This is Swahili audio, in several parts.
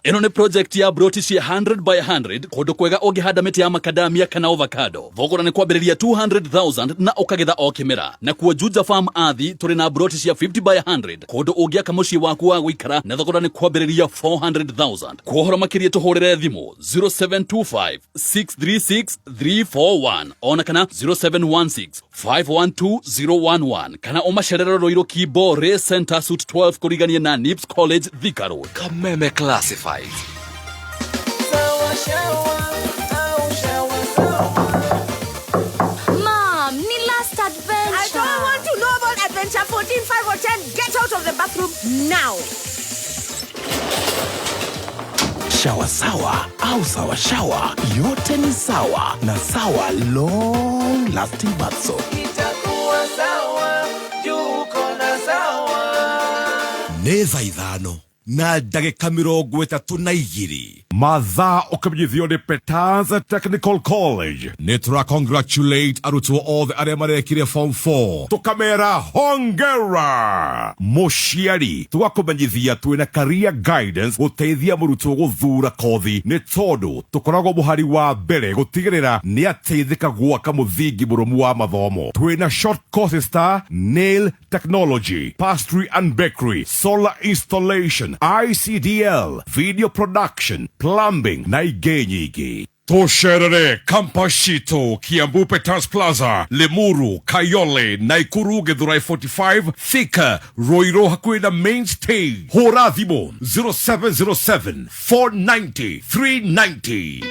Ino ni project ya Brotishia 100 by 100 kundu kwega ungihanda miti ya macadamia kana avocado. Thogora ni kwambiriria 200,000 na ukagetha o kimera. Na kuo Juja Farm athi turi na Brotishia 50 by 100 kundu ungiaka mucii waku wa guikara na thogora ni kwambiriria 400,000. Kuhoro makiria tuhurire thimu 0725 636 341 ona kana 0716 512 011 kana umacerero Roiro Kibo Ray Center Suite 12 kurigania na Nips College Thika Road. Kameme Classified. Mom, ni last adventure. I don't want to know about adventure 14, 5 or 10. Get out of the bathroom now. Shower sawa au sawa shower, yote ni sawa na sawa long lasting bath soap. Itakuwa sawa, juko na sawa. Neza idhano na dagika 32 mathaa ukamenyithio ni Petanza Technical College. Nitra congratulate arutwo othe aria marekire form 4 tukamera hongera mushiari tugakumenyithia twina career guidance guteithia murutwo guthura kothi ni tondu tukoragwo muhari wa mbere gutigirira ni ateithika gwaka muthingi murumu wa mathomo. Twina short courses ta nail technology, pastry and bakery, solar installation, ICDL, video production, plumbing na ingĩ nyingĩ. Tosherere Kampashito, Kiambu Petans Plaza, Lemuru, Kayole, Naikuru, Githurai 45, Thika, Roiro hakuhi na main stage. Hora thimo 0707 490 390.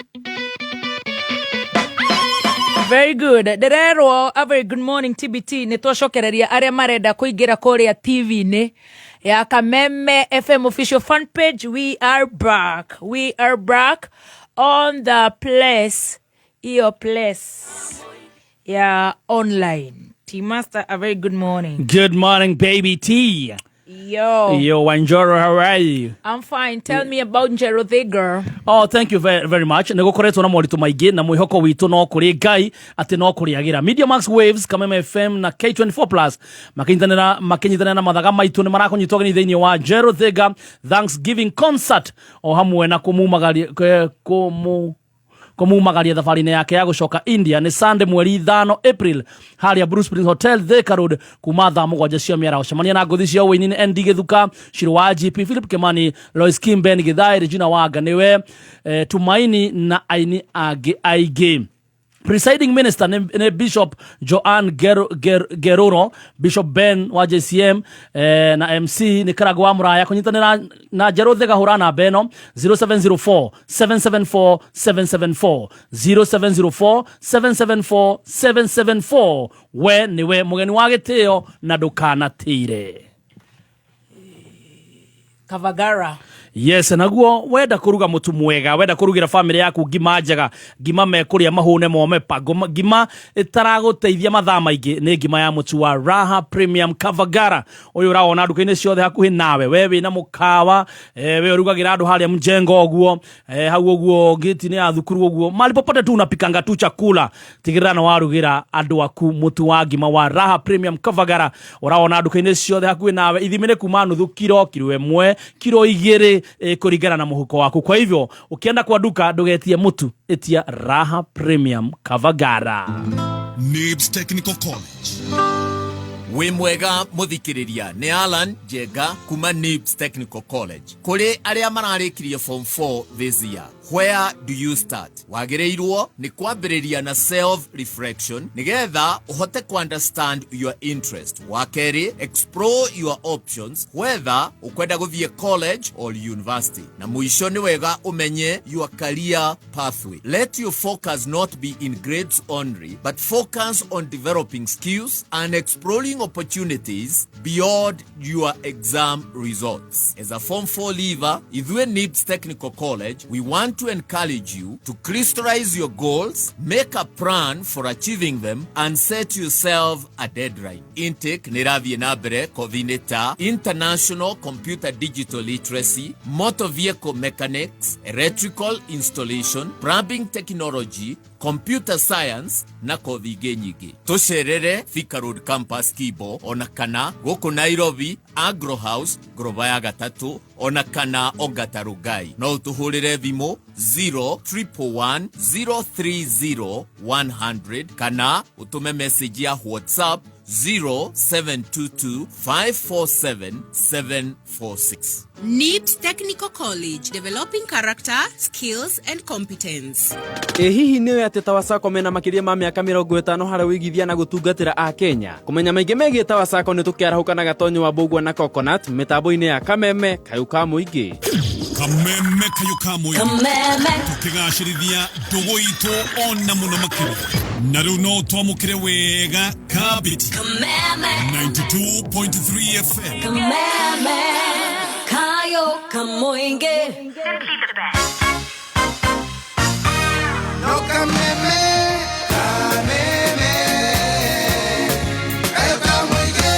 Very good. Derero, a very good morning TBT. Nitwashokereria aria marenda kuingira kuria TV-ni ya Kameme FM official fan page. We are back. We are back on the place. Your place. Yeah, online. T-Master, a very good morning. Good morning, baby T. Yo, Wanjoro, how are you? I'm fine. Tell me about Njero the girl. Oh, thank you very, very much. Negokoretwo na moritu maingi na mwihoko witu no kuri Ngai ati no kuri agira. Media Max Waves, Kameme FM na K24 Plus. Makinyitana na mathaga maitu ni marakunyitwo ni thiini wa Njero Thega Thanksgiving concert o hamwe na kumumagaria thabarine yake ya gucoka India ni Sunday mweri 5 April haria Bruce Prince Hotel Thika Road kuma thaa 7 cia miaraho. Cemania na ngothi cia Wayne ND Githuka, Shirwa GP, Philip Kimani, Lois Kimben Githai, Regina Waga niwe Tumaini na aini age aige. Presiding Minister ni Bishop Joan Geruro, Bishop Ben wa JCM na MC ni Karagwa Muraya. Kunyitanira na Njero Thega hurana beno 0704 774 774 0704 774 774. We niwe mugeni wa gitio na ndukanatire. Kavagara. Yes, naguo wenda kuruga mutu mwega, wenda kurugira family yaku ngima njega, ngima mekuria mahune mome pago, ngima itaraguteithia mathaa maingi ni ngima ya mutu wa Raha Premium Kavagara. Uyu uraona nduka-ini ciothe hakuhi nawe, wewe na mukawa, wewe urugagira andu haria mjengo oguo, hau oguo gate-ini ya thukuru oguo, mali popote tu unapikanga tu chakula, tigirira na warugira andu aku mutu wa ngima wa Raha Premium Kavagara. Uraona nduka-ini ciothe hakuhi nawe, ithimine kuma nuthu kilo, kilo 1, kilo 2 kurigana na muhuko waku. Kwa hivyo ukienda kwa duka ndugetie mutu, etia Raha Premium Kavagara. Nips Technical College. We mwega muthikiriria ni Alan Jega kuma Nips Technical College. Kuri aria mararikirie form 4 this year. Where do you start? Wagereirwo ni kwambiriria na self reflection nigetha uhote ku understand your interest. Wakeri, explore your options whether ukwenda guthie college or university. Na muisho ni wega umenye your career pathway. Let your focus not be in grades only, but focus on developing skills and exploring opportunities beyond your exam results. As a form 4 leaver, Ithue Nips Technical College, we want to encourage you to crystallize your goals, make a plan for achieving them, and set yourself a deadline. Intake nirathie na mbere kothi-ini ta International Computer Digital Literacy, Motor Vehicle Mechanics, Electrical Installation, Plumbing Technology, Computer Science na kothi ingĩ nyingĩ. Tucerere Thika Road Campus Kibo ona kana guku Nairobi Agro House ngoroba ya gatatu ona kana Ogatarugai. No utuhurire thimu 0311030 kana utume message ya WhatsApp 0722547746. NIBS Technical College, developing character, skills and competence. Hihi niwe ati Tawasako mena makiria ma miaka 50 hari wigithia na gutungatira a Kenya. Kumenya maingi megie Tawasako ni tukiarahuka na gatonyo wa Bugwa na Coconut mitambo-ini ya Kameme Kayuka Muingi. Kameme Kayuka Muingi tukigacirithia ndugu itu ona muno makiria na riu no twamukire wega Kabiti 92.3 FM Kameme Kayuka Muingi. No kameme, kameme, Kayuka Muingi.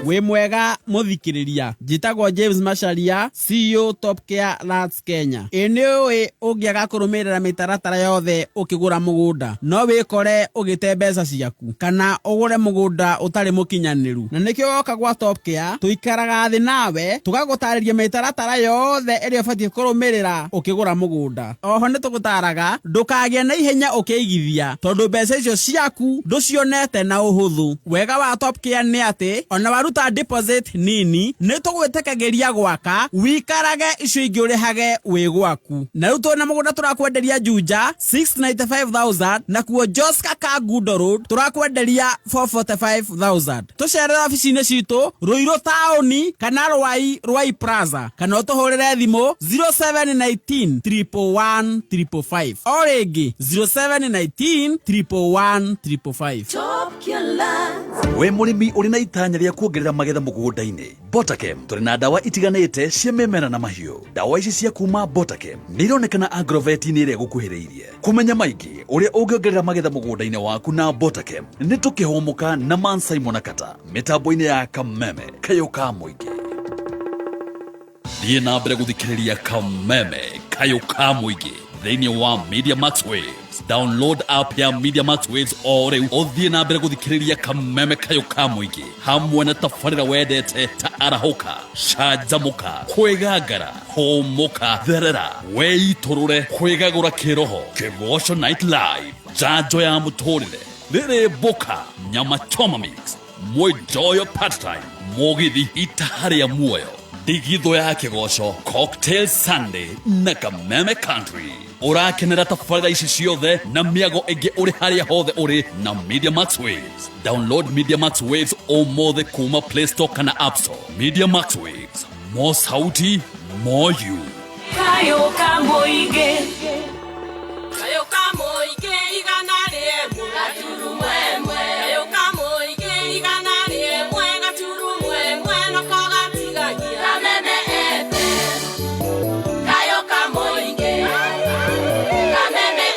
We mwega muthikiriria njitagwo James Macharia, CEO Top Care Rats Kenya. Eniwe ungiaga kurumirira mitaratara yothe ukigura mugunda no wikore ugite mbeca ciaku kana ugure mugunda utari mukinyaniru. Na nikio woka gwa Top Care tuikaraga thi nawe tugagutariria mitaratara yothe iri ubatie kurumirira ukigura mugunda. Oho nitugutaraga ndukagie na ihenya ukiigithia tondu mbeca icio ciaku nducionete na uhuthu. Wega wa Top Care ni ati ona waruta deposit nini nitugwitekageria gwaka wikarage icio ingi urihage wi gwaku. Na riu tuna mugunda turakwenderia Juja 695,000 na kuo Joska Kagundo Road turakwenderia 445,000. Tucerera ofisini citu Ruiru taoni kana Rwai Plaza kana utuhurire thimu 0719 111 555 o ringi 0719 111 555. Top Killers. We murimi uri na itanya ria kuongerera magetha mugunda-ini, Botachem turi na dawa itiganite cia mimera na mahiu. Dawa ici cia kuma Botachem ni ironekana Agrovet-ini iria gukuhiriirie. Kumenya maingi uria ungiongerera magetha mugunda-ini waku na Botachem ni tukihomuka na Man Simon Akata mitambo-ini ya Kameme Kayuka Muingi. Thie na mbere guthikiriria Kameme Kayuka Muingi thiini wa Media Max Waves. Download app ya Media Max Waves o riu uthie na mbere guthikiriria Kameme Kayuka Muingi hamwe na tafarira wendete ta arahuka, shajamuka, kwegagara, homoka, therera, weiturure, kwegagura kiroho, Kigosho Night Live, janjo ya muturire, riri boka, nyama choma mix, mwejoyo part-time, mogithi itahari ya muoyo, digitho ya Kigosho, Cocktail Sunday na Kameme Country. Urakenera tafarira ici ciothe na miago enge uri haria hothe uri na Media Max Waves. Download Media Max Waves o mothe kuma Play Store kana App Store. Media Max Waves, more sauti, more you. Kayuka Muingi. Kayuka Muingi igana rimwe gaturu mwemwe. Kayuka Muingi igana rimwe gaturu mwemwe no kogatigagia. Kameme FM. Kayuka Muingi. Kameme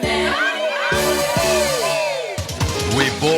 FM. Wimbo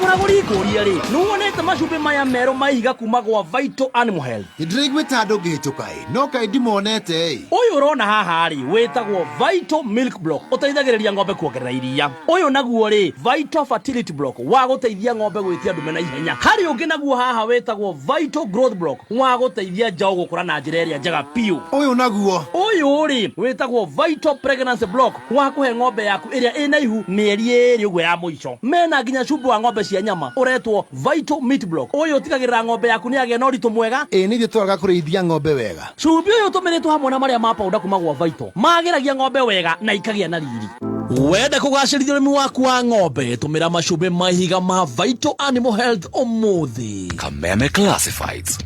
muraguri ikuria ri nuwonete macumbi maya mero maihiga kuma gwa Vital Animal Health. Ndirigwita andu ngihitukai no kai ndimonete Uyu urona haha ri wetagwo Vital Milk Block uteithagiriria ng'ombe kuongerera iria. Uyu naguo ri Vital Fertility Block wa guteithia ng'ombe gwitia ndume na ihenya. Hari ungi naguo haha wetagwo Vital Growth Block wa guteithia njau gukura na njira iria njega piu. uyu naguo Uyu ri wetagwo Vital Pregnancy Block wa kuhe ng'ombe yaku iria ina ihu mieri iri uguo ya muico. Mena nginya cubu wa ng'ombe cia nyama uretwo Vital Meat Block. Uyu utigagirira ng'ombe yaku ni agie na uritu mwega. ni thie twaga kurithia ng'ombe wega Cubi uyu tumiritwo hamwe na maria ma powder kuma gwa Vital magiragia ng'ombe wega na ikagia na riri. Wenda kugacirithia urimi waku wa ng'ombe tumira macumbi mahiga ma Vital Animal Health umuthi. Kameme Classifieds.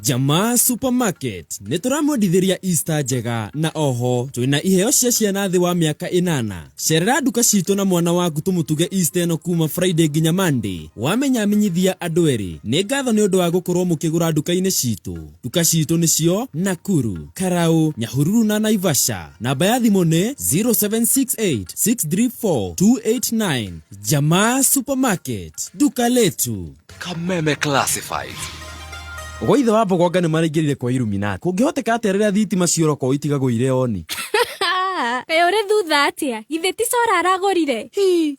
Jamaa Supermarket nituramwendithiria Easter njega na oho twina iheo cia ciana thi wa miaka 8. Cerera duka citu na mwana waku tumutuge Easter no kuma Friday nginya Monday. Wamenyamenyithia andu eri ni ngatho ni undu wa gukorwo mukigura duka-ini citu. Duka citu nicio Nakuru, Karau, Nyahururu na Naivasha. Namba ya thimu ni 0768634289. Jamaa Supermarket, duka letu. Kameme Classifieds. Goithe wa Bogonga ni maraingirire kwa Illuminati. Kungihoteka aterera thitima cioroko itiga guire oni. Kayore thutha atia githĩ ti Sora aragũrire?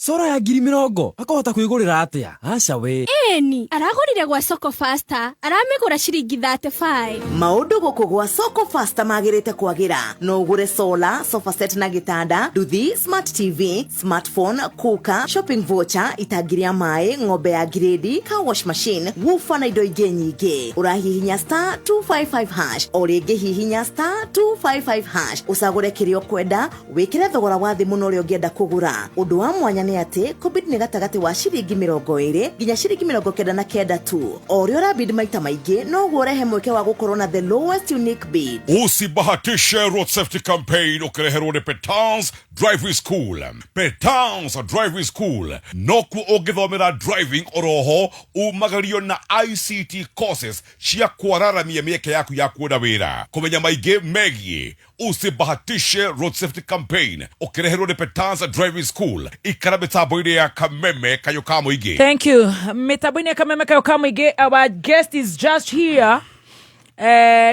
Sora ya 20,000 akahota kwĩgũrĩra atia? Aca we. Eni aragũrire gwa Soko Faster, aramĩgũra ciringi 35. Maũndũ gũkũ gwa Soko Faster magĩrĩte kwagĩra. No ũgũre solar, sofa set na gĩtanda, nduthi, smart TV, smartphone, kuka, shopping voucher, itangiria maĩ, ng'ombe ya grade, car wash machine, woofer na indo ingĩ nyingĩ. Ũrahihinya *255#. O rĩngĩ hihinya *255#. Ũcagũre kĩrĩa ũkwenda, wĩkĩre thogora wa thĩ mũno ũrĩa ũngĩenda kũgũra. Ũndũ wa mwanya nĩ atĩ, COVID nĩ gatagatĩ wa ciringi 20 nginya ciringi 99 tu. O rĩo ũrabid maita maingĩ, no ũrehe mweke wa gũkorwo na the lowest unique bid. Usibahatishe road safety campaign ukireherwo ni Petans Driving School. Petans Driving School noku ũngĩthomera driving oroho umagario na ICT courses cia kwararamia mĩeke yaku ya kuona wĩra. Kũmenya maingĩ megie Usibahatishe road safety campaign ukireherwo ni Petans Driving School. Ikara mĩtambo-inĩ ya Kameme Kayoka Mũingĩ. Thank you. Mĩtambo-inĩ ya Kameme Kayoka Mũingĩ. Our guest is just here.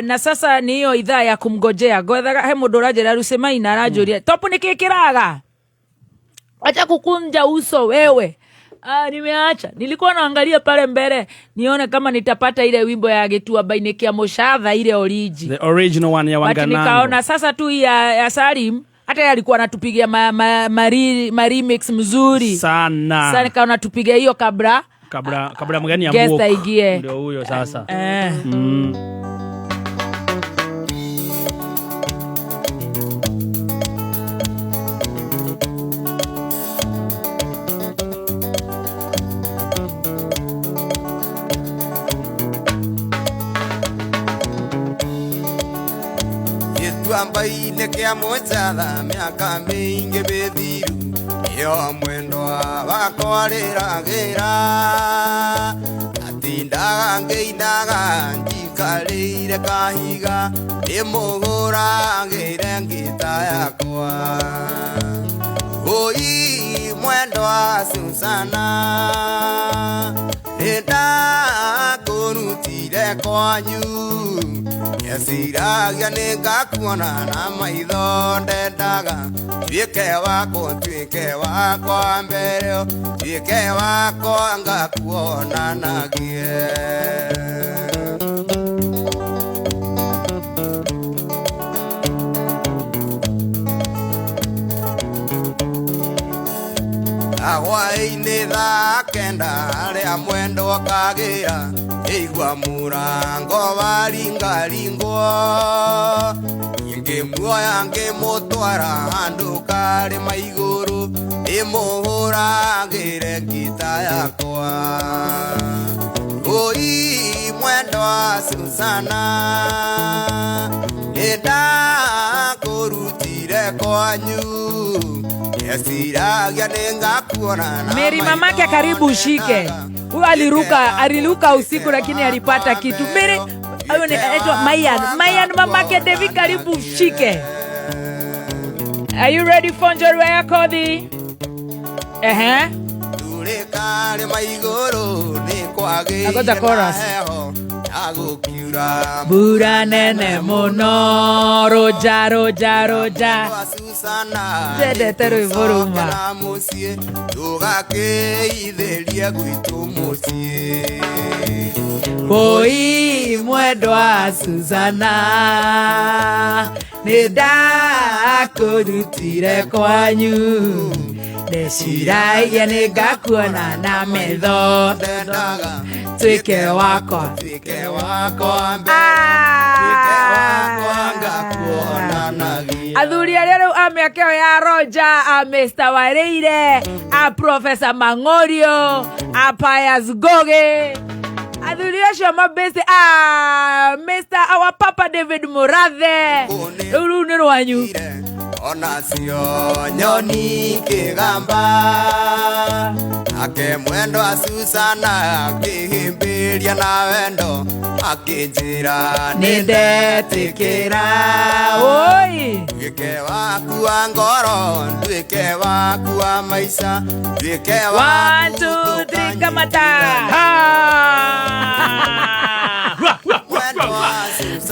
Na sasa ni hiyo idhaa ya kumgojea. Gwethaga he mũndũ ũranjĩra Rusemaina na aranjũria topu nĩkĩ kĩraga? Acha kukunja uso wewe. Nimeacha. Nilikuwa naangalia pale mbele nione kama nitapata ile wimbo ya Gĩtuamba-inĩ kĩa Mũchatha ile origi. The original one ya Wanganango. Nikaona sasa tu ya Salim hata alikuwa anatupigia ma remix mzuri sana. Sasa nikaona tupiga hiyo kabla mgeni guest aingie. Ndio huyo sasa. Gĩtuamba-inĩ kĩa Mũchatha mĩaka mĩingĩ mĩthiru yo mwendwa wakwa rĩragĩra atindaga ngĩinaga njikarĩire kahiga ndĩmũhũragĩre ngita yakwa oi mwendwa Susana ndakũrutire kwanyu Yesiragia nĩngakuona na maitho ndendaga tuĩke wakwa mbere tuĩke wakwa ngakuonanagie Hwaĩ-inĩ thaa kenda harĩa mwendwa kagĩra igua mũrango waringaringwo ngĩmuoya ngĩmũtwara handũ karĩma igũrũ ndĩmũhũragĩre ngita yakwa oi mwendwa Susana ndakũrutire kwanyu Yesiragia nĩngakuona na Mary mamake karibu ushike. Huyo aliruka usiku lakini alipata kitu. Mary hayo ni anaitwa Mayan mamake David karibu ushike. Are you ready for Njorua ya Kodhi? Tulekare maigoro ni kwage. Agoja chorus. Agokiura bura nene muno roja Dede tero ivoruma musie tugakeithĩria gwitũ musie Oi mwendwa Susana nĩndakũrutire kwanyu ndeciragia nĩngakuona na metho tuĩke wakwa athuri arĩa rĩu a mĩaka ĩyo ya Roja, a Mr. Wareire, a Professor Mangorio, a Pius Goge, athuri acio mabesti, Mr. our Papa David Murathe, rĩu nĩ rwanyu onacio nyoni kĩgamba ake mwendwa Susana akĩhĩmbĩria na wendo akĩnjĩra nĩndetĩkĩra oi nduĩke waku wa ngoro nduĩke waku wa maica nduĩke waku 1 2 3 kamata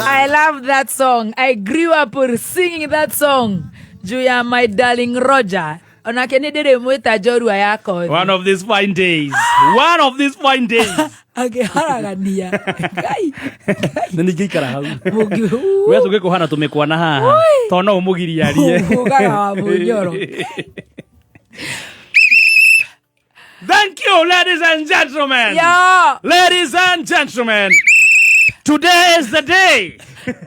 I love that song. I grew up singing that song. juu ya my darling Roger. Onake ni ndire mwita njorua yako. One of these fine days. One of these fine days. Ageharagania. Ngai. Ningikara hau. Wewe tungekuhana tumekuana haha. Tono umugiriarie. Ugaga wa munyoro. Thank you, ladies and gentlemen. Yeah. Ladies and gentlemen. Today is the day.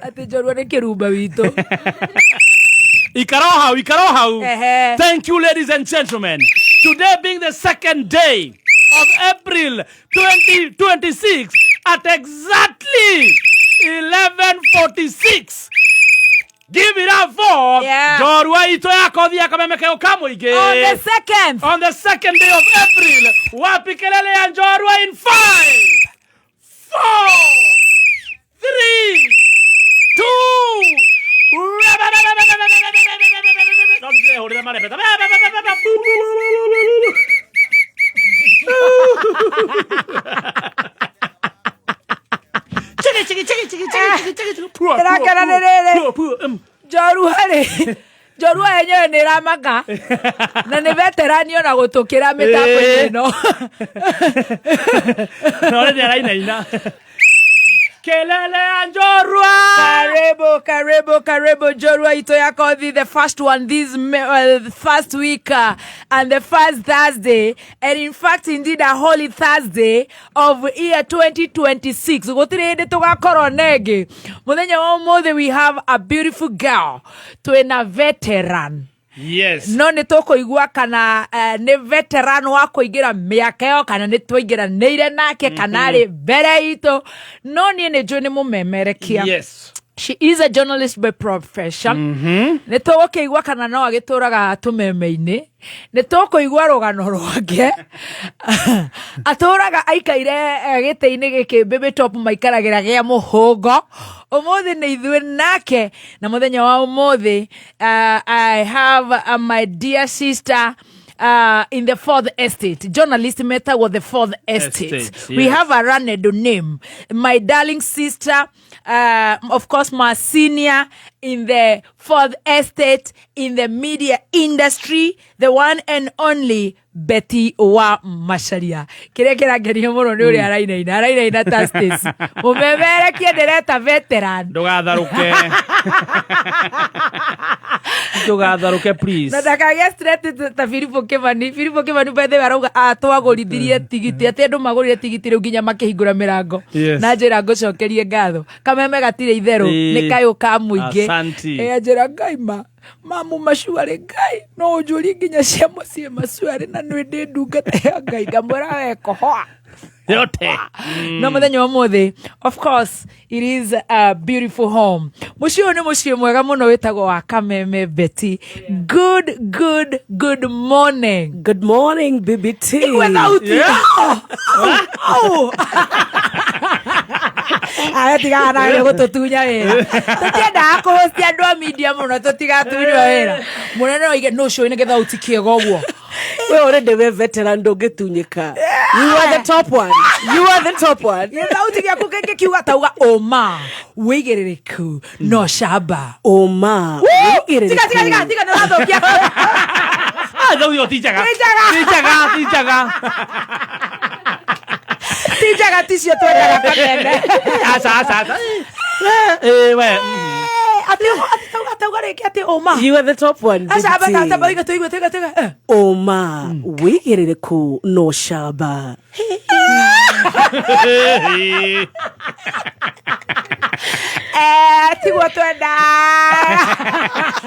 Ate njorua ni kirumba wito. Ikarohau. Thank you, ladies and gentlemen. Today being the second day of April 2026 at exactly 11:46. Give it up for Jorua ito yako thia kameme keo kamuige. On the second day of April. Wapi kelele ya Jorua in 5, 4, 3, 2. Jorua yenyewe ni ramaka na ni veterani ona gutukira mitambo ino. No ni araina. Kelele Njorua. Karibu Jorua ito yako the first one this first week and the first Thursday, and in fact indeed a holy Thursday of year 2026. Gotirede tugakoro nege. Muthenya wa umuthi we have a beautiful girl twina veteran. Yes. No ni tukuigua kana ni veteran wa kuigira miaka yo kana ni tuigira neire nake kana ri mbere itu. No ni Joni mumemerekia. Yes. She is a journalist by profession. Ni tukuigua kana no agituraga tumeme-ini. Ni tukuigua rugano rwake. Aturaga aikaire gite-ini giki baby top maikaragira gia muhungo. Umuthi ni ithue nake na muthenya wa umuthi I have my dear sister in the 4th estate, journalist meta with the 4th estate. Yes. We have a running name, my darling sister, of course my senior in the 4th estate in the media industry, the one and only Betty wa Masharia. Kira gerio muno ni uri araina ta Stacy. Mumemere kiendeleta veteran. Dogatharuke please. Nataka yesterday ta Filipo Kimani by the way atwagorithirie tigiti ati andu magurire tigiti riu nginya makihingura mirango. Na njira ngocokerie ngatho. Kameme gatire itheru ni kayo ka muingi. Njira ngaima mamu macuarĩ Ngai no njũrie nginya cia mũciĩ macuarĩ na nĩ ndĩ ndungata ya Ngai ngamwĩra weko hoa yote. No muthenya wa muthi, of course it is a beautiful home. Muciĩ ũyũ nĩ mũciĩ mwega mũno wĩtagwo wa Kameme Betty. Good morning. Good morning BBT. Igwe thauti. Aya tigana nĩ gũtũtunya wĩra. Tũtiendaga kũhostia andũ a media mũno tũtigatunywo wĩra. Mũnene waige no show nĩ gĩthauti kĩega ũguo. We already we veteran ndũngĩtunyĩka. You are the top one. Gĩthauti gĩaku kĩngĩ kiuga tauga oma wĩigĩrĩrĩku no camba. Oma wĩigĩrĩrĩku. Tiga nĩwathũkia. Thauti tijaga. Tijaga ticio twendaga Kameme. Asa. We. Atauga rĩngĩ atĩ oma. You are the top one. Acamba tũigua. Oma wĩigĩrĩrĩku no camba. Tiguo twenda.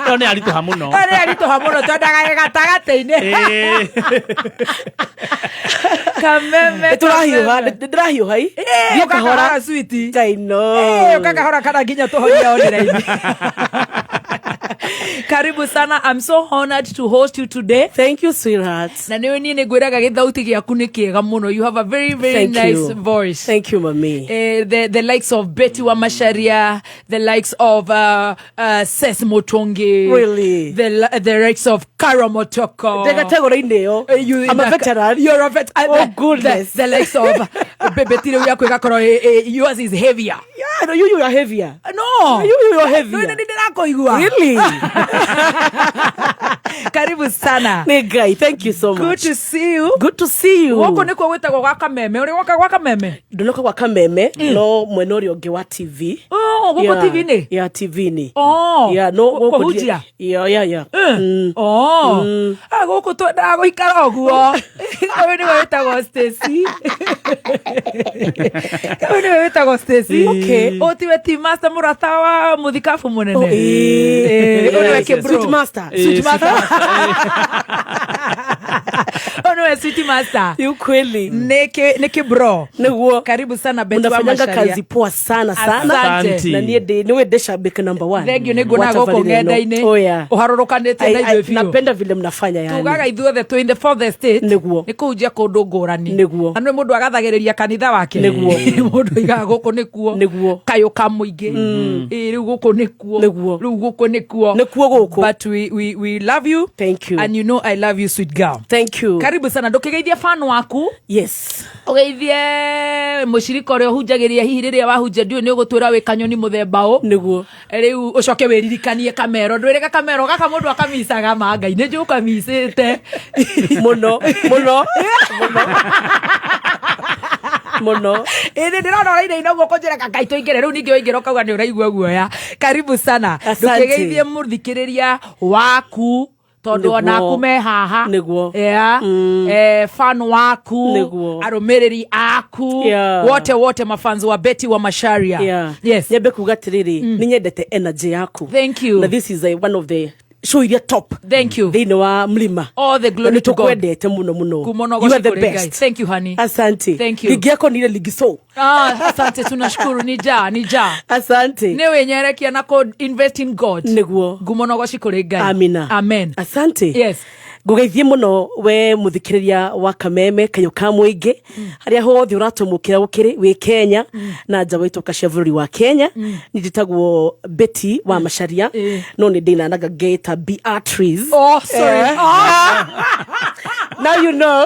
Nĩ aritũha mũno. Twendaga gatagatĩ-inĩ. Kameme ndĩrahiũha thiĩ kahora sweetie. Kaino. Kahora kana nginya tũhorie online. Karibu sana. I'm so honored to host you today. Thank you, sweetheart. Na niĩ ngwĩraga gĩthauti gĩaku nĩ kĩega mũno. You have a very nice voice. Thank you, mommy. The likes of Betty wa Masharia, the likes of Ses Motongi. Really? The likes of Kara Motoko. I'm a veteran. You're a veteran. Oh, goodness. The likes of Betty yako yours is heavier. No, you are heavier. No. You are heavier. No, ninakoigua. Really? Karibu sana. Negai, thank you so much. Good to see you. Good to see you. Woko niko wetagwo gwa Kameme. Uri woka gwa Kameme? Ndonoka gwa Kameme, no mwena uri onge wa TV. Oh, woko TV ni? Yeah, TV ni. Oh. Yeah, no woko hujia. Yeah. Oh. Woko to dago ikara oguo. Kawe ni wetagwo Stacy. Kawe ni wetagwo Stacy. Okay. Otiwe team master murata wa muthikafu munene. Sweet master. Ono Sweet master. You kweli. Neke bro. Neguo. Karibu sana Betty wa Mnafanyanga Masharia. kazi poa sana. Asante. Na niwe desha beke number 1. Thegio ni guna goko ngenda-ini. Oh yeah. Uharurukanite na itwe biũ. Napenda vile mnafanya yani. Tugaga ithuothe tu in the fourth estate. Neguo. Ni kujia kundu ngurani. Neguo. Anu mundu agathagiriria kanitha wake. Neguo. Mundu igaga guku nikuo. Neguo. Kayo kamuingi. Riu guku nikuo. Neguo. Riu guku nikuo. Nekuo guku. But we love you. Thank you. And you know I love you, sweet girl. Thank you. Karibu sana ndukigeithia fan waku. Yes. Ugeithie mushirika uria hunjagiria hihi riria wahunjia ndio ni ugutwira wi kanyoni muthemba u. Neguo. Riu ucoke wiririkanie kamero ndwirega kamero gaka mundu akamisaga mangai ni njuka misite muno indi ndirona uraina inoguo konjera kakaito ingere riu ningi oingero kauga ni uraigua guoya. Karibu sana ndukigeithie muthikiriria waku tondu ona kume haha Neguo. fan waku Neguo. arumiriri aku wote mafanzi wa Betty wa Masharia. Yes. Nyebe kuga tiriri ninyendete energy yaku. Thank you. Na this is one of the show iria top. Thank you. Thini wa mlima. All the glory to God. Tukwendete muno. You are the best. Thank you, honey. Asante. Thank you. Ligi yako ni ile ligi so. Asante, tunashukuru nija. Asante. Newe nyerekia nako invest in God. Neguo. Gumono goshikore Ngai. Amina. Amen. Asante. Yes. Ngugeithie muno we muthikiriria wa Kameme kayo ka muingi haria hothe uratumukira ukiri wi Kenya na nja waitu cia bũrũri wa Kenya nijitagwo Betty wa Masharia no ni ndina naga geta Beatrice. Oh sorry. Now you know.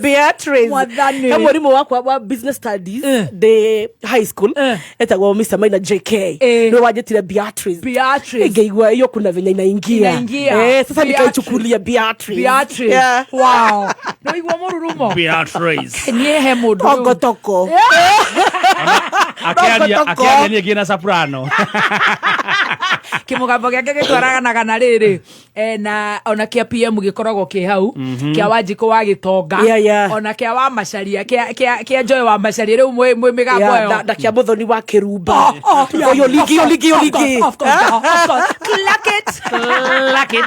Beatrice. Mwadhani. Mwalimu wako wa business studies the high school etagwo Mr. Maina JK no wajitire Beatrice. Ngeigua hiyo kuna venye inaingia. Sasa nikaichukulia Beatrice. Yeah. Wow. No igwa mururumo. Beatrice. Niehe mundu. Toko. Akiaria ni gina soprano. Kimugambo giake gitwaraganaga na riri na ona kia PM gikoragwo ki hau kia Wanjiku wa Gitonga ona kia wa Masharia kia Joy wa Masharia riu mwe migambo yo na kia Muthoni wa Kirumba. Yo ligi. Of course. Clack it.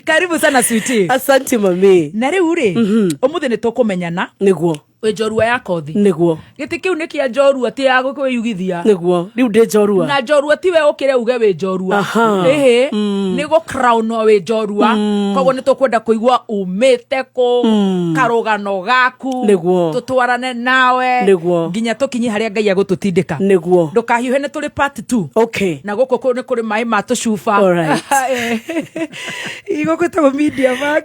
Karibu sana sweetie. Asante mami. Na riu ri umuthi ni tukumenyana niguo we njorua ya kothi niguo giti kiu ni kia njorua ti ya gukwiyugithia niguo riu ndi njorua na njorua ti we ukire uge we njorua ni go crown we njorua koguo ni tukwenda kuigua umite ku karugano gaku tutwarane nawe nginya tukinyi haria Ngai agututindika niguo ndukahiuhe ni tuli part 2 okay na guku ni kuri mai ma tucuba alright igo kwetagwo Media Max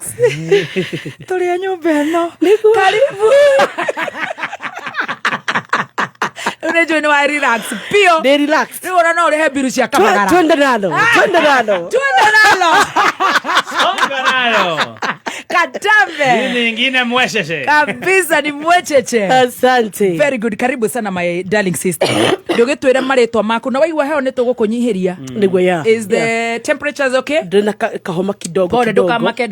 tuli nyumba ino karibu unajua ni wa relax pio de relax ni unaona ule hebiru cia kamagara twende nalo katambe ni nyingine mwesheshe kabisa ni mwecheche. Asante. Very good. Karibu sana my darling sister. Ndugitwire maritwa maku na waigua heo ni tugukunyihiria niguo ya is the temperatures okay? Ndina kahoma kidogo bora dukamake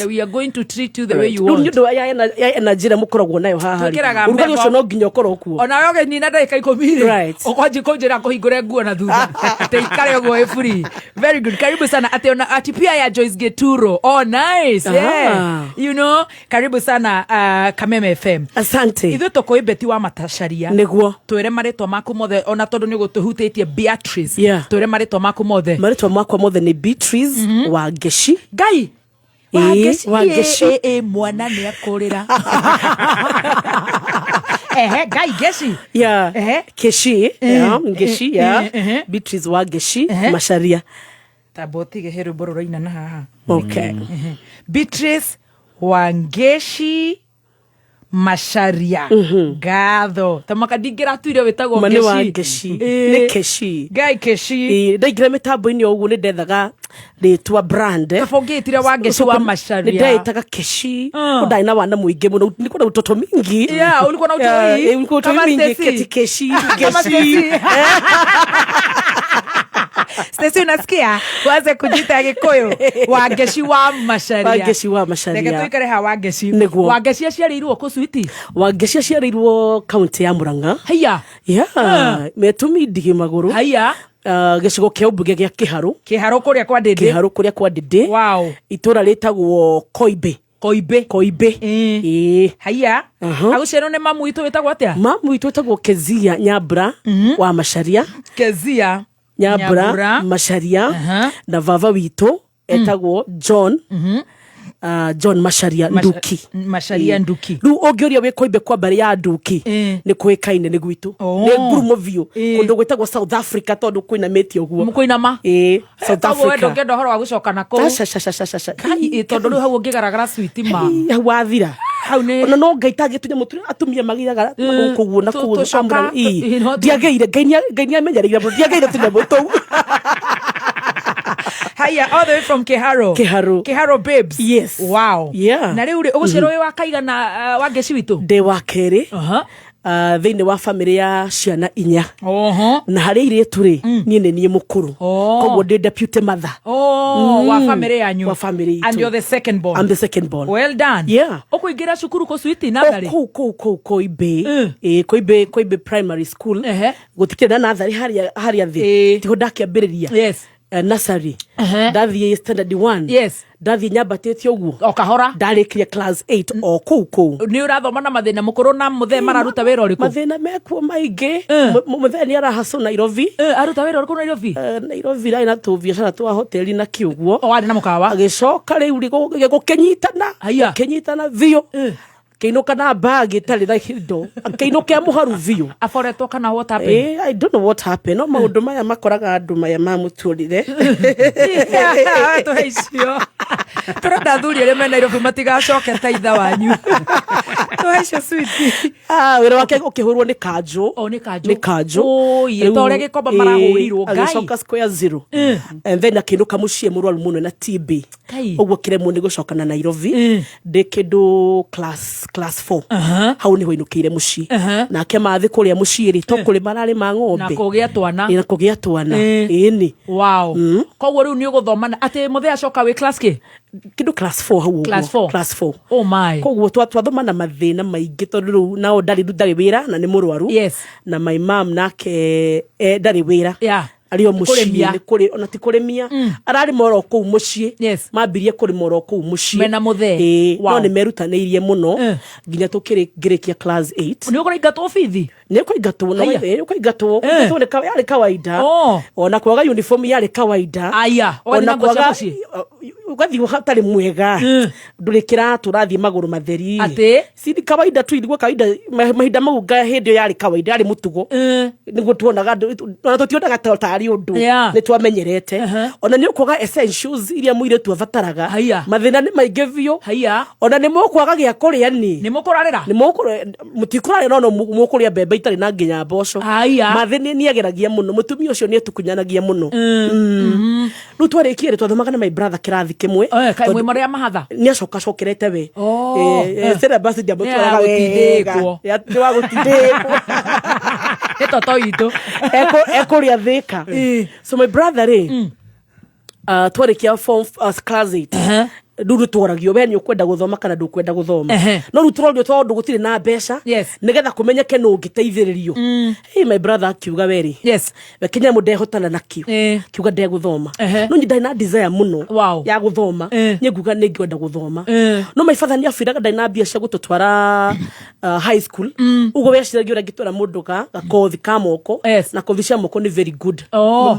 we are going to treat you the way you want. Ndio ya energy mukoragwo nayo haha urugali ucio no nginya ukoro kuo ona yoge ni na ndagika 10 ukwanji kunjira kuhingure nguo na thutha teikare ogwo free. Very good. Karibu sana ati pia ya Joyce Geturo. Oh nice. Yeah. You know, karibu sana Kameme FM. Asante. Ithu tukoi Betty wa Masharia niguo twire maritwa maku mothe ona tondu ni gutuhutitie Beatrice twire maritwa maku mothe ni Beatrice wa Geshi Ngai Wageshi mwana ni akurira Ngai Geshi Keshi Geshi Beatrice wa Geshi Masharia tabotige heru bororoina na haha okay Beatrice wa Geshi Macharia ngatho tamakadingira tuire wetagwo mani wa Ngeshi ni Keshi Guy Keshi ndaingira mitambo-ini uguo ni ndethaga ritwa brand tabongitire wa Ngeshi wa Macharia ndetaga Keshi ndai na wana muingi muno niko na utoto mingi ulikuwa na utoto utoto mingi Keshi Stacey unasikia waze kujita Gikuyu wa Ngeshi wa Macharia Ngeshi wa Macharia ndege tuikare ha wa Ngeshi wa Ngeshi aciarirwo ku switi wa Ngeshi aciarirwo kaunti ya Murang'a haya metumi ndigi maguru haya gicigo kia ubunge gia Kiharo kuria kwa Ndindi wow itura ritagwo Koibe haya agucerwo ne mamu itu wetagwo atia mamu itu wetagwo Kezia Nyambura wa Macharia Kezia Nyambura Macharia na vava witu etagwo John Macharia Nduki ru ogioria we Koibe kwa bari ya Nduki ni kwikaine ni gwitu ni ngurumo view kundu gwetagwo South Africa tondu kwina meti oguo mukwina ma South Africa wendo ngendo horo wa gucoka na ko kai tondu ru hau ungigaragara switi ma wathira hau ne ona no ngaitagie tunya mutu atumia magiraga kuguo na kuguo amra diageire ngainia menyereire diageire tunya mutu Haya, all the way from Kiharo babes. Yes. Wow. Yeah. Na riu ugucerwo wa kaigana wa Ngeshi witu. De wa keri. Thiini wa family ya ciana inya. Na hari iritu ri nie ni mukuru. Koguo ndi deputy mother. Wa family yanyu. Wa family. And you're the second born. I'm the second born. Well done. Yeah. Okuingira cukuru ko switi nathari. Koibe primary school. Gutikira nathari haria thi. Tiho ndakiambiriria. Yes. Nursery ndathie standard 1 yes ndathie nyambatete uguo okahora ndarikia class 8 o kuu ni urathoma na mathina mukuru na muthe mararuta wira uriku mathina mekuo maingi muthe ni arahaso Nairobi aruta wira uriku Nairobi rai na tu biashara twa hoteli na kiuguo o ari na mukawa agicoka riu gukenyitana vio Keinuka na bag tali na hindo keinuka muharu vio aforetwo kana what happened I don't know what happened no maundu maya makoraga andu maya mamuturire to hecio turada thuri ile mena Nairobi matigacoke taitha wanyu to hecio sweet wira wake ukihurwo ni kanjo ni kanjo ye tore gikomba marahurirwo ngai agicoka square 0 and then akinuka mucie murwaru muno na TB ogwo kiremwo ni gucoka na Nairobi dekedo class 4 hau ni hoinukire mucie nake mathi kuria mucie ri to kuri marari ma ng'ombe na kugia twana ini wow koguo riu ni uguthomana ati muthe acoka wi class ki kido class 4 hau class 4 oh my koguo twathomana mathina maingi tondu riu nao ndari wira na ni murwaru yes na my mom nake ndari wira ario mucie ni kuri ona ti kurimia arari moro ku mucie mambirie kuri moro ku mucie mena muthe no ni merutaneirie muno nginya tukiri ngirikia class 8 ni ukora igato fithi ni ko igato na ni ko igato ni yale kawaida ona kwaga uniform yale kawaida ona kwaga ugathi hatari mwega ndurikira turathi maguru matheri ati si kawaida tu ilikuwa kawaida mahinda mau ga hindi yale kawaida yale mutugo niguo tuonaga ona tutionaga tari undu ni twamenyerete ona ni ukwaga essentials iria muire tu avataraga mathina ni maingi vio ona ni mukwaga gia kuria ni mukurarira ni mutikurarira no mukuria bebe itari na nginya mboco mathina ni ageragia muno mutumia ucio ni etukunyanagia muno ru twarikie twathomaga na my brother kirathi kimwe kaimwe maria mahatha ni acoka cokerete we sera basi dia mutwaraga wega ya twa gutindekwo toto itu ekuria thika so my brother twarikia form class 8 ndu tworagio we ni ukwenda guthoma kana ndukwenda guthoma no ru turorio tondu gutire na mbeca nigetha kumenyeke no ngiteithiririo my brother akiuga weri we kinya munde hotana nakio kiuga nde guthoma no nyindai na desire muno ya guthoma nyiguga ningienda guthoma no my father ni afiraga ndai na biacara gututwara high school ugo weciragia ura ngitwara mundu ka kothi ka moko na kothi cia moko ni very good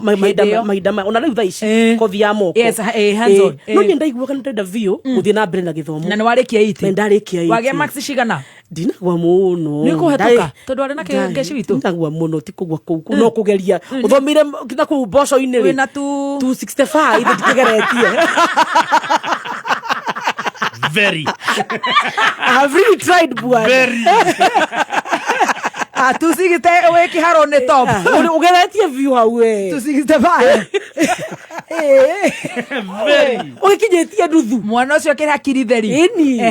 maida ona riu thaici kothi ya moko hands on no nyindai guga ndenda vio uthi na mbere na githomo na ni warikia 8 ndarikia 8 wage max cigana ndinagwa muno ni kuhetuka tondu ari na Ngeshi witu ndinagwa muno ti kugwa kuu no kugeria uthomire na ku mboco ini ri na tu 265 ndikegeretie Very. I have really tried, bwana. Very. Tusigite weki haro ne top. Ugeretie view hawe. Tusigite baya. Very. Ukijetie nduthu. Mwana ucio kira kiritheri. Eni.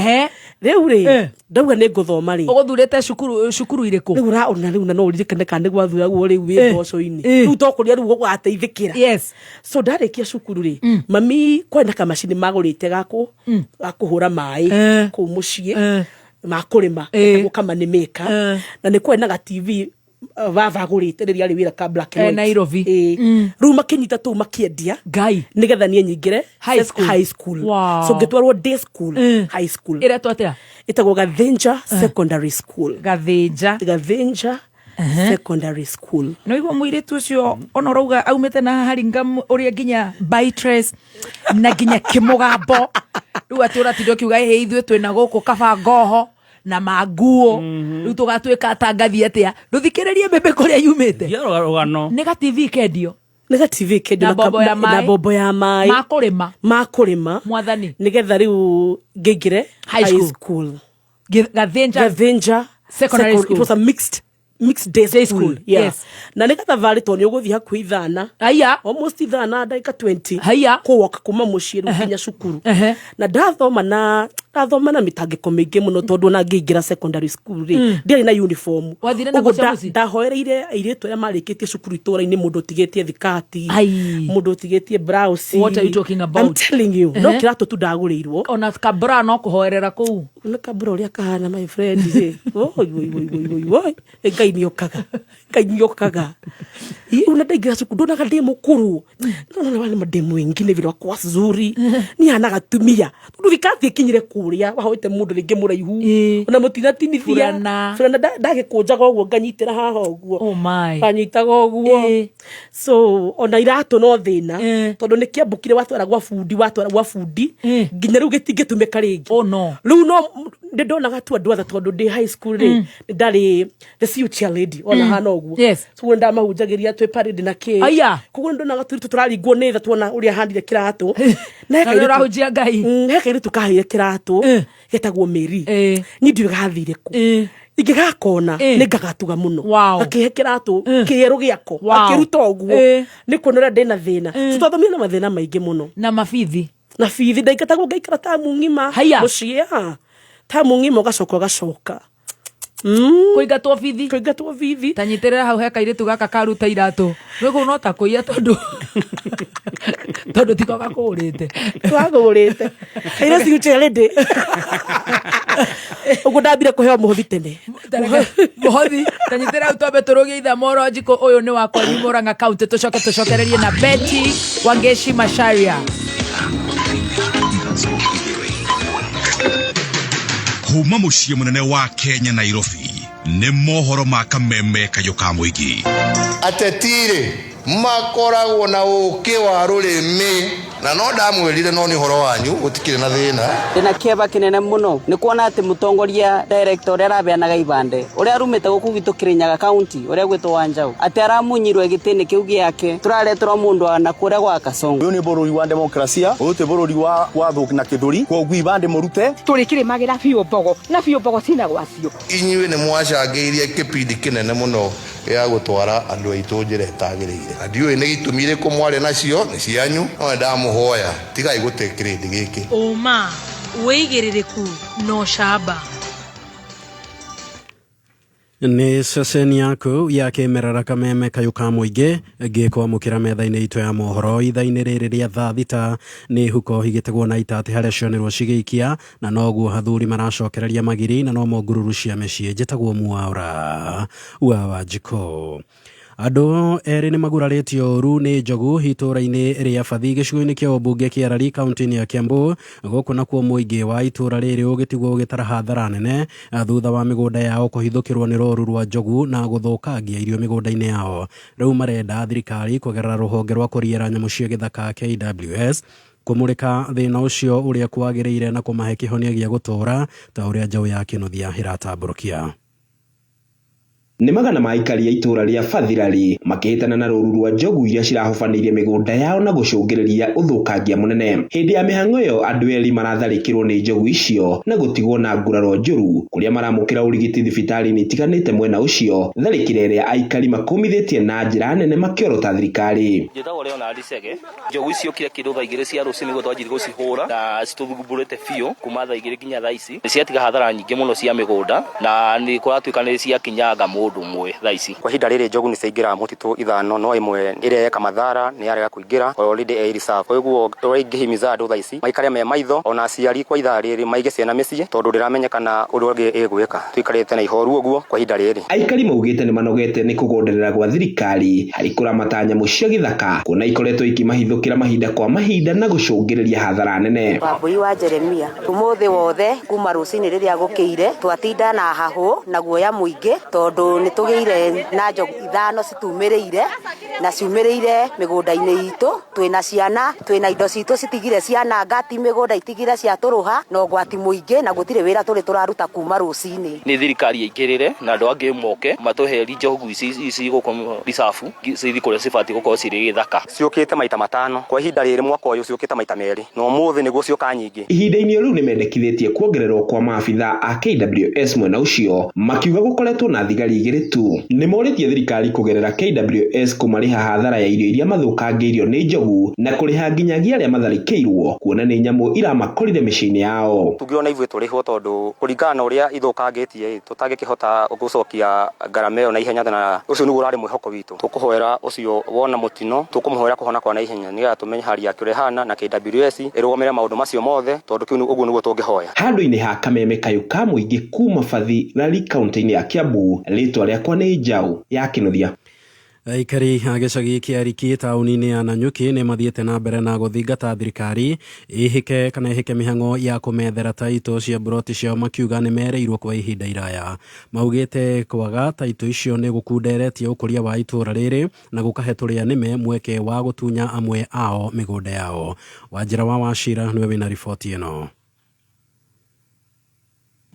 Riu ri. Ndauga nĩ ngũthoma ri. Ũgũthurĩte cukuru irĩkũ? Rĩu ũraona rĩu na no ũririkane kana nĩ gwathuragwo rĩu wĩ mboco-inĩ. Rĩu tokũria rĩu gũgateithĩkĩra. Yes. So ndarĩkia cukuru rĩ, mami kwenda kamacini magũrĩte gakũhũra maĩ kũu mũciĩ ma kũrĩma etagwo kamanĩmĩka na nĩ kwenda ga TV vavagũrĩte rĩrĩa arĩ wĩra ka Black and White Nairobi. Rĩu makĩnyita tũu makĩendia Ngai nĩgetha niĩ nyingĩre high school. So ngĩtwarwo day school, high school. Ĩretwo atĩa? Ĩtagwo Gathinja Secondary School. Gathinja Secondary School. No igua mũirĩtu ũcio ona ũrauga aumĩte na haringa ũrĩa nginya Bitres na nginya kĩmũgambo. Rĩu atĩ ũratinda ũkiuga he ithuĩ twĩna gũkũ kaba ngoho na manguo. Rĩu tũgatuĩka atangathi atĩa. Ndũthikĩrĩrie mbembe kũrĩa yumĩte. Rũgano. Nĩ ga TV kendio. Nĩ ga TV kendio na bombo ya maĩ. Makũrĩma. Mwathani. Nĩgetha rĩu ngĩingĩre high school. Gathinja Secondary School. It was a mixed day school. Yes. Na nĩgetha varĩtwo nĩ ũgũthiĩ hakuhĩ ithana. Aya. Almost ithana ndagĩka 20. Haya. Kũwoka kuma mũciĩ rĩu nginya cukuru. Na ndathoma na mĩtangĩko mĩingĩ mũno tondũ ona ngĩingĩra secondary school rĩ ndiarĩ na uniform. Ũguo ndahoereire airĩtu arĩa marĩkĩtie cukuru itũũra-inĩ mũndũ ũtigĩtie thikati, mũndũ ũtigĩtie blouse. What are you talking about? I'm telling you. No kĩratũ tu ndagũrĩirwo. Ona kabra no kũhoerera kũu. Ona kabra ũrĩa kahana my friend rĩ. Oi. Ngai nĩokaga. Una ndaingĩra cukuru ndonaga ndĩ mũkũrũ. Ndona wale mademu wengine vile wako wazuri. Ni ana gatumia. Tondũ thikati ikinyire kũrĩa wahoete mũndũ rĩngĩ mũraihu. Ona mũtinatinithia. Fulana ndagĩkũnjaga ũguo nganyitĩra haha ũguo. Oh my. Nganyitaga ũguo. So ona iratũ no thĩna. Tondũ nĩ kĩambũkire watwara gwa bundi. Nginya rĩu gĩtingĩtũmĩka rĩngĩ. Oh no. Rĩu no ndonaga tu andũ othe tondũ ndĩ high school rĩ ndarĩ the future lady ona hana ũguo. Yes. So ndamahunjagĩria twĩ parade na kĩ. Aya. Koguo ndonaga tũraringwo nĩ tha tuona ũrĩa handire kĩratũ. Na ũrahunjia Ngai. Hekaire tukaheire kĩratũ getagwo Mary. Ni ndiũĩ gathire kũ. Ingĩgakona nĩ ngagatuga mũno. Akĩhe kĩratũ kĩerũ gĩako akĩruta ũguo nĩ kuona ũrĩa ndĩna thĩna. Tũtathomire na mathĩna maingĩ mũno. Na mabithi ndaingatagwo ngaikara tamu ng'ima mũciĩ tamu ng'ima ũgacoka kũingatwo bithi tanyitĩrĩra hau he kairĩtu gaka karuta iratũ rĩu no ta kũiya tondũ tiko gakũgũrĩte kairĩ future lady ũguo ndambire kũheo mũhothi tene mũhothi tanyitĩrĩra hau twambe tũrũgie ithamoro njiko ũyũ nĩ wakwa Murang'a County tũcokererie na Betty Wangeshi Macharia. Kuma mũciĩ mũnene wa Kenya Nairobi nĩ mohoro ma kameme kayũ ka mũingĩ. Atetire makoragwo na ũũkĩ wa rũrĩmĩ na no ndamwĩrire no nĩ horo wanyu gũtikĩrĩ na thĩna. Ndĩna kĩeba kĩnene mũno nĩ kuona atĩ mũtongoria director ũrĩa arabeanaga ibande ũrĩa arumĩte gũkũ gwitũ Kirinyaga County ũrĩa gwĩtwo Wanjaũ atĩ aramunyirwo gĩtĩ-inĩ kĩu gĩake tũrareterwo mũndũ ana kũrĩa gwa Kasongo. Ũyũ nĩ bũrũri wa demokrasia, ũyũ ti bũrũri wa wathũki na kĩthũri, koguo ibande mũrute tũrĩkĩrĩmagĩra biũ mbogo na biũ mbogo cina gwacio. Inyuĩ nĩ mwacangĩirie kĩbindi kĩnene mũno ya gũtwara andũ aitũ njĩra ĩtagĩrĩire. Ndiũĩ nĩ gĩtũmi irĩkũ mwarĩ nacio nĩ cianyu no ndamuhoya tigai gũte kĩrĩndĩ gĩkĩ. Ũma wĩigĩrĩrĩku no camba. Nĩ ceceni yaku ya kĩmerera kameme kayũ ka mũingĩ ngĩkwamũkĩra metha-inĩ itũ ya mohoro itha-inĩ rĩrĩ rĩa thaa thita nĩ huko higĩtegwo na itatĩ harĩa cionerwo cigĩikia na noguo hathuri maracokereria magiri na no ngururu cia mĩciĩ njĩtagwo Mwaũra wa Wanjikũ. Andũ erĩ nĩ magurarĩtio ũru nĩ njogu itũũra-inĩ rĩa Bathi gĩcigo-inĩ kĩa ũmbunge kĩa Rari kaunti-inĩ ya Kiambu gũkũ nakuo mũingĩ wa itũũra rĩrĩ ũgĩtigwo ũgĩtara hathara nene thutha wa mĩgũnda yao kũhithũkĩrwo nĩ rũũru rwa njogu na gũthũkangia irio mĩgũnda-inĩ yao. Rĩu marenda thirikari kũgerera rũhonge rwa kũriĩra nyamũ cia gĩthaka KWS kũmũrĩka thĩna ũcio ũrĩa kwagĩrĩire na kũmahe kĩhonia gĩa gũtũũra ta ũrĩa njaũ ya Kĩnuthia ĩratambũrũkia. Nĩ magana ma aikari a itura rĩa Fathirali makĩhĩtana na rũru rwa njogu iria cirahobanĩirie mĩgũnda yao na gũcũngĩrĩria ũthũkangia mũnene. Hĩndĩ ya mĩhang'o ĩyo andũ erĩ maratharĩkĩrwo nĩ njogu icio na gũtigwo na nguraro njũru kũrĩa maramũkĩra ũrigiti thibitarĩ-inĩ itiganĩte mwena ũcio. Tharĩkĩra ĩrĩa aikari makumithĩtie na njĩra nene makĩorota thirikari. Njĩtagwo Leonard Sege. Njogu icio kira kĩndũ thaa 2 cia rũcinĩ nĩguo twanjire gũcihũra na citũthugumburĩte biũ kuma thaa 2 nginya thaa ici. Nĩciatiga hathara nyingĩ mũno cia mĩgũnda na nĩ kũratuĩka nĩ ciakinyanga mũndũ ũmwe thaa ici. Kwa ihinda rĩrĩ njogu nĩciaingĩra mũtitũ ithano no ĩmwe ĩrĩa yeka Mathara nĩ yarega kũingĩra already reserve. Kwa ũguo tũraingĩhimiza andũ thaa ici maikare me maitho ona aciari kwa ithaa rĩrĩ maige ciana mĩciĩ tondũ ndĩramenyekana ũndũ ũngĩ ĩgwĩka. Tuikarĩte na ihoru ũguo kwa ihinda rĩrĩ. Aikari maugĩte nĩ manogete nĩ kũgonderera gwa thirikari harĩ kũramata nyamũ cia gĩthaka kuona ikoretwo ikimahithũkĩra mahinda kwa mahinda na gũcũngĩrĩria hathara nene. Wambui wa Jeremia umuthi wothe kuma rũcinĩ rĩrĩa gũkĩire twatinda na hahũ na guoya mũingĩ tondũ nĩ tũgĩire na njogu ithano citumĩrĩire na ciumĩrĩire mĩgũnda-inĩ itũ. Twĩna ciana twĩna indo citũ citigire ciana ngati mĩgũnda itigire cia tũrũha na ũgwati mũingĩ na gũtirĩ wĩra tũrĩ tũraruta kuma rũcinĩ. Nĩ thirikari ĩingĩrĩre na andũ angĩ moke matũheri njogu ici gũkorwo risafu cithi kũrĩa cibati gũkorwo cirĩ gĩthaka. Ciũkĩte maita matano kwa ihinda rĩrĩ mwaka ũyũ ciũkĩte maita merĩ na ũmũthĩ nĩguo cioka nyingĩ. Ihinda-inĩ rĩu nĩmendekithĩtie kuongererwo kwa maabitha a KWS mwena ũcio makiuga gũkoretwo na thigari igĩrĩ tu. Nĩmorĩtie thirikari kũgerera KWS kũmarĩha hathara ya irio iria mathũkangĩirio nĩ njogu na kũrĩha nginyagia arĩa matharĩkĩirwo kuona nĩ nyamũ iramakorire mĩciĩ-inĩ yao. Tũngĩona ithuĩ tũrĩhwo tondũ kũringana na ũrĩa ithũkangĩtie tũtangĩkĩhota gũcokia ngarama ĩyo na ihenya na ũcio nĩguo ũrarĩ mwĩhoko witũ. Tũkũhoera ũcio wona mũtino tũkũmũhoera kũhona kwa na ihenya nĩgetha tũmenye hali yake ũrĩa hana na KWS ĩrũgamĩrĩre maũndũ macio mothe tondũ kĩu ũguo nĩguo tũngĩhoya. Handũ-inĩ ha Kameme kayũ ka mũingĩ kuma Fathirali kaunti-inĩ ya Kiambu, rĩtwa rĩakwa nĩ Njaũ ya Kĩnuthia. Aikari a gĩcagi kĩa Riki taũni-inĩ ya Nanyuki nĩ mathiĩte na mbere na gũthingata thirikari ihike mĩhang'o ya kũmethera taito cia buroti ciao makiuga nĩ mereirwo kwa ihinda iraya. Maugĩte kwaga taito icio nĩ gũkunderetie ũkũria wa itũra rĩrĩ na gũkahe tũrĩa nĩme mweke wa gũtunya amwe ao mĩgũnda yao. Wanjĩra wa Wachira nĩwe wĩna riboti ĩno.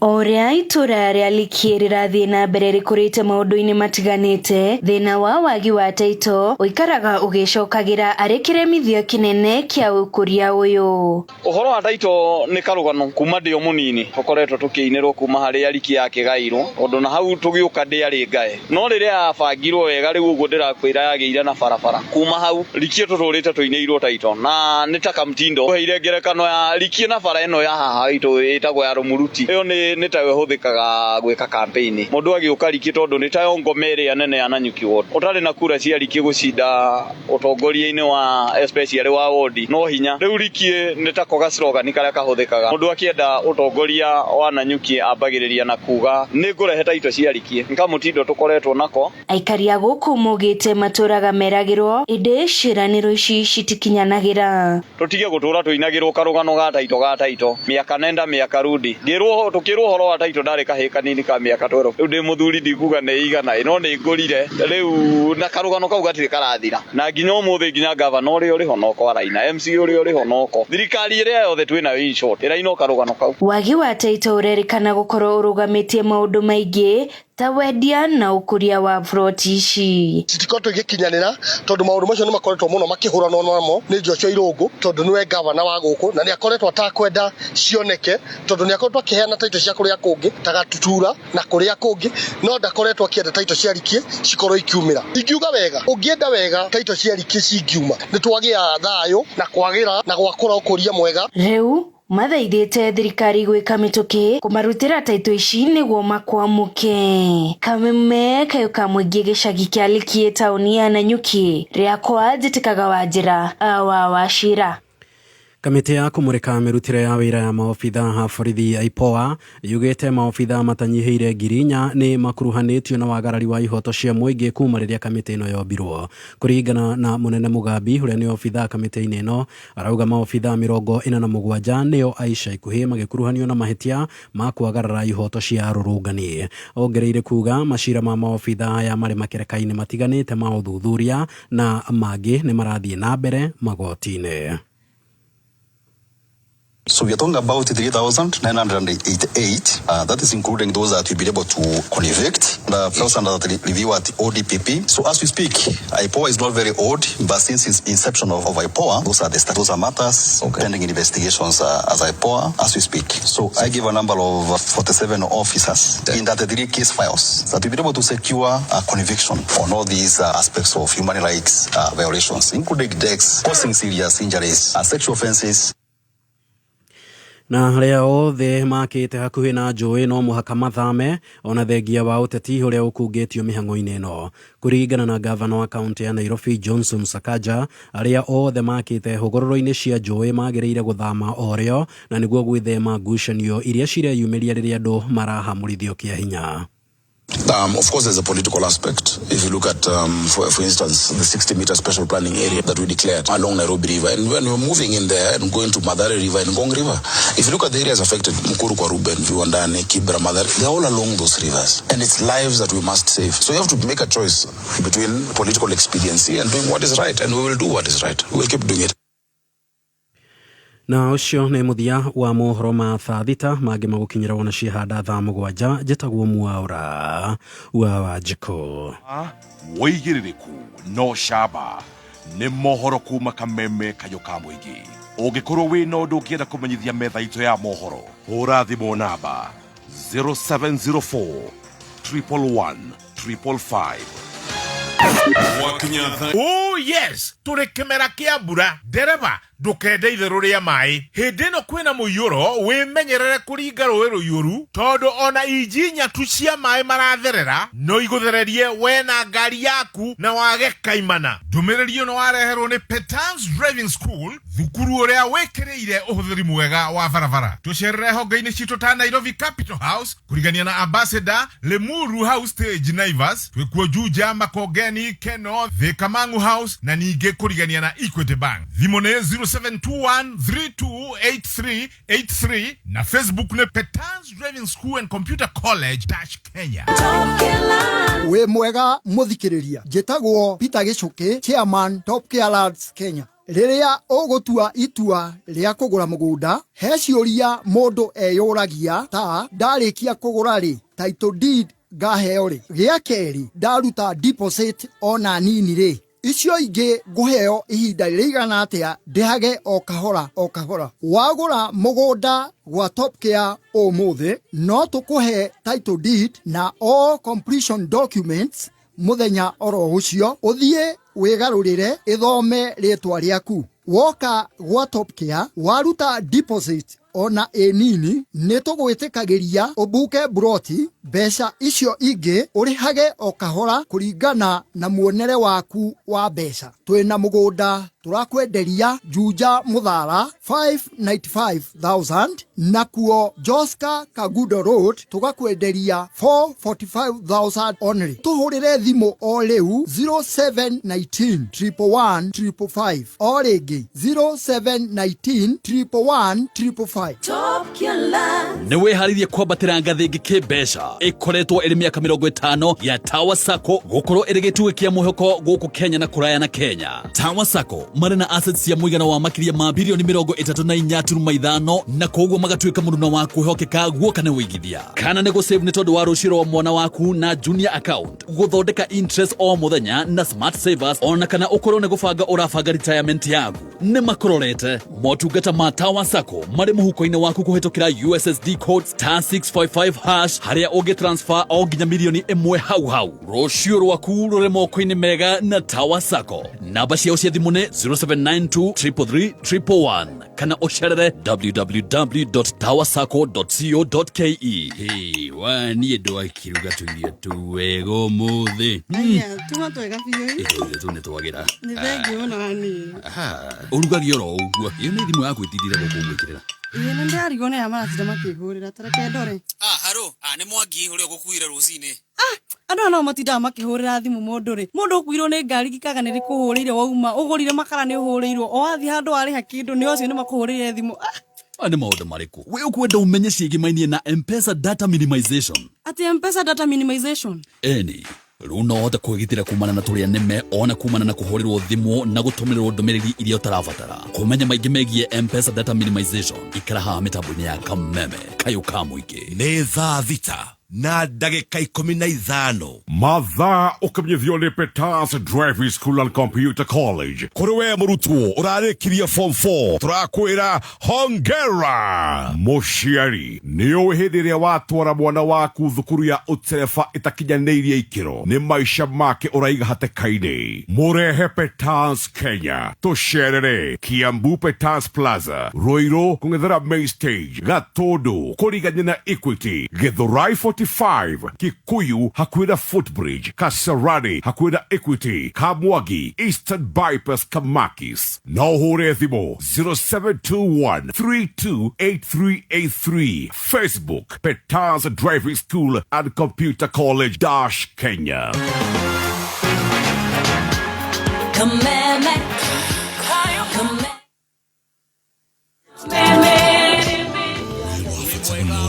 Oria itura rĩa Riki rĩrathiĩ na mbere rĩkũrĩte maũndũ-inĩ matiganĩte. Thĩna wa wagi wa taito ũikaraga ũgĩcokagĩra arĩ kĩremithio kĩnene kĩa ũkũria ũyũ. Ũhoro wa taito nĩ karũgano kuma ndĩ o mũnini tũkoretwo tũkĩinĩrwo kuma harĩa Riki yakĩgairwo ũndũ na hau tũgĩũka ndĩ arĩ ngae. No rĩrĩa yabangirwo wega rĩu ũguo ndĩrakwĩra yagĩire na barabara. Kuma hau Riki tũtũrĩte tũinĩirwo taito na nĩ ta kamtindo tũheire ngerekano ya Riki na bara ĩno ya haha itũ ĩtagwo ya Rũmuruti. Ĩyo nĩ tawe hũthĩkaga gwĩka campaign. Mũndũ agĩũka Riki tondũ nĩ tayo ngome ĩrĩa nene ya Nanyuki ward. Ũtarĩ na kura cia Riki gũcinda ũtongoria-inĩ wa especially wa ward no hinya. Rĩu Riki nĩ ta koga slogan karĩa kahũthĩkaga. Mũndũ akĩenda ũtongoria wa Nanyuki ambagĩrĩria na kuga nĩ ngũrehe taito cia Riki. Nkamũtindo tũkoretwo nako. Aikari a gũkũ maugĩte matũraga meragĩrwo ĩndĩ ciĩranĩro ici citikinyanagĩra. Tũtige gũtũra tũinagĩrwo karũgano ga taito mĩaka nenda mĩaka rudi. Tukĩrwo ũhoro wa taito ndarĩ kahĩ kanini ka mĩaka 12. Rĩu ndĩ mũthuri ndikuga nĩ igana no nĩ ngũrire rĩu na karũgano kau gatirĩ karathira na nginya ũmũthĩ nginya gavana ũrĩa ũrĩ ho noko araina MC ũrĩa ũrĩ ho noko thirikari ĩrĩa yothe twĩnayo in short ĩraina karũgano kau. Wagi wa taito ũrerĩkana gũkorwo ũrũgamĩtie maũndũ maingĩ ta wendia na ũkũria wa buroti ici. Citikoretwo igĩkinyanĩra tondũ maũndũ macio nĩ makoretwo mũno makĩhũranwo namo nĩ Joshua Irũngũ tondũ nĩwe gavana wa gũkũ na nĩ akoretwo atakwenda cioneke tondũ nĩ akoretwo akĩheana taito cia kũrĩa kũngĩ ta Gatutura na kũrĩa kũngĩ no ndakoretwo akĩenda taito cia Riki cikorwo ikiumĩra. Ingiuga wega ũngĩenda wega taito cia Riki cingiuma nĩ twagĩa thayũ na kwagĩra na gwakũra ũkũria mwega. Rĩu mathaithĩte thirikari gwĩka mĩtũkĩ kũmarutĩra taito ici nĩguo makwamũke. Kameme kayũ ka mũingĩ gĩcagi kĩa Riki taũni ya Nanyuki rĩakwa njĩtĩkaga Wanjĩra wa Wachira. Kamĩtĩ ya kũmũrĩka mĩrutĩre ya wĩra ya maobitha ha borithi IPOA yugĩte maobitha matanyihĩire 4,000 nĩ makuruhanĩtio na wagarari wa ihoto cia mũingĩ kuma rĩrĩa kamĩtĩ ĩno yombirwo. Kũringana na Mũnene Mugambi ũrĩa nĩ obitha kamĩtĩ-inĩ ĩno arauga maobitha 47 nĩo aica ikuhĩ magĩkuruhanio na mahĩtia ma kwagarara ihoto cia rũrũngani. Ongereire kuga macira ma maobitha aya marĩ makereka-inĩ matiganĩte ma ũthuthuria na mangĩ nĩ marathiĩ na mbere magoti-inĩ. So we are talking about 3,988. That is including those that we've been able to convict. The first under the review at ODPP. So as we speak, IPOA is not very old, but since its inception of IPOA, those are matters pending investigations as IPOA as we speak. So I give a number of 47 officers in that 3 case files that we've been able to secure a conviction on all these aspects of human rights violations, including deaths, causing serious injuries, and sexual offenses. Na haria othe makite hakuhi na njũĩ no mũhaka mathame ona thengia wa ũteti ũrĩa ũkungĩtio mĩhang'o-inĩ ĩno. Kũringana na gavana wa kaunti ya Nairobi Johnson Sakaja, arĩa othe makite hũgũrũrũ-inĩ cia njũĩ magĩrĩire gũthama orĩo na nĩguo gwĩthema ngucanio iria cireyumĩria rĩrĩa andũ marahamũrithio kĩa hinya. Of course, there's a political aspect. If you look at, for instance, the 60-meter special planning area that we declared along Nairobi River, and when we're moving in there and going to Mathare River and Ngong River, if you look at the areas affected, Mukuru kwa Ruben, Viwandani, Kibra, Mathare, they're all along those rivers. And it's lives that we must save. So you have to make a choice between political expediency and doing what is right. And we will do what is right. We will keep doing it. Na ucio nĩ muthia wa mohoro ma thaa thita mangĩ magũkinyĩra wona ciĩhanda thaa mũgwanja njĩtagwo Mwaũra wa Wanjikũ. Wĩigĩrĩrĩku no camba nĩ mohoro kuma Kameme Kayũ ka Mũingĩ. Ũngĩkorwo wĩna ũndũ ũngĩenda kũmenyithia metha itũ ya mohoro, hũra thimũ namba 0704 111 555. Oh yes, tũrĩ kĩmera kĩa mbura. Ndereba ndũkende itherũ rĩa maĩ. Hĩndĩ ĩno kwĩna mũiyũro, wĩmenyerere kũringa rũĩ rũiyũru, tondũ ona injinya tu cia maĩ maratherera no igũthererie we na ngari yaku na wage kaimana. Ndũmĩrĩri ĩno wareherwo nĩ Petans Driving School, thukuru ũrĩa wĩkĩrĩire ũhũthĩri mwega wa barabara. Tũcerere honge-inĩ citũ ta Nairobi Capital House, kũrigania na Ambassador, Lemuru House Stage Naivas, twĩkuo Juja, Makongeni, Keno, Thika Mang'u House, na ningĩ kũrigania na Equity Bank. Thimũ nĩ 0721328383 na Facebook nĩ Petans Driving School and Computer College Kenya. We mwega muthikiriria, njĩtagwo Peter Gĩcũkĩ, Chairman Top Care Lads Kenya. Rĩrĩa ũgũtua itua rĩa kũgũra mũgũnda, he ciũria mũndũ eyũragia ta ndarĩkia kũgũra rĩ, title deed ngaheo rĩ, gĩa kerĩ ndaruta deposit ona nini rĩ, icio ingĩ ngũheo ihinda rĩigana atĩa ndĩhage o kahora o kahora. Wagũra mũgũnda gwa Top Care ũmũthĩ, no tũkũhe title deed na all completion documents muthenya oro ũcio, ũthiĩ wĩgarũrĩre ithome rĩtwa rĩaku. Woka gwa Top Care waruta deposit ona nini, nĩ tũgwĩtĩkagĩria ũbuke broti, mbeca icio ingĩ ũrĩhage o kahora kũringana na muonere waku wa mbeca. Twĩna mũgũnda turakwenderia Juja Muthara 595,000 na kuo Joska Kagudo Road tugakwenderia 445,000 only. Tuhurire thimo o rĩu 0719 111 555 o rĩngĩ 0719 111 555. Nĩ wĩharĩirie kwambatĩra ngathĩ ĩngĩ kĩmbeca ĩkoretwo ĩrĩ mĩaka 50 ya Tower Sacco gũkorwo ĩrĩ gĩtugĩ kĩa mwĩhoko gũkũ Kenya na kũraya na Kenya. Tower Sacco marĩ na assets cia mũigana wa makĩria ma bilioni 34.5 na koguo magatuĩka mũndũ wa kwĩhokeka guoka na wĩigithia. Kana nĩ gũsave nĩ tondũ wa rũciũ rwa mwana waku na junior account, gũthondeka interest o mũthenya na smart savers, ona kana ũkorwo nĩ gũbanga ũrabanga retirement yaku. Nĩ makororete motungata ma Tower Sacco marĩ mũhuko-inĩ waku kũhetũkĩra USSD code *655# harĩa ũngĩ transfer o nginya milioni 1 hau. Rũciũ rwaku rũrĩ moko-inĩ mega na Tower Sacco. Namba ciao cia thimũ nĩ 0792 333 kana ũcerere www.towersacco.co.ke. Hey, waniĩ ndwakiruga tũirio tuwego mũthĩ. Tuma twega biũ. Tũ nĩ twagĩra. Nĩ thengi mũno wani. Ũrugagia oro ũguo. Iyo nĩ thimũ yaku ĩtindire gũkũ gwĩkĩrĩra. Nĩ ndarigwo nĩ amaracira makĩhũrĩra tareke ndore. Haro, nĩ Mwangi ũrĩa ũgũkuire rũcinĩ. Andũ no matindaga makĩhũrĩra thimũ mũndũ rĩ. Mũndũ ũkuirwo nĩ ngari gikaga nĩ rĩkũhũrĩire wauma, ũgũrire makara nĩ ũhũrĩirwo. O wathi handũ arĩha kĩndũ nĩ ocio nĩ makũhũrĩire thimũ. Nĩ maũndũ marĩkũ? We ũkwenda ũmenye ciĩgimainie na M-Pesa data minimization. Ati M-Pesa data minimization? Eni. Runo hote kwigitira kumana na turia neme ona kumana na kuhorirwo thimu na gutumirwo ndumiriri iria utarabatara. Kumenya maingi megie M-Pesa data minimization ikara ha mitambo-ini ya Kameme Kayuka Muingi. Nĩ thaa thita na ndagĩka 15 mathaa ũkimenyithio nĩ Peters Driving School and Computer College. Kũrĩ we mũrutwo ũrarĩkirie form 4 tũrakwĩra hongera. Mũciari nĩ ũĩ hĩndĩ ĩrĩa watwara mwana waku thukuru ya ũtereba ĩtakinyanĩirie ikĩro nĩ maica make ũraiga hatĩka-inĩ. Mũrehe Peters Kenya tũcerere Kiambu Peters Plaza, Ruiru kũng'ethera Main Stage, Gatũndũ kũrigania na Equity, Githurai 45, Kikuyu hakuhĩ na Footbridge, Kasarani hakuhĩ na Equity, Kamwagi Eastern Bypass Kamakis. Na ũhũre thimũ 0721328383. Facebook Peters Driving School and Computer College Kenya. Kameme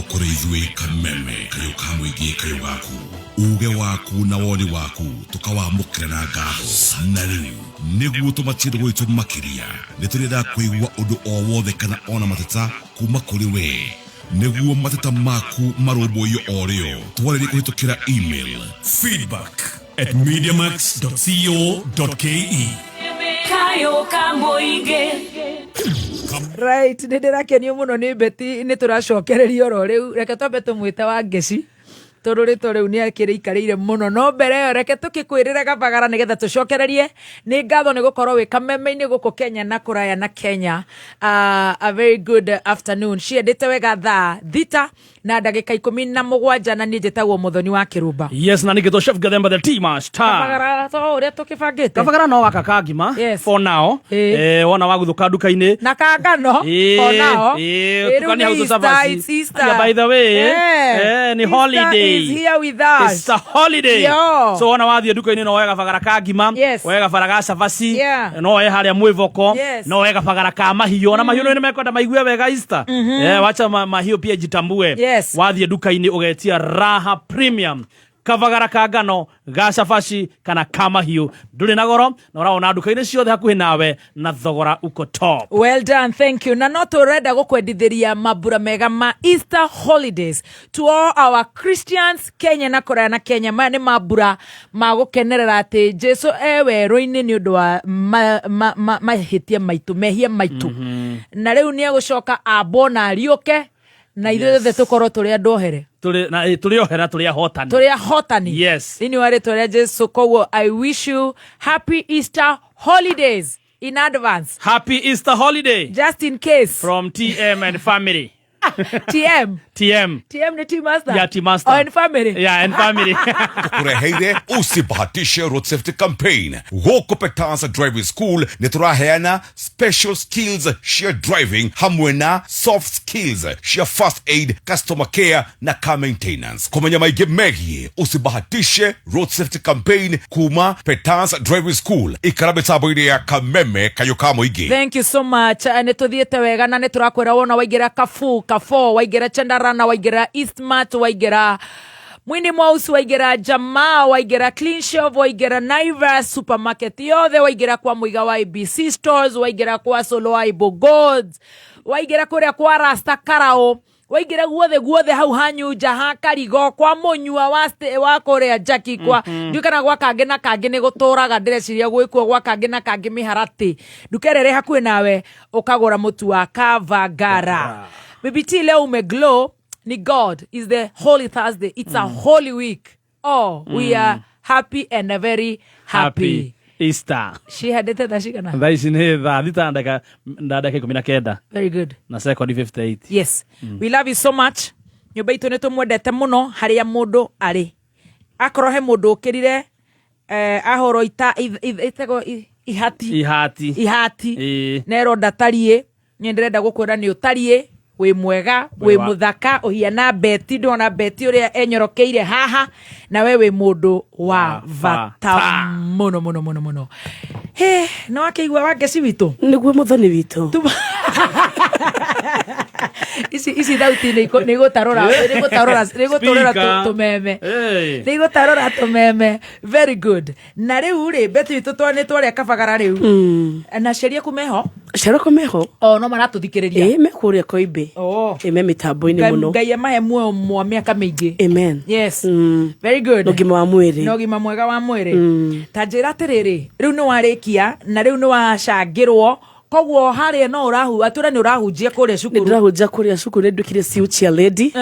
kũrĩ ithuĩ Kameme Kayuka Muingi kayo gaku uge waku na woni waku tukawamũkĩra na ngatho na rĩu nĩguo tũmatinda gwitũ makĩria nĩtũrenda kũigua ũndũ o wothe kana ona mateta kuma kũrĩ we nĩguo mateta maku marũmbũiyo o rĩo twarĩrie kũhĩtũkĩra email feedback@mediamax.co.ke. Kayuka Muingi. Right, ndĩrakenio mũno nĩ Beti nĩ tũracokereria oro rĩu reke twambe tũmwĩte wa ngeci tũrũrĩtwo rĩu nĩ akĩrĩikarĩire mũno no mbere ĩyo reke tũkĩkwĩrĩre Gabagara nĩgetha tũcokererie nĩ ngatho nĩ gũkorwo wĩ Kameme-inĩ gũkũ Kenya na kũraya na Kenya. A very good afternoon. Ciendete wega thaa thita na ndagĩka 17 na niĩ njĩtagwo Mũthoni wa Kĩrũmba. Yes, na nĩgĩtwo Chef Gathemba the Team Star. Gabagara to ũrĩa tũkĩbangĩte. Gabagara no wakaka ngima for now. Wona wagũthũka nduka-inĩ. Na kangano for now. Tukania hau tũtabasi. By the way, ni holiday. Is here with us. It's a holiday. Yo. So wana wathiĩ nduka-inĩ no woe gabagara ka ngima, woe gabagara ga cabaci, no woe harĩa mwĩvoko, no woe gabagara ka mahiũ na mahiũ nĩ mekwenda maigue wega Easter. Wacha mahiũ pia jitambue. Wathiĩ nduka-inĩ ũgetia Raha Premium kavagara ka ngano ga cabaci kana ka mahiũ ndũrĩ na goro na ũraona nduka-inĩ ciothe hakuhĩ nawe na thogora uko top. Well done, thank you. Na no tũrenda gũkwendithĩria mambura mega ma Easter holidays to all our Christians Kenya na kũraya na Kenya. Maya nĩ mambura ma gũkenerera atĩ Jesu werũ-inĩ nĩ ũndũ wa mahĩtia maitũ mehia maitũ na rĩu nĩ egũcoka ambo na ariũke na ithuothe tũkorwo tũrĩ andũ ohere tũrĩ ohera tũrĩ ahotani. Yes. Thĩinĩ wa rĩtwa rĩa Jesu koguo I wish you happy Easter holidays in advance. Happy Easter holiday. Just in case. From TM and family. TM ni Team Master. Yeah, Team Master. Oh, and family. Yeah, and family. Kureheire usibahatishe road safety campaign. Goko Peters Driving School nĩ tũraheana special skills cia driving hamwe na soft skills cia first aid, customer care na car maintenance. Kumenya maingĩ megie usibahatishe road safety campaign kuma Peters Driving School ikara mĩtambo-inĩ ya Kameme Kayuka Muingi. Thank you so much. Nĩ tũthiĩte wega na nĩ tũrakwĩra wona waingĩra Kafo, waingĩra Chandarana, waingĩra Eastmart, waingĩra Mwini Mwausi, waingĩra Jamaa, waingĩra Clean Shop, waingĩra Naivas supermarket yothe, waingĩra kwa Muiga wa ABC stores, waingĩra kwa Solo Aibo Goods, waingĩra kũrĩa kwa Rasta Karao, waingĩra guothe hau hanyu jaha Karigo kwa Munyua wa kũrĩa Jackie kwa ndukana gwa kange na kange nĩ gũtũraga ndĩreciria gwĩkuo gwa kange na kange mĩharati ndukerere hakuhĩ nawe ũkagũra mũtu wa Kavagara. BBT leo umeglow ni God is the Holy Thursday. It's a holy week. We are happy and very happy. Easter. She had it that she can. Thaisi nĩ thaa thita ndagĩka 19. Very good. Na second 58. Yes. We love you so much. Nyũmba itũ nĩ tũmwendete mũno harĩa mũndũ arĩ. Akorwo he mũndũ ũkĩrire ahoro itego ihati. Nero ndatariĩ. Nĩ ndĩrenda gũkwĩra nĩ ũtariĩ. We mwega, we muthaka, uhiana Beti, ndona Beti uria enyorokeire haha, na we mundu wa vata muno. He, no akĩigua wa ngeci witũ. Nĩguo Mũthoni witũ. Ici thauti nĩ gũtarora tũmeme. Nĩ gũtarora tũmeme. Very good. Na rĩu rĩ betu itũ nĩ twarĩa kabagara rĩu. Na ciaria kumeho. Ciaria kumeho. No maratũthikĩrĩria. Me kũrĩa Koimbe. Me mitambo-inĩ mũno. Ngai amahe muoyo mwa mĩaka mĩingĩ. Amen. Yes. Very good. Ũgima wa mwĩrĩ. Na ũgima mwega wa mwĩrĩ. Ta njĩra atĩrĩrĩ, rĩu nĩ warĩkia na rĩu nĩ wacangĩrwo. Koguo harĩa no atũra nĩ ũrahunjia kũrĩa cukuru. Nĩ ndĩrahunjia kũrĩa cukuru, nĩ ndũkire future lady.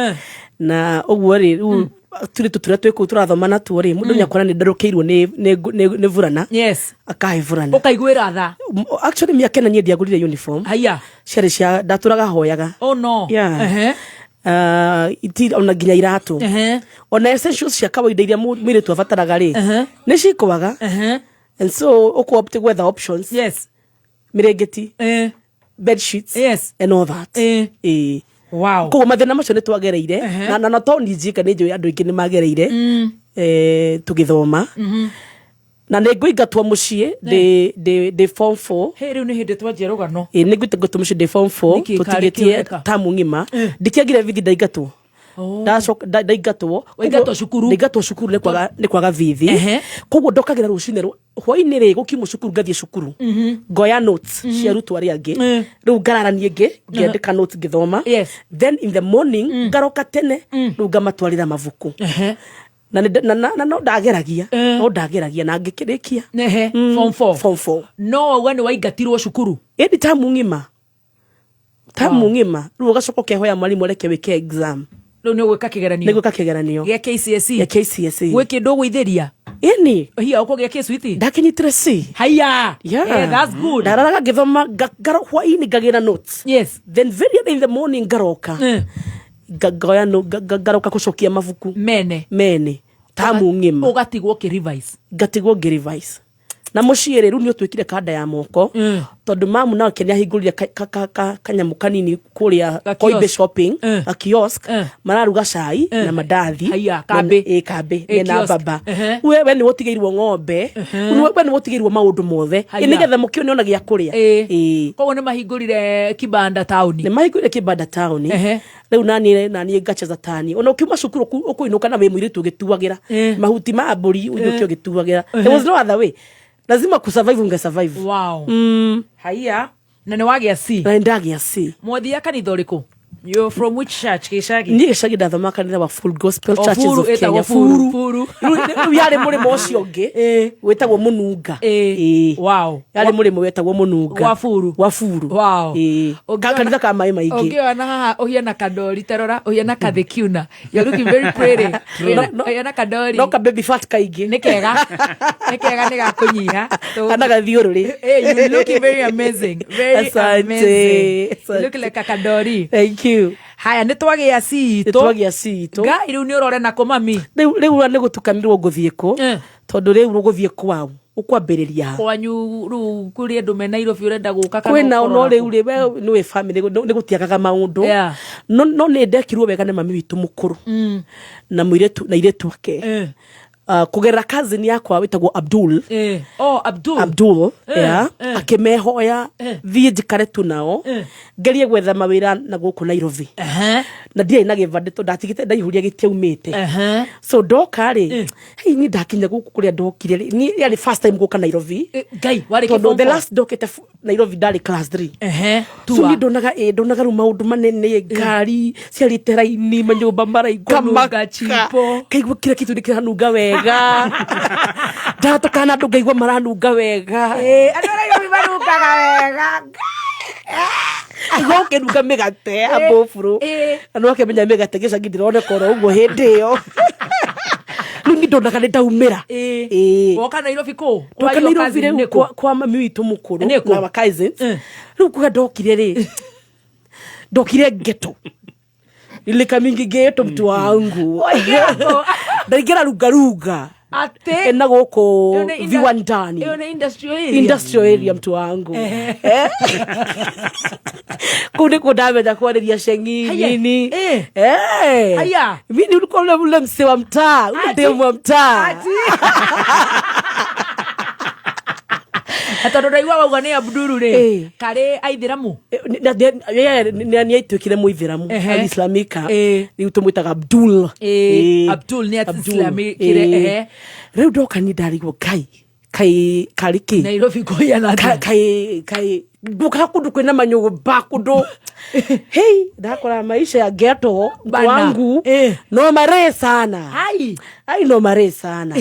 Na ũguo rĩ rĩu tũrĩa twĩkũu tũrathoma natuo rĩ mũndũ nyakora nĩ ndarũkĩirwo nĩ burana. Yes. Akahe burana. Ũkaiguĩra tha. Actually mĩaka ĩna niĩ ndiagũrire uniform. Haya. Ciarĩ cia ndatũraga hoyaga. Oh no. Yeah. Ona nginya iratũ. Ona essentials cia kawaida iria mwĩrĩtu abataraga rĩ nĩ cikwaga. And so ũkũopte gwetha options. Yes. Mirengeti. Bed sheets. Yes. And all that. Wow. Koguo mathĩna macio nĩ twagereire na to njika nĩ njũĩ andũ aingĩ nĩ magereire tũgĩthoma. Na nĩ ngũingatwo mũciĩ ndĩ form 4. Rĩu nĩ hĩndĩ twanjia rũgano. Nĩ ngũingatwo mũciĩ ndĩ form 4 tũtigĩtie tamu ng'ima. Ndikiagire bithi ndaingatwo. Ndaingatwo cukuru nĩ kwaga bithi. Koguo ndokagira rũcinĩ hwainĩ rĩ gũkiuma cukuru ngathiĩ cukuru ngoya notes cia rutwa arĩa angĩ rĩu ngararania ingĩ ngĩandĩka notes ngĩthoma. Then in the morning ngaroka tene rĩu ngamatwarĩra mabuku. Na no ndageragia na ngĩkĩrĩkia form 4. No we nĩ waingatirwo cukuru ĩndĩ tamu ng'ima rĩu ũgacoka ũkehoya mwarimũ reke wĩke exam. Rĩu nĩ gwĩka kĩgeranio gĩa KCSE gwĩ kĩndũ ũgũithĩria ĩni hiya ũkũgĩa kĩswiti ndakinyitire C. Haya. That's good. Ndararaga ngĩthoma hwainĩ ngagĩra notes. Yes. Then very early in the morning ngaroka ngaroka gũcokia mabuku mene tamu ng'ima ũgatigwo ngĩ-revise. Na mũciĩ rĩu nĩ ũtwĩkire kanda ya moko tondũ mamu nake nĩ ahingũrire kanyamu kanini kũrĩa Koimbe shopping a kiosk mararuga cai na mandathi kambĩ na baba. We nĩ ũtigĩirwo ng'ombe, we nĩ ũtigĩirwo maũndũ mothe nĩgetha mũkĩone ona gĩa kũrĩa. Koguo nĩ mahingũrire kibanda town. Rĩu naniĩ ngacheza tani ona ũkiuma cukuru ũkũinũka na wĩ mũirĩtu ũgĩtuagĩra mahuti ma mbũri ũinũke ũgĩtuagĩra. There was no other way. Lazima kusurvive ungesurvive. Wow. Haya. Na nĩ wagĩa C. Na ndagĩa C. Mwathia kanitha ũrĩkũ? You're from which church? Gĩcagi. Niĩ Gĩcagi ndathoma kanitha wa Full Gospel Churches of Kenya. Furu. Rĩu yarĩ mũrĩmo ũcio ũngĩ wĩtagwo Mũnunga. Wow. Yarĩ mũrĩmo wĩtagwo Mũnunga. Wa Furu. Wow. Kanitha ka maĩ maingĩ. Ũngĩona haha ũhiana kadori tarora ũhiana kathe kiuna. You're looking very pretty. Ũhiana kadori. No ka baby fat kaingĩ. Nĩ kega nĩ gakũnyiha. Kana gathiũrũrĩ. You looking very amazing. Very amazing. You look like a kadori. Thank you. Haya nĩ twagĩa C itũ. Ngai rĩu nĩ ũrore na kũ mami? Rĩu nĩ gũtukanĩrwo ngũthiĩ kũ tondũ rĩu ũgũthiĩ kwao ũkwambĩrĩria kwanyu rĩu kũrĩ andũ me Nairobi ũrenda gũka kana kwĩna no rĩu nĩ family nĩ gũtiagaga maũndũ no nĩ ndekirwo wega nĩ mami witũ mũkũrũ na mũirĩtu wake kũgerera cousin yakwa wĩtagwo Abdul. Abdul akĩmehoya thiĩ njikare tu nao ngerie gwetha mawĩra na gũkũ Nairobi. Na ndiarĩ na gĩbandĩ tondũ ndatigĩte ndaihũria gĩtiaumĩte. So ndoka rĩ niĩ ndakinya gũkũ kũrĩa ndokire niĩ yarĩ first time gũka Nairobi. Ngai warĩ kĩbongo. The last ndokĩte Nairobi ndarĩ class 3. So niĩ ndonaga rĩu maũndũ manene ngari ciarĩte raini manyũmba maraigua nunga chipo kaigua kira kitu nĩkĩranunga wega ndatũkana andũ ngaigua maranunga wega andũ Nairobi marungaga wega gũkĩnunga mĩgate abũbũrũ andũ akĩmenya mĩgate Gĩcagi ndĩroneka oro ũguo hĩndĩ ĩyo rĩu nĩ ndonaga nĩ ndaumĩra woka Nairobi kũ woka Nairobi rĩu kwa mami witũ mũkũrũ na wa cousins rĩu kuga ndokire ghetto nilika mingi ghetto mtu wangu ndaingĩra runga ena gũkũ viwandani industrial area mtu wangu kũu nĩkuo ndamenya kwarĩria ceng'ini mimi ulikuwa ule msee wa mtaa ule demu wa mtaa Atondo ndaigua wauga ni Abdul ri kare aithiramu ni aitwikire muithiramu alislamika riu tumwitaga Abdul Abdul ni alislamikire riu ndoka ni ndarigwo kai kariki Nairobi koya na kai duka kundu kwina manyumba kundu hey ndakora maisha ya ghetto wangu no mare sana ai no mare sana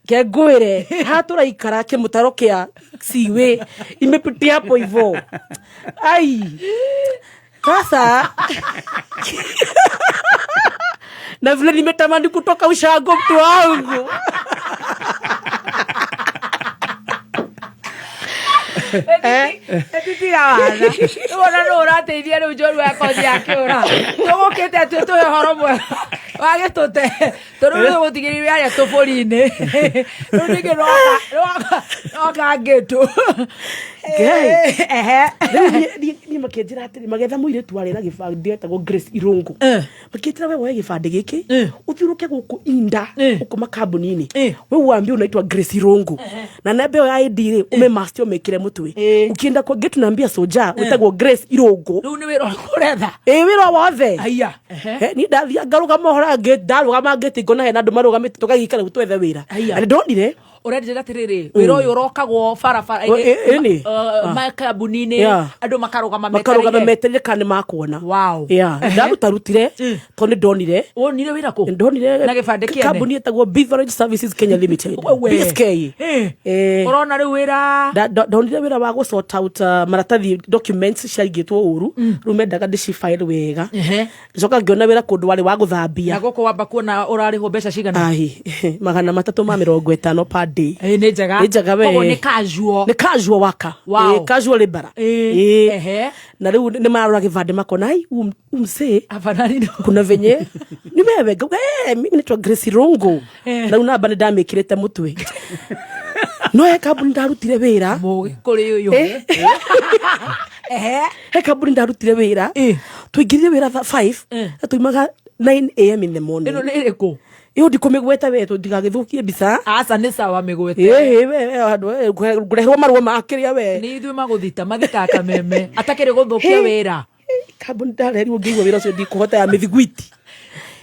kegwire hatura ikara ke mutaro kia siwe imepitia hapo hivyo ai sasa na vile nimetamani kutoka ushago mtu wangu Tira wana wana no rateithia riu njoru yakothi akiura tugukite tuhe horo mwe wage tute turu gutigiri ya tuburi-ini ndige roka ngetu ni makenjira atiri magetha muire twari na gibandi etagwo Grace Irungu makitira we woe gibandi giki uthiruke guku inda ukuma kambuni-ini we wambi unaitwa Grace Irungu na nembe yo ID ri ume master umekire mutwe ukienda kwa getu naambia soja utagwo Grace Irungu riu ni wira kuretha wira wothe aya ni ndathia ngaruga mohora ndaruga mangeti ngona he na andu marugamite tukagikara gutwethe wira ani ndonire urendira tiriri wira uyu urokagwo barabara makambuni-ini andu makarugama metereire kana makuona ndarutarutire tondu ndonire wonire wira ku ndonire na gibande kiene kambuni etagwo Beverage Services Kenya Limited BSK urona riu wira ndonire wira wa sort out maratathi documents ciarigitwo uru rumendaga ndicifile wega njoka ngiona wira kundu wari wa guthambia na guko wamba kuona urariho mbeca cigana ai 350 per day ni njega we ni casual waka casual labor na riu ni marora givande makona ai umse afanani kuna venye ni wewe mimi naitwa Grace Irungu na unaba ni ndamikirite mutwe no he kabuni ndarutire wira kuri uyu he kabuni ndarutire wira tuingirire wira 5 tuimaga 9 am in the morning ino ni riku iyo ndikumigweta wetu ndigagithukie mbica asa ni sawa migwete we andu ngurehwo marwa makiria we ni ithui maguthita mathika kameme atakire guthukia wira kabuni ndarerirwo ngigwa wira ucio ndikuhota ya mithigwiti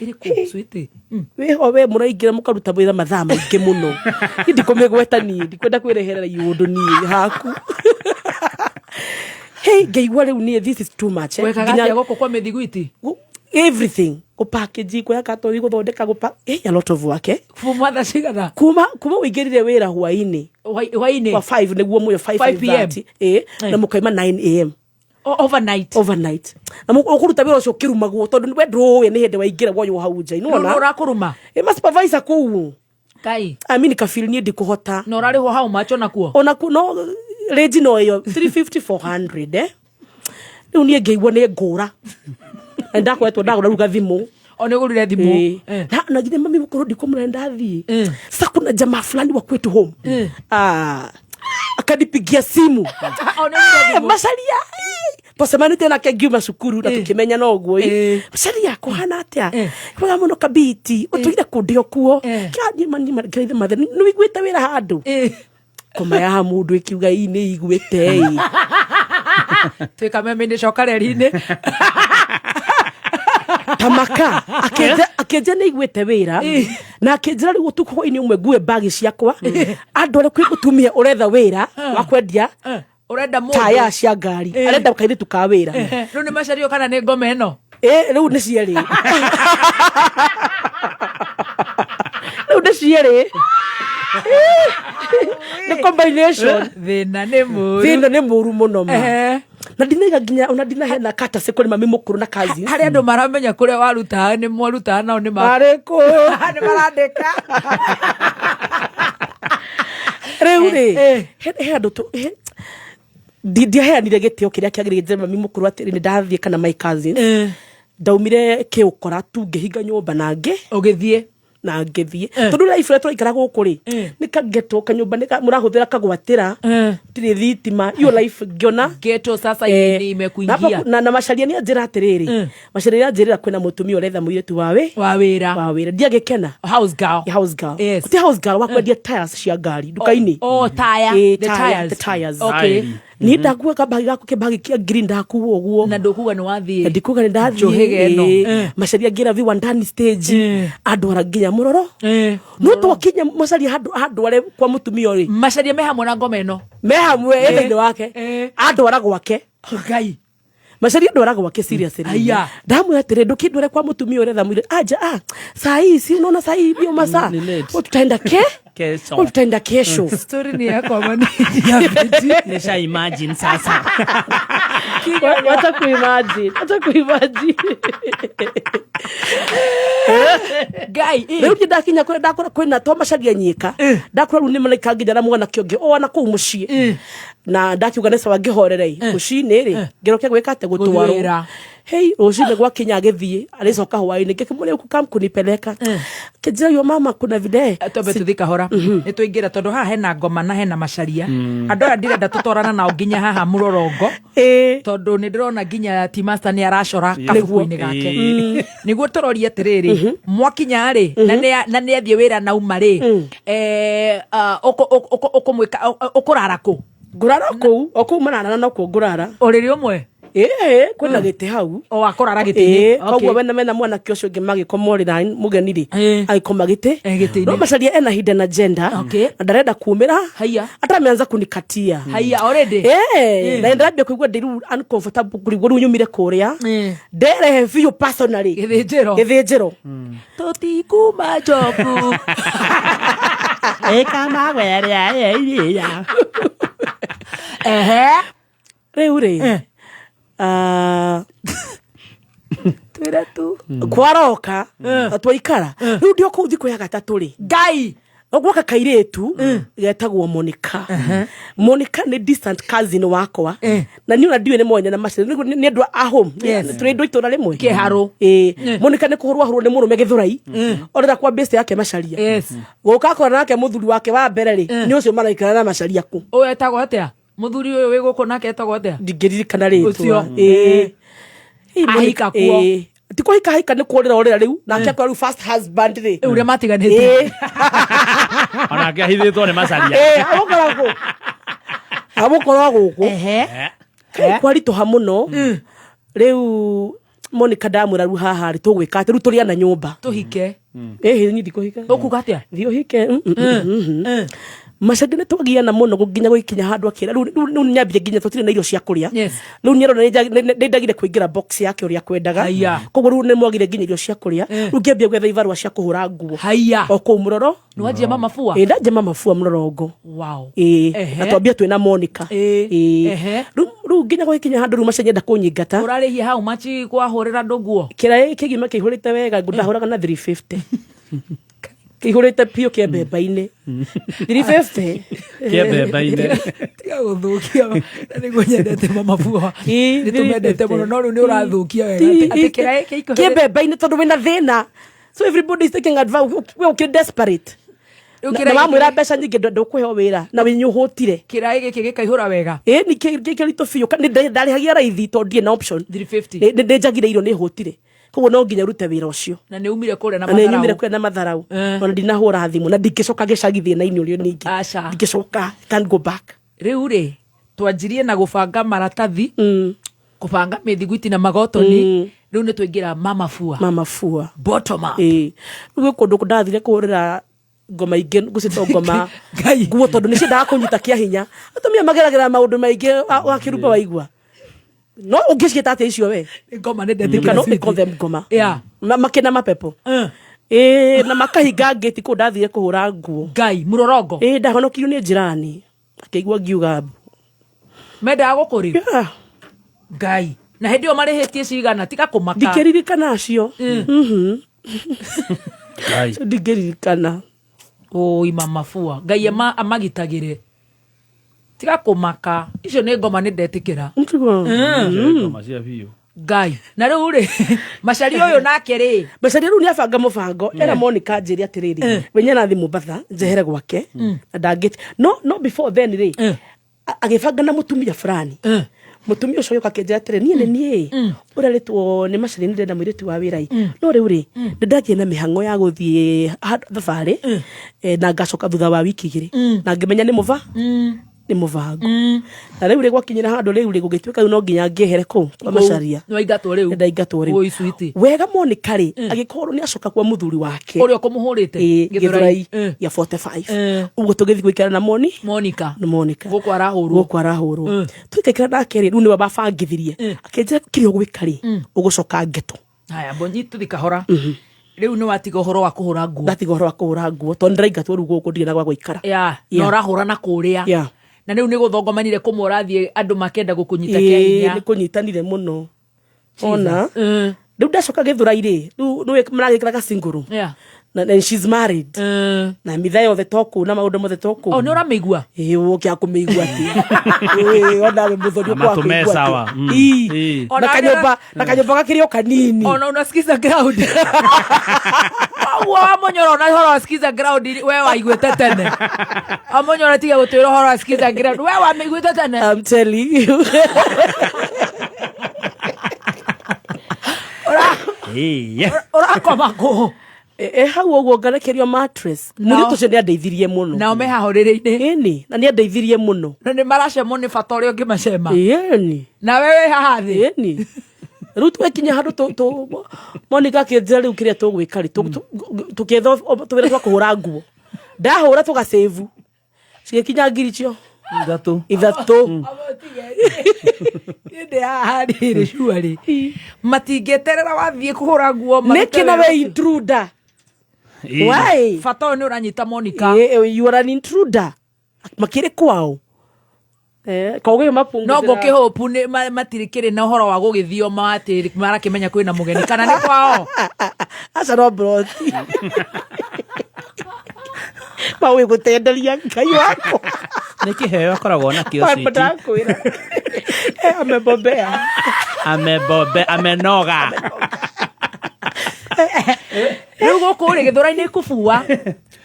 iriku switi weho we muraingira mukaruta wira mathaa maingi muno ndikumigweta ni ndikwenda kwireherera iundu ni haku hey ngeigua riu ni this is too much wekaga goko kwa mithigwiti everything ko package ko yakatori guthondeka a lot of work kuma tha cigana kuma uingirire wira hwaini kwa 5 niguo muyo 5 pm na mukaima 9 am overnight na ukuruta wira ucio kirumagwo tondu we ndruwe ni hende waingira woyo hau nja inona urakuruma ma supervisor kuu kai amini kafili ni ndikuhota no rariho hau macho nakuo no regi no yo 350 400 riu nie ngeigua ni ngura ndakwetwo ndagura ruga thimu one gurire thimu na ngire mami mukuru ndikumurenda thii sasa kuna jamaa fulani wa kwetu home akanipigia simu masalia posemani tena kengiuma cukuru na tukimenya no guo masalia kuhana atia kwa muno kabiti utugire kundio kuo kya mani margaithe mathe ni wigwita wira handu koma ya mundu ikiuga ini igwite twika meme ni coka reri-ini tamaka akenja ni igwite wira na akenjira riu tuko ini umwe ngue bagi ciakwa andore kwi gutumia uretha wira wa kwendia urenda mundu taya cia ngari arenda kaire tuka wira riu ni macario kana ni ngome ino riu ni cieri riu ni cieri the combination thina ni muru muno na ndinaiga nginya ona ndinahena kata sekuri mami mukuru na kazi hari andu maramenya kuria waruta ni mwaruta nao ni mariko ni marandika riu he andu tu ndiaheanire gitio kiria kiagirire mami mukuru atiri ni ndathie kana my cousins ndaumire kiukora tu ngihinga nyumba nange ugithie na ngethie tondu life retro ikara guku ri ni kageto kanyumba ni murahuthira kagwatira tiri thitima iyo life ngiona geto sasa imekuingia na macaria ni njira atiriri macaria njira kwina mutumia uretha muiretu wa wira ndiagikena house girl ti house girl wakwendia tires cia ngari dukaini the tires okay ni ndakuwa kabagi gaku kibagi kia green ndakuwa uguo na ndukuga ni wathie ndikuga ni ndathie macaria ngira vi wandani stage andu araginya muroro no twakinya macaria handu are kwa mutumia ri macaria me hamwe na ngoma ino me hamwe ethini wake andu ara gwake ngai macaria andu ara gwake seriously ndamwira atiri ndukindware kwa mutumia uretha mwire aja saa hii si unaona saa hii bio masaa tutaenda tutaenda kesho story ni yako mani nisha imagine sasa wacha kuimagine guy leo ndakinya kwina to macaria nyika ndakora ru ni malaika nginya na mwana kionge ona ku mucii na ndakiuga nesa wangihorerei mucii-ini ri ngiroke gwikate gutwarwo hey rocine gwakinya githie alicoka hwaini ngikimuri uku kam kunipeleka kijira yo mama kuna video tobe tuthika hora ni tuingira tondu haha hena ngoma na hena macaria andu aya ndirenda tutorana nao nginya haha murorongo tondu ni ndirona nginya ti master ni aracora kabuku-ini gake niguo turoria atiriri mwakinya ri na ni athie wira na uma ri ukurara ku ngurara ku okumanana na ku ngurara uriri umwe kwina gite hau akorara gite koguo mena mwana kiocio ngi magikomorira mugeni ri agikoma gite no macaria ena hidden agenda na ndarenda kumira atameanza kunikatia already na ndambia kuigua ndiru uncomfortable kurigwo ru nyumire kuria ndere feel personally githijiro tutikuma joku kama weria iria riu ri twira tu kwaroka twaikara riu ndio ku thiku ya gatatu ri ngai ogwaka kairetu getagwo Monica ni distant cousin wakwa na ni una ndiwe ni mwanya na mace ni andu a home turi ndu itura rimwe kiharo Monica ni kuhurwa ni murume githurai orera kwa base yake macaria guka kora nake muthuri wake wa mbere ri ni ucio maraikara na macaria ku uyu etagwo atia muthuri uyu wi guku nake etagwo atia ndingiririkana ritwa ahika kuo tiko hika ni kurira orera riu nake kwa first husband ri uria matiganite ona ngahithitwo ni macaria amukora guku kwarituha muno riu Monica ndamwira ru haha ri tugwika ati ru turia na nyumba tuhike ni ndikuhika ukuga atia thio hike macagine twagiana muno guginya gwikinya handu akira riu nyambire nginya tutire na irio cia kuria riu nyero ndagire kuingira box yake uria kwendaga koguo riu nimwagire nginya irio cia kuria riu ngiambia gwetha ivarwa cia kuhura nguo o ku muroro nwajia mama fua ndaje mama fua murorongo na twambia twina Monica riu nginya gwikinya handu riu macanyenda kunyingata urarihia hau machi kwahurira nduguo kira kigima kihurite wega ngundahuraga na 350 kihurite pio kiembemba-ini 350 kiembemba-ini tiga guthukia niguo nyendete mama fua ni tumendete muno no riu ni urathukia wega ati kira kiembemba-ini tondu wina thina so everybody is taking advantage we okay desperate na mamwira mbeca nyingi ndukuheo wira na winyuhutire kira giki gikaihura wega ni kirito fiu ni ndarihagia raithi tondu ndie na option 350 ni njagire irio ni hutire koguo no nginya rute wira ucio na ni umire kure na matharau ona ndinahura thimu na ndingicoka gicagithie na ini urio ningi ndingicoka can go back riu ri twanjirie na gubanga maratathi kubanga mithiguiti na magotoni riu ni twingira mama fua bottom up riu kundu ndathire kuhurira ngoma ingi gucito ngoma nguo tondu ni ciendaga kunyita kia hinya atumia mageragera maundu maingi wakirupa waigua no ungicieta atia icio we ngoma nende ngoma makina mapepo na makahinga ngeti ku ndathire kuhura nguo ngai murorongo ndahonokirio ni njirani akigua ngiuga menda gukuri ngai na hindi o marihitie cigana tiga kumaka ndikiririkana acio ndikiririkana oi mama fua ngai amagitagire tiga kumaka icio ni ngoma ni ndetikira ngoma cia biu Ngai na riu ri Macari uyu nake ri Macari riu ni abanga mubango era Monica njiri atiriri wenye na thimu batha njehere gwake ndangiti no before then ri agibanga na mutumia fulani mutumia ucio yoka kenja atire nie ura ritwo ni Macari ndenda mwiritu wa wirai no riu ri ndathie na mihango ya guthie thabari na ngacoka thutha wa wiki igiri na ngimenya ni mubango na riu ri gwakinyira handu riu ri gugituika no nginya ngehere ku kwa Macharia no ingatwo riu ndaingatwo riu oi sweet wega Monica ri agikorwo ni acoka kwa muthuri wake uri okumuhurite Githurai ya 45 ugo tugithi gwikara na Monica guku arahurwo twikikira nake ri riu ni babangithirie akenjira kiri ogwika ri ugucoka ngeto haya bonyi tuthikahora riu ni watiga uhoro wa kuhura nguo ndatiga uhoro wa kuhura nguo to ndiraingatwo riu guku ndirina gwa gwikara no rahura na kuria na riu ni guthogomanire kumurathie andu makenda gukunyita Kenya ni kunyitanire muno ona riu ndacoka Githurai ri riu no maragikiraga singuru and she's married na mitha yothe toku na maundu mothe toku ni uramigua ukia kumigua ati ona we muthoni kwa kuigua na kanyumba gakirio kanini ona unasikiza ground Amonyoro na horo asikiza ground wewe waiguete tene Amonyoro tiga gutwira horo asikiza ground wewe wamiguete tene I'm telling you ora komako hau uguo ngarekerio mattress muri tucio ni andeithirie muno na umehahurire-ini ni na ni andeithirie muno na ni maracemo ni bata uria ngimacema ni na wewe haha thi ni riu twekinya handu Monica kenjira riu kiria tugwika ri tukietho tuwira twa kuhura nguo ndahura tugasave cigikinya ngiri cio ithatu inde haharire shuari matingeterera wathie kuhura nguo niki na we intruder why bata ni uranyita Monica you are an intruder makire kwao koge mapungu no goke hopu ni matirikire na horo wa gugithio matiri marakimenya kwina mugeni kana ni kwao aca no broti mawe gutenderia Ngai wako niki heo akoragwo na kio citi amebombea amenoga riu guku ri Githurai-ini kufua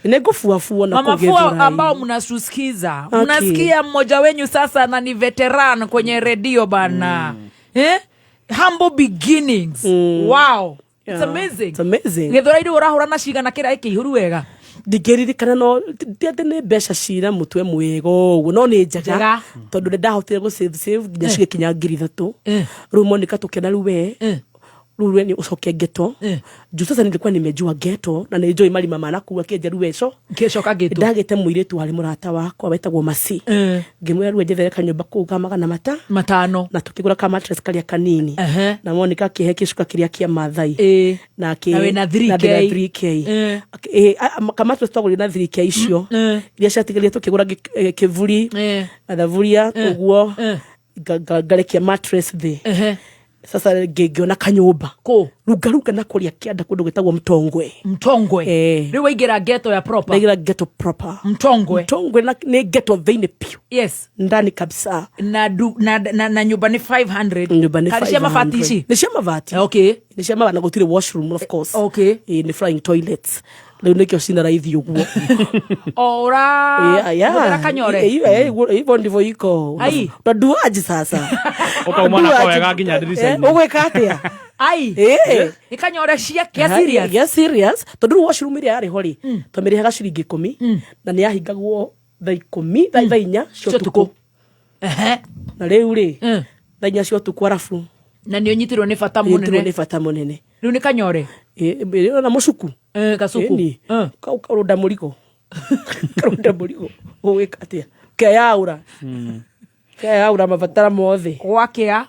ni kufuafua na mafua ambao mnasusikiza mnasikia mmoja wenyu sasa na ni veteran kwenye redio bana humble beginnings wow it's amazing Githurai urahura na ciga na kira ikihuru wega ndigeririkana no tiate ni mbeca cira mutwe mwega uguo no ni njega tondu ndahotire gu save nginya cigikinya ngiri 3 riu Monica tukena riu we riu ni ucoke Geto juu sasa nilikuwa nimejua Geto na nijoi marima manakuwa kenja riu eco ngicoka Geto ndagite muiritu wari murata wakwa wetagwo Masi ngimwe riu njethere kanyumba kuu ka magana matano na tukigura ka mattress karia kanini na Monica kihe kicuka kiria kia Mathai na na 3K ka mattress twaguri na 3K icio iria ciatigaria tukigura kivuri athavuria uguo ngarekia mattress thi sasa ngiona kanyumba rugaruka na kuria kianda kundu gitagwo Mtongwe riu waingira Geto ya proper waingira Geto proper Mtongwe na ni Geto veine piu ndani kabisa na nyumba ni 500 kalishia mafati ici ni cia mavati ni cia mavati na gutire washroom of course ni flying toilets riu nikio cina raithi uguo ora kanyore hivyo ndivyo iko taduaji sasa ukauma na kwega nginya dirisha-ini ugwika atia ikanyore cia kia serious tondu washroom iria yari hori tomirihaga ciringi 10 na ni yahingagwo thaa 10 thaa 4 cia tuku na riu ri thaa 4 cia tuku arafu na ni unyitirwo ni bata munene riu ni kanyore na mucuku kasuku karuda murigo ugwika atia keyaura mabatara mothe gwakea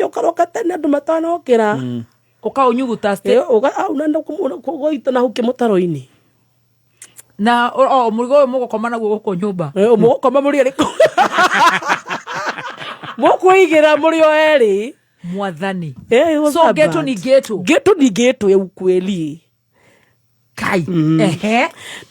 ukaroka tene andu matanokira ukaunyuguta unaenda kugoita na huke mutaro-ini na murigo uyu mugukoma naguo guku nyumba mugukoma muri ariko mukuigira muri o eri mwathani so Geto ni Geto ya ukweli kai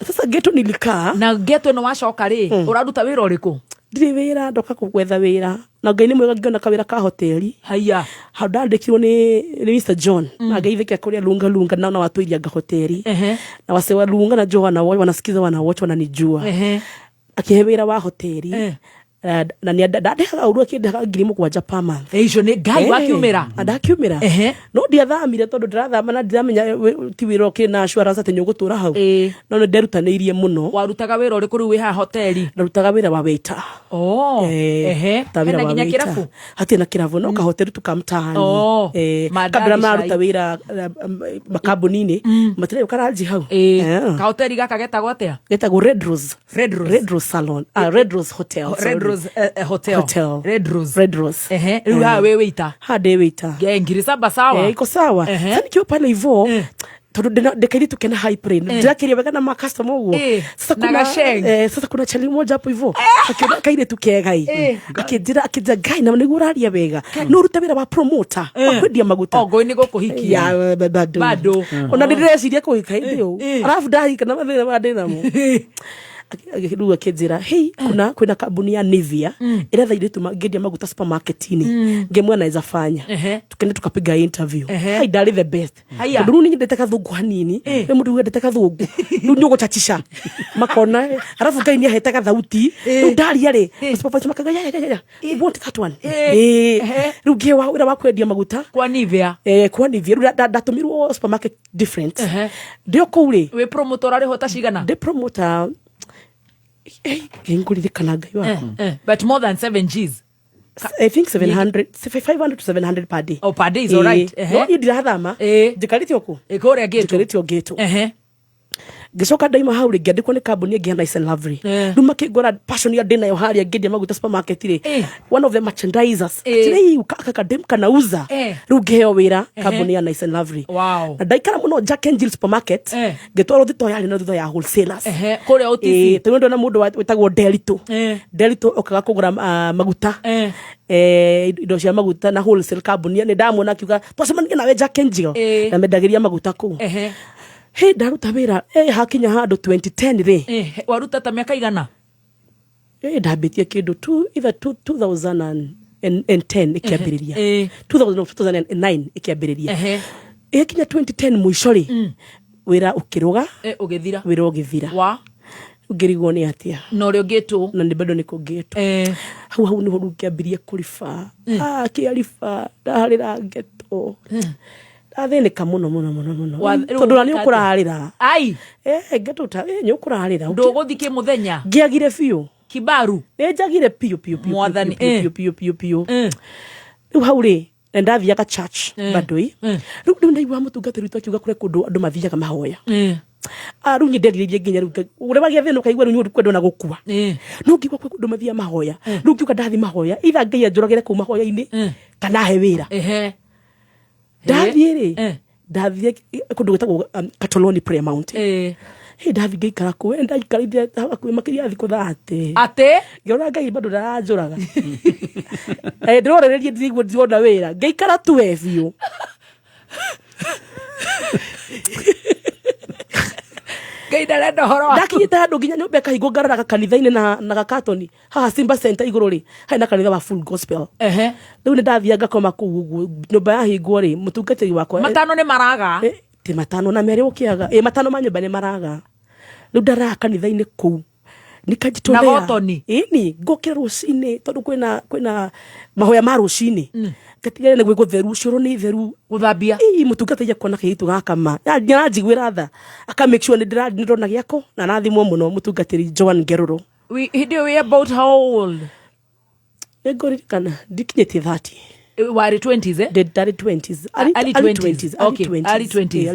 sasa Geto nilikaa na Geto no wacoka ri uraruta wira uriku ndiri wira ndoka kugwetha wira na ngai ni mwega ngiona kawira ka hoteli haya hauda ndikirwo ni Mr John na ngeithike kuria lunga na watu iria nga hoteli na wasewa lunga na Joanna wanasikiza watch wananijua akihewira wa hoteli na ni ndadehaga urua kindaga ngiri mugwanja per month icio ni ngai wakiumira ndakiumira no ndiathamire tondu ndirathama na ndiramenya ti wira kina assurance ati nyugutura hau no ni nderutaniirie muno warutaga wira uri kuri wi ha hoteli ndarutaga wira wa waiter hena nginya kirabu hatina kirabu no ka hoteli tukamtani kabla maruta wira makambuni-ini matire ukaraji hau ka hoteli gaka getagwo atia getagwo Red Rose Salon Red Rose Hotel Hotel Red Rose riu ha we waiter ngiri saba sawa iko sawa sasa nikiwa pale hivyo tondu ndekaidi tukena high plane ndakiria wega na ma customer uo sasa kuna chali moja hapo hivyo akiona kaide tukegai akijira gai na niguo raria wega no ruta wira wa promoter akwendia maguta ogo ni gukuhikia bado ona ndireciria kuhika ndio alafu ndahika na mathira ma ndinamo akiruga kejira kuna kampuni ya Nivea ila thaiditu ngendia maguta supermarket-ini ngemwe anaweza fanya tukende tukapiga interview ndari the best ndu ni ndeteka thungu hanini we mundu ndeteka thungu ndu nyugo chachisha makona alafu ngai ni aheteka thauti ndari ari supermarket makaga ya want that one rugie wa wira wa kwendia maguta kwa Nivea ndatumirwo supermarket different ndio kule we promoter ari hota cigana the promoter but more than 7 Gs I think 500 to 700 per day. Per day is all right. No ndirathama ndikariti oku ikoria geto ndikariti ogeto gicoka ndaima hau ringi ndikwo ni kambuni ngi Nice and Lovely ruma kigora passion ya dina yo haria ngedia maguta supermarket ri one of the merchandisers tiri ukaka dem kanauza rugeo wira kambuni ya Nice and Lovely na ndaikara muno Jack and Jill supermarket ngitwaro thito yari na thutha ya wholesalers kuria OTC ndo na mundu wetagwo Delito okaga kugura maguta indo cia maguta na wholesale kambuni ni ndamona akiuga twacemania nawe Jack and Jill na mendagiria maguta ku ndaruta wira hakinya handu 2010 ri waruta ta miaka igana ndambitie kindu either 2010 ikiambiriria 2009 ikiambiriria ikinya 2010 mwisho ri wira ukiruga wira ugithira wa ngirigwo ni atia no ri ugetu na ni bado niko getu hau ni ho ngiambiria kurifa kiarifa ndaharira geto athenika muno tondu ni ukurarira ai geto ta ukurarira nduguthike muthenya ngiagire biu kibaru njagire piu mwathani piu riu hau ri ndathiaga church badoi riu ndaigua mutungatiri witu akiuga kure kundu andu mathiaga mahoya riu nyenderirie nginya riu urebagia thina ukaigua riu kwendo na gukua no ngigua kwe kundu mathia mahoya riu ngiuga ndathi mahoya itha ngai anjoragire ku mahoya-ini kana he wira ndathie kundu gwetagwo Katoloni Prayer Mountain ndathi ngeikara kuo ndaikarithie hakuhĩ makĩria thikũ 30 ate ngiona ngai bado ndaranjũraga ndirorererie ndigwo ndiona wĩra ngeikara tu biũ ngeida horo waku ndakinyite handu nginya nyumba ĩkahingwo ngararaga kanitha-inĩ na gakatoni haha Simba Center igũrũ ri harĩ na kanitha wa Full Gospel rĩu nĩ ndathiaga ngakoma kũu ũguo nyũmba yahingwo ri mũtungatĩri wakwa matano nĩ maraga ti matano na merĩ ũkĩaga matano ma nyũmba nĩ maraga rĩu ndaraga kanitha-inĩ kũu nikajitolea na gotoni ngokĩra rũcinĩ tondũ kwĩna mahoya ma rũcinĩ ngatigĩrĩra nĩ gũtheru cioro nĩ theru gũthambia mũtungatĩria kuona kĩhitu gakama nyanjiguĩra tha aka make sure nĩ ndĩrona gĩako na nathimwo mũno mũtungatĩri Joan Ngerũrũ we about how old nĩngũririkana ndikinyĩtie 30 wari 20s Dari 20s early 20s okay early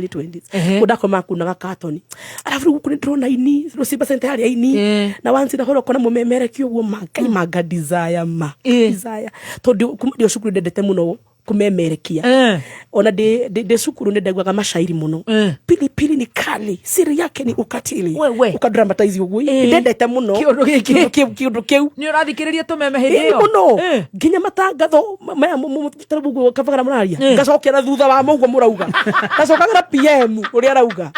20s udakoma kuna gakatoni alafu guku ndrona ini Simba Center hari ini na wansi na horo kona mumemereki uguo manga desire desire tondu kumadio cukuru ndendete muno kumemerekia ona de cukuru ndendegwaga mashairi muno pilipili ni kali siri yake ni ukatili ukadramatize uguo ndendete muno kiundu kiu ni urathikiriria tumeme hindi yo muno nginya matangatho maya mutarabugo kavagara muraria ngacokera thutha wa muguo murauga ngacokagira PM uria arauga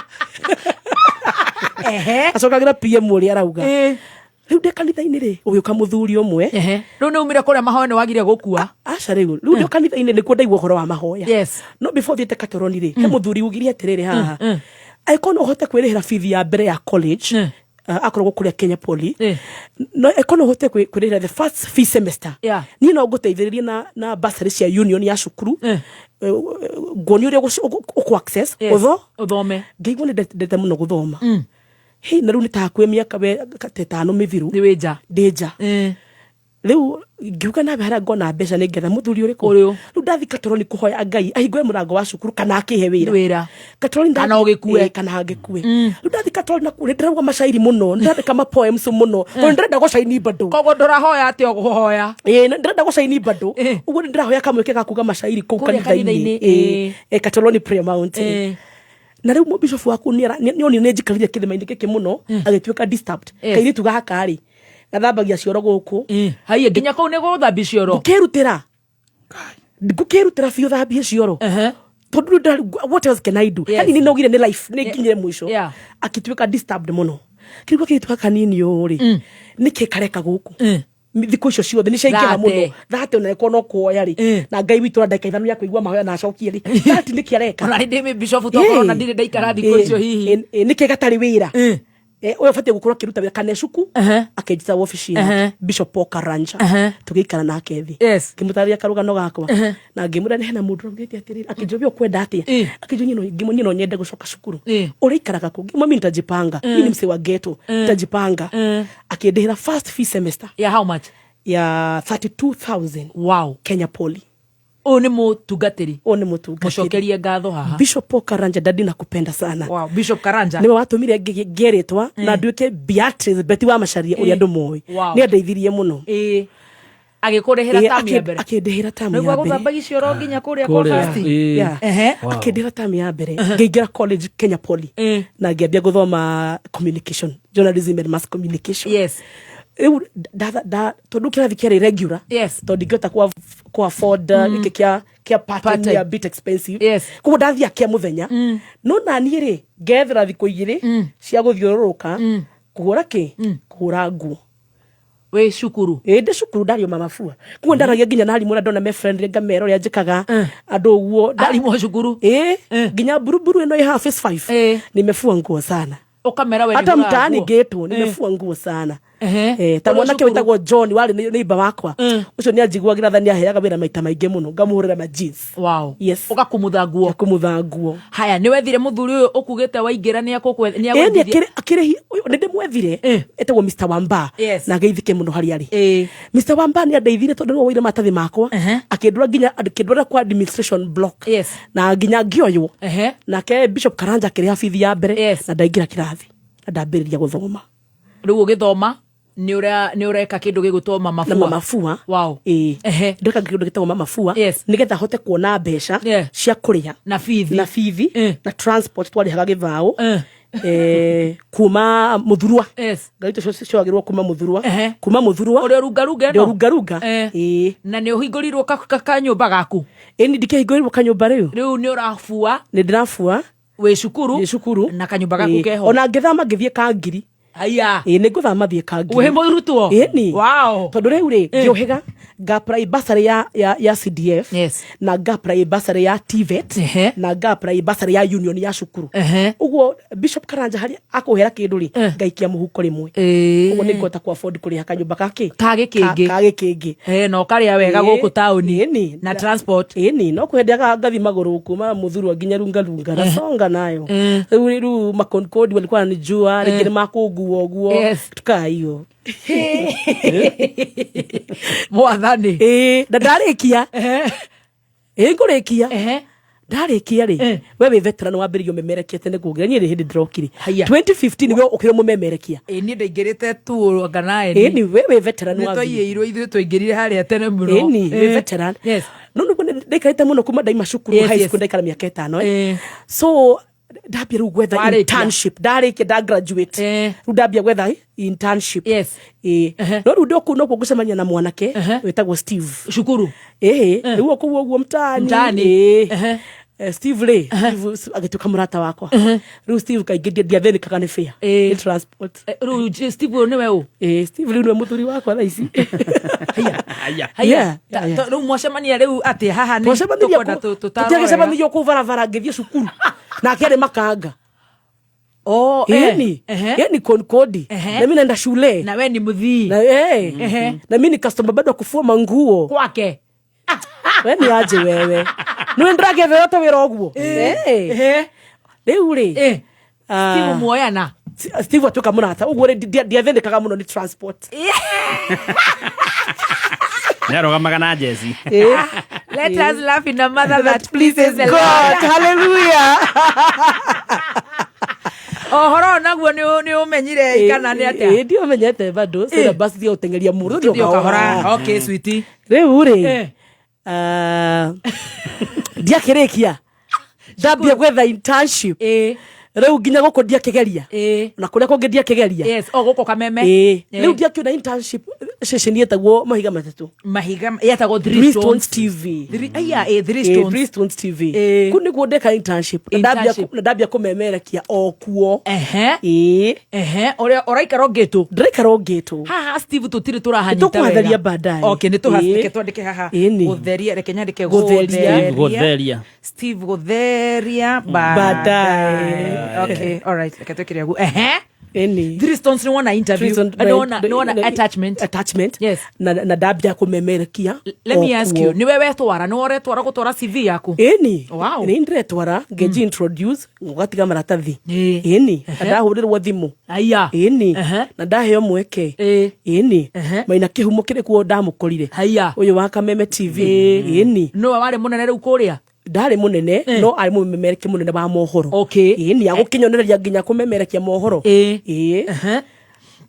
acokagira PM uria arauga riu de kanitha-ini ri ugiuka muthuri umwe riu ni umire kuria mahoya ni wagire gukua aca riu de kanitha-ini ni kuo ndaigua horo wa mahoya yes no before thiete Katoroni ri he muthuri ugire atiriri haha aikono hote kwirihira fithi ya mbere ya college akorwo kuria Kenya Poly no ekono hote kwirihira the first fee semester ni no guteithiririe na bursary cia union ya cukuru ngoni uria uku access uthome ngeigua ni ndete muno guthoma he na riu ni takwe miaka we 5 mithiru ni wija deja riu ngiuka na bahara ngona mbeca ni ngetha muthuri uriku riu ndathi Katoroni kuhoya Ngai ahingue murango wa cukuru kana akihe wira Katoroni kana ugikue kana ngikue riu ndathi Katoroni na kure ndiraugwa mashairi muno ndandika ma poems muno ndrenda gucaini bado kogo ndurahoya ati guhoya ndrenda gucaini bado uguo ndirahoya kamweke ga kuga mashairi kuu kanitha-ini Katoroni Prayer Mountain na riu bishop waku ni oni ne njikaririe kithima-ini giki muno agituika disturbed kairitu gaka ri gathambagia cioro guku hai nginya kau ne guthambia cioro ngukirutira biu thambia cioro tondu what else can I do yani ni nogire ni life ni nginyire mwisho akituika disturbed muno kirigwa kirituika kanini uri niki kareka guku thikũ icio ciothe nĩ ciaingĩha mũno thate ona eko no kuoya ri na Ngai witũ ndaika ithano ya kuigua mahoya na acokie ri thati nĩ kĩareka ona ndĩ bishop tokoro na ndirĩ ndaikara thikũ icio hihi nĩ kĩ gatarĩ wĩra uyo fatia gukorwo kiruta wira kanecuku akejita wabici ya Bishop Paul Karanja tugikara nake thi kimutaria karugano gakwa na ngimura ni hena mundu ngiti atiri akijobio kwenda atia akijonyino ngimunyino nyende gucoka cukuru urikaraga ku mami nitajipanga ni mse wa ghetto nitajipanga akidehera first fee semester ya how much ya 32,000 wow Kenya Poly Oni mutungatiri. Mushokerie ngatho haha. Bishop Paul Karanja dadi nakupenda sana. Wow, Bishop Karanja. Niwe watumire geretwa na nduike Beatrice Beti wa Macharia uria ndomoy. Ni andeithirie muno. Agikurehera tamu ya mbere. Akindehera tamu ya mbere. Niguo guthambagi cioro nginya kuria kwa fasti. Akindehera tamu ya mbere. Ngeingira college Kenya Poly. Na ngiambia guthoma communication, journalism and mass communication. Yes. Tondu kirathi kiari regular. Yes. Tondu ngota kwa afford kia part ya bit expensive. Yes. Kuo ndathi akia muthenya. No nani ri ngethera thikũ igĩrĩ cia guthiũrũrũka kugura ki kugura nguo. We shukuru. Ndi shukuru ndario mamafua. Kuo ndaragia nginya na harimu ndona me friend ngamero ria njikaga andu uguo harimu shukuru. Nginya buruburu ino ya face 5 nimefua nguo sana. Ukamera we hata mtaani getu nimefua nguo sana. Ta mwanake wetagwo John wale neighbor wakwa ucio ni anjiguagira thani aheaga wira maita maingi muno ngamuhurira ma jeans. Wow. Yes. Ugakumutha nguo. Kumutha nguo. Haya ni wethire muthuri uyu ukugite waingira ni agwethirie. Akire uyu ndi mwethire etagwo Mr. Wamba na geithike muno hari ari. Mr. Wamba ni andeithire tondu no wire matathi makwa akindura nginya akindura kwa administration block. Na nginya ngioyo na ke Bishop Karanja kire hafithi ya mbere na ndaingira kirathi na ndambiriria guthoma. Riu ugithoma ni ureka kindu gigutoma mafua na mafua. Wow. Ndeka kindu gitagwo mafua nigetha hote kuona mbeca cia kuria na fithi na transport twari haga githao kuma muthurwa gaito cio agirwo kuma muthurwa uri rungaruga no rungaruga na ni uhingurirwo kanyumba gaku ni ndikehingũrirwo kanyumba riu ni urafua ni ndirafua we cukuru na kanyumba gaku keho ona ngithama ngithie kangiri aya ni ngũthama thie kangiri we moirutwo ni wow tondu riu ri ngiohega ngapply bursary ya CDF na ngapply bursary ya TVET na ngapply bursary ya union ya cukuru uguo Bishop Karanja hari akuhera kindu ri ngaikia muhuko rimwe uguo ni ngota ku afford kuriha kanyumba kage kingi no karia wega guku tauni na transport ni no kwendaga ngathi maguru kuma muthuru nginya runga nasonga nayo riu makonkodi walikuwa anijua rikiri makunguo guo tukaio mwathani na ndarikia ngurikia ndarikia ri we veteran wambirio memerekiete nigugira ni hindi ndrokiri 2015 niwe ukire mumemerekia ni ndaingirite tu organize ni we veteran wa twaiyirwo ithu twaingirire haria tene muno ni veteran no ndikaita muno kuma ndaima cukuru high school ndaikara miaka 5 so ndambia ru gwetha internship ndarikia nda graduate ru ndambia gwetha internship no ru ndoku no kugucemania na mwanake wetagwo Steve cukuru riu okuo mtaani Steve Ray agituka murata wakwa riu Steve kaingä ndiathänikaga nä fare nä transport riu Steve ni we Steve riu nä muthuri wakwa thaa ici haya riu mwacemania riu atä haha nä tutiagäcemanirio kå barabara ngäthiä cukuru nake arä makanga yani konkodi na mimi naenda shule na we ni muthii na mimi ni customer bado kufua manguo kwake we ni aje wewe niwe ndragethe yote wira oguo riu ri Steve muoyana Steve atuka murata uguo ri ndiathendekaga muno ni transport Nĩarũgamaga na jezi. Let us laugh in a manner that pleases the God. Hallelujah. Ohoro naguo ni umenyire ikana ni atia. Ndio menyete bado sasa basi ndio utengeria muru ndio kahora. Okay sweetie. Riu ri ndiakirikia ndambia gwetha internship riu nginya guku ndiakigeria na kuria kungi ndiakigeria yes guku kameme riu ndiakiona internship session yetagwo mahiga matatu mahiga yetagwo Three Stones TV Three Stones TV kuni kuondeka internship ndambia kumemerekia okuo oria oraikara ngetu ndiraikara ngetu haha Steve tutiri turahanyita tukuhatheria baadaye okay nituhathike twandike haha gutheria reke nyandike gutheria Steve gutheria baadaye okay all right reke twekire gu Three Stones ni wana interview no wana attachment yes na ndambia kumemerekia let me ask you ni wewe twara no retwara gutwara CV yaku wow ni ndretwara ngeji introduce ngatiga maratathi ndahurirwo thimu aya na ndaheo mweke maina kihumo kiri kuo ndamukorire uyu wa Kameme TV no wari munene riu kuria ndari munene no ari mumemereke munene wa mohoro ni agukinyonereria nginya kumemerekia mohoro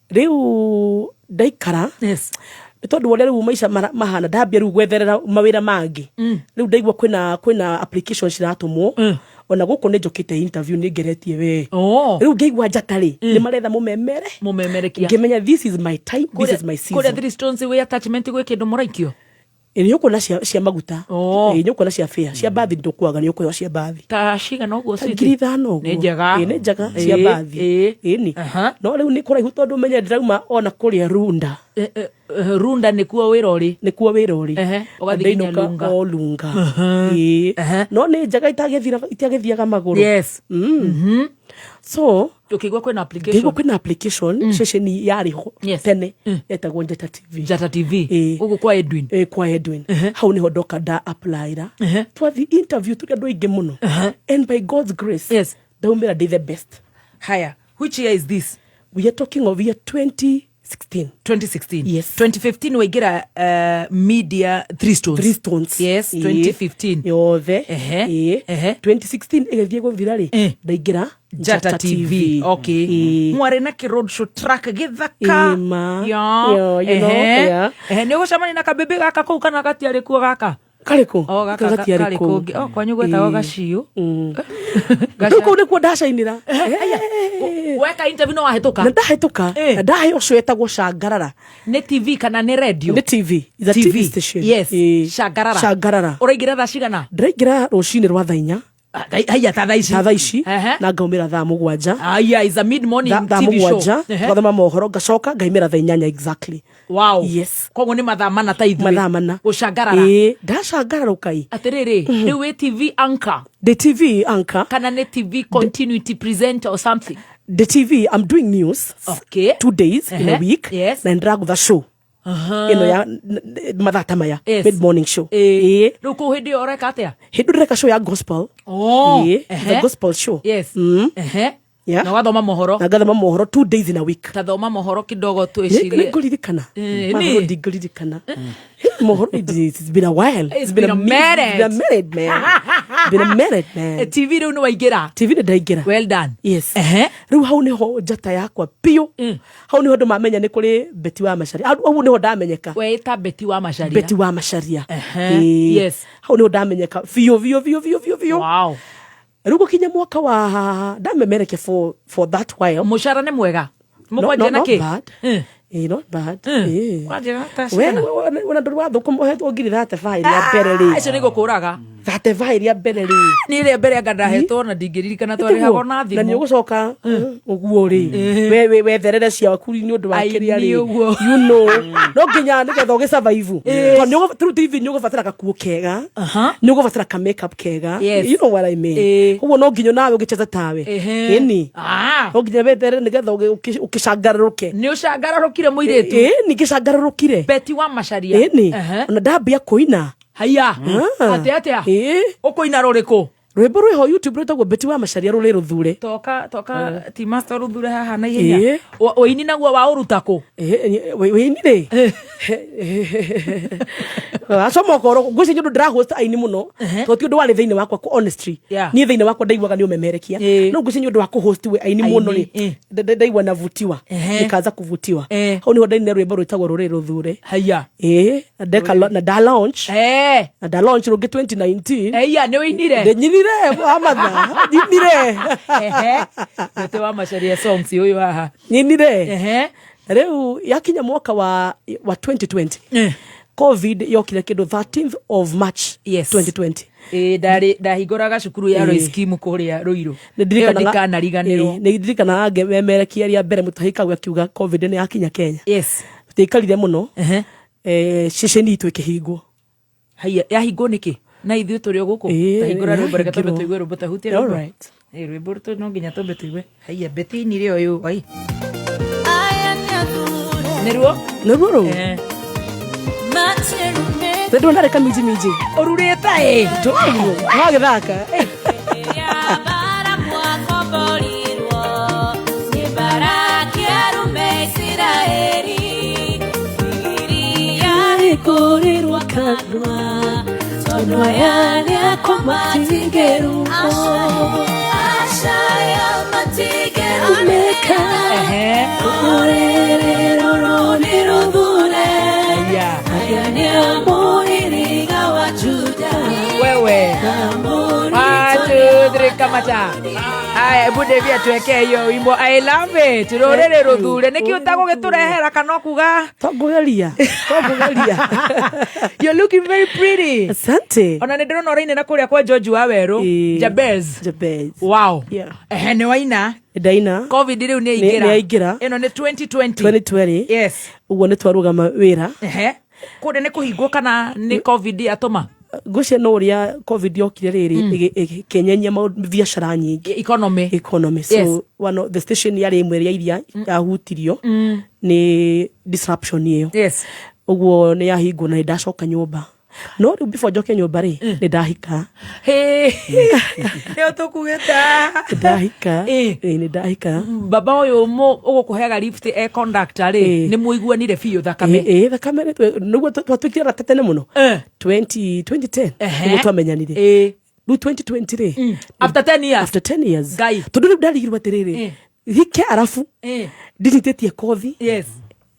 riu ndaikara tondu wale riu maisha mahana ndambia riu gwetherera mawira mangi riu ndaigua kwina applications ciratumwo ona guku ni njokite interview ni ngeretie we riu ngeigua njatari ni maretha mumemerekia ngimenya this is my time this is my season kore Three Stones we attachment gwe kindu muraikio ni uko na cia maguta ni uko na cia fare cia bathi ndukwaga ni uko cia bathi ta shiga no go sweet ngiri thano ni njega cia bathi ni no riu ni kuraihu tondu menye ndirauma ona kuria Runda Runda ni kuo wira uri ugathinya lunga no ni njega itagithiaga maguru yes so ukigwa kwina application session yariho tene etagwo Njata TV ugu kwa Edwin hau niho ndoka nda applyra twathi interview turi andu aingi muno and by God's grace ndaumira ndi the best haya which year is this we are talking of year 2016 yes 2015 waigira media Three Stones yes 2015 yothe 2016 egethie gũthira rĩ ndaigira Njata TV okay mware na ki road show track githaka ni gucamani na kabebe gaka kuu kana gatiarĩ kuo gaka kariko kariko kwanyu gwetagwo gaciu guku nikuo ndacainira weka interview no wahituka ndahituka ndahe ucio etagwo Shangarara ni TV kana ni radio ni TV is a TV station yes Shangarara uraigira thaa cigana ndaigira rucini rwa thaa 4 haya thaa ici na ngaumira thaa 7 haya is a mid morning TV show twathoma mohoro ngacoka ngaimira thaa 8 exactly wow yes koguo ni mathaa mana ta ithuĩ mathaa mana gucangarara ndacangararũkai atiriri riu wi TV anchor the TV anchor kana ni TV continuity presenter or something the TV I'm doing news 2 days in a week na ndĩragũtha show ino ya mathata maya mid morning show riu ku hindi oreka atia hindi ndĩreka show ya gospel the gospel show yes na wathoma mohoro na gathoma mohoro 2 days in a week tathoma mohoro kidogo twicirie nguririkana mahoro ndinguririkana mohoro it's been a while it's been a minute man TV riu ni waigira TV ni ndaingira well done yes riu hau niho njata yakwa piu hau niho ndu mamenya ni kuri Beti wa Macharia hau niho ndamenyeka weta Beti wa Macharia yes hau niho ndamenyeka vio wow rugo kinya mwaka wa ndamemereke for that while mushara ni mwega mukwaje naki not bad kwaje ta we wana ndu wathuko muhetwo ngiri 35 ya mbere ri icio ni gukuraga thateva iria mbere ri ni ile mbere anga ndahetwo na ndingĩririkana twarĩ habo na thimũ na nĩ ũgũcoka ũguo rĩ we therere cia wakuri nĩ ũndũ wa kĩrĩa rĩ you know no nginya nĩgetha ũgĩsurvive through TV nĩ ũgũbatara gakuo kega nĩ ũgũbatara ka makeup kega you know what I mean ũguo no nginya nawe ũgĩcheza tawe ĩni no nginya we therere nĩgetha ũkĩcangarũrũke nĩ ũcangarũrũkire mũirĩtu nĩ ngĩcangarũrũkire Betty wa Macharia ĩni ona ndambia kũina haya atia ũkũina rũrĩkũ rwĩmbo rwĩho YouTube rwĩtagwo Betty wa Macharia rũrĩ rũthure toka ti master rũthure haha na ihenya ũini naguo wa ũrutako wĩini rĩ acoma ũkoro ngwĩciria ũndũ ndĩrahost aini mũno tondũ ti ũndũ warĩ thĩinĩ wakwa honestly niĩ thĩinĩ wakwa ndaiguaga nĩ ũmemerekia no ngwĩciria ũndũ wa kũhost we aini mũno rĩ ndaigua navutiwa nikaanza kuvutiwa hau nĩho ndainire rwĩmbo rwĩtagwo rũrĩ rũthure haya na da launch rũngĩ 2019 nĩ ũinire amatha nyinire Betty wa Macharia songs ũyũ haha nyinire rĩu yakinya mwaka wa 2020 COVID yokire kĩndũ 13th of March 2020 ndahingũraga cukuru ya Roi Scheme kũrĩa Ruiru ndikanariganĩrwo nĩ ndirikana memerekia rĩa mbere mũtahĩkagwo akiuga COVID nĩ yakinya Kenya tũikarire mũno ceceni itũ ĩkĩhingwo haya yahingwo nĩkĩ na ithuĩ tũrĩ gũkũ tahingũra rwĩmbo reka twambe tũigue rwĩmbo tahutia rwĩmbo rũtũ no nginya twambe tũigue haya Betty nire ũyũ ai nĩruo rũ Ndio ndareka miji ururĩte wagĩthaka kurirwa kanwa tono yani akomatingeru ashaya matigeru meka orero ronero dure ayani amoiriga wajuda wewe watu kamata aya bude vya tuweke hiyo wimbo I love it rorere ruthure niki utagũgĩtũrehera kana kuga togugeria you're looking very pretty asante ona nĩ ndĩrona ũrainĩra kũrĩa kwa George Waweru Jabez wow nĩ waina ndaina COVID rĩu nĩ aingĩra ĩno nĩ 2020 yes uguo nĩ twarũgama wĩra kũrĩa nĩ kũhingwo kana nĩ COVID atũma gucia no ria COVID yokire riri kenyenya biashara nyingi economy so one of the station yari imwe ya iria yahutirio ni disruption iyo yes uguo ni yahingo na ndacoka nyumba no riu before njoke nyumba ri ni ndahika leo tukugeta ndahika ni ndahika baba uyu ugukuheaga lift e conductor ri ni muiguanire biu thakame thakame niguo twatwikira tetene muno 2010 niguo twamenyanire riu 2020 ri after 10 years tondu riu ndarigirwo atiriri hike arafu ndinitetie kothi yes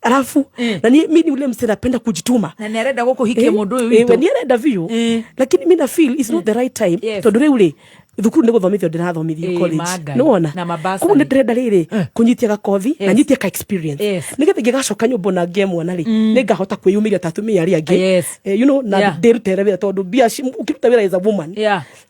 alafu na mimi ule mse napenda kujituma na niarenda gukuhikia mundu uyu witu niarenda view lakini mimi na feel it's not the right time tondu riu ri thukuru nĩ gũthomithio ndĩrathomithio college nĩwona kuma nĩ ndĩrenda rĩrĩ kũnyitia gakothi na nyitia ka experience nĩgetha ngĩgacoka nyũmba na ngemwana rĩ nĩ ngahota kwĩyumĩria ta atumia arĩa angĩ you know na ndĩrutere wĩra tondũ mbia ũkĩruta wĩra as a woman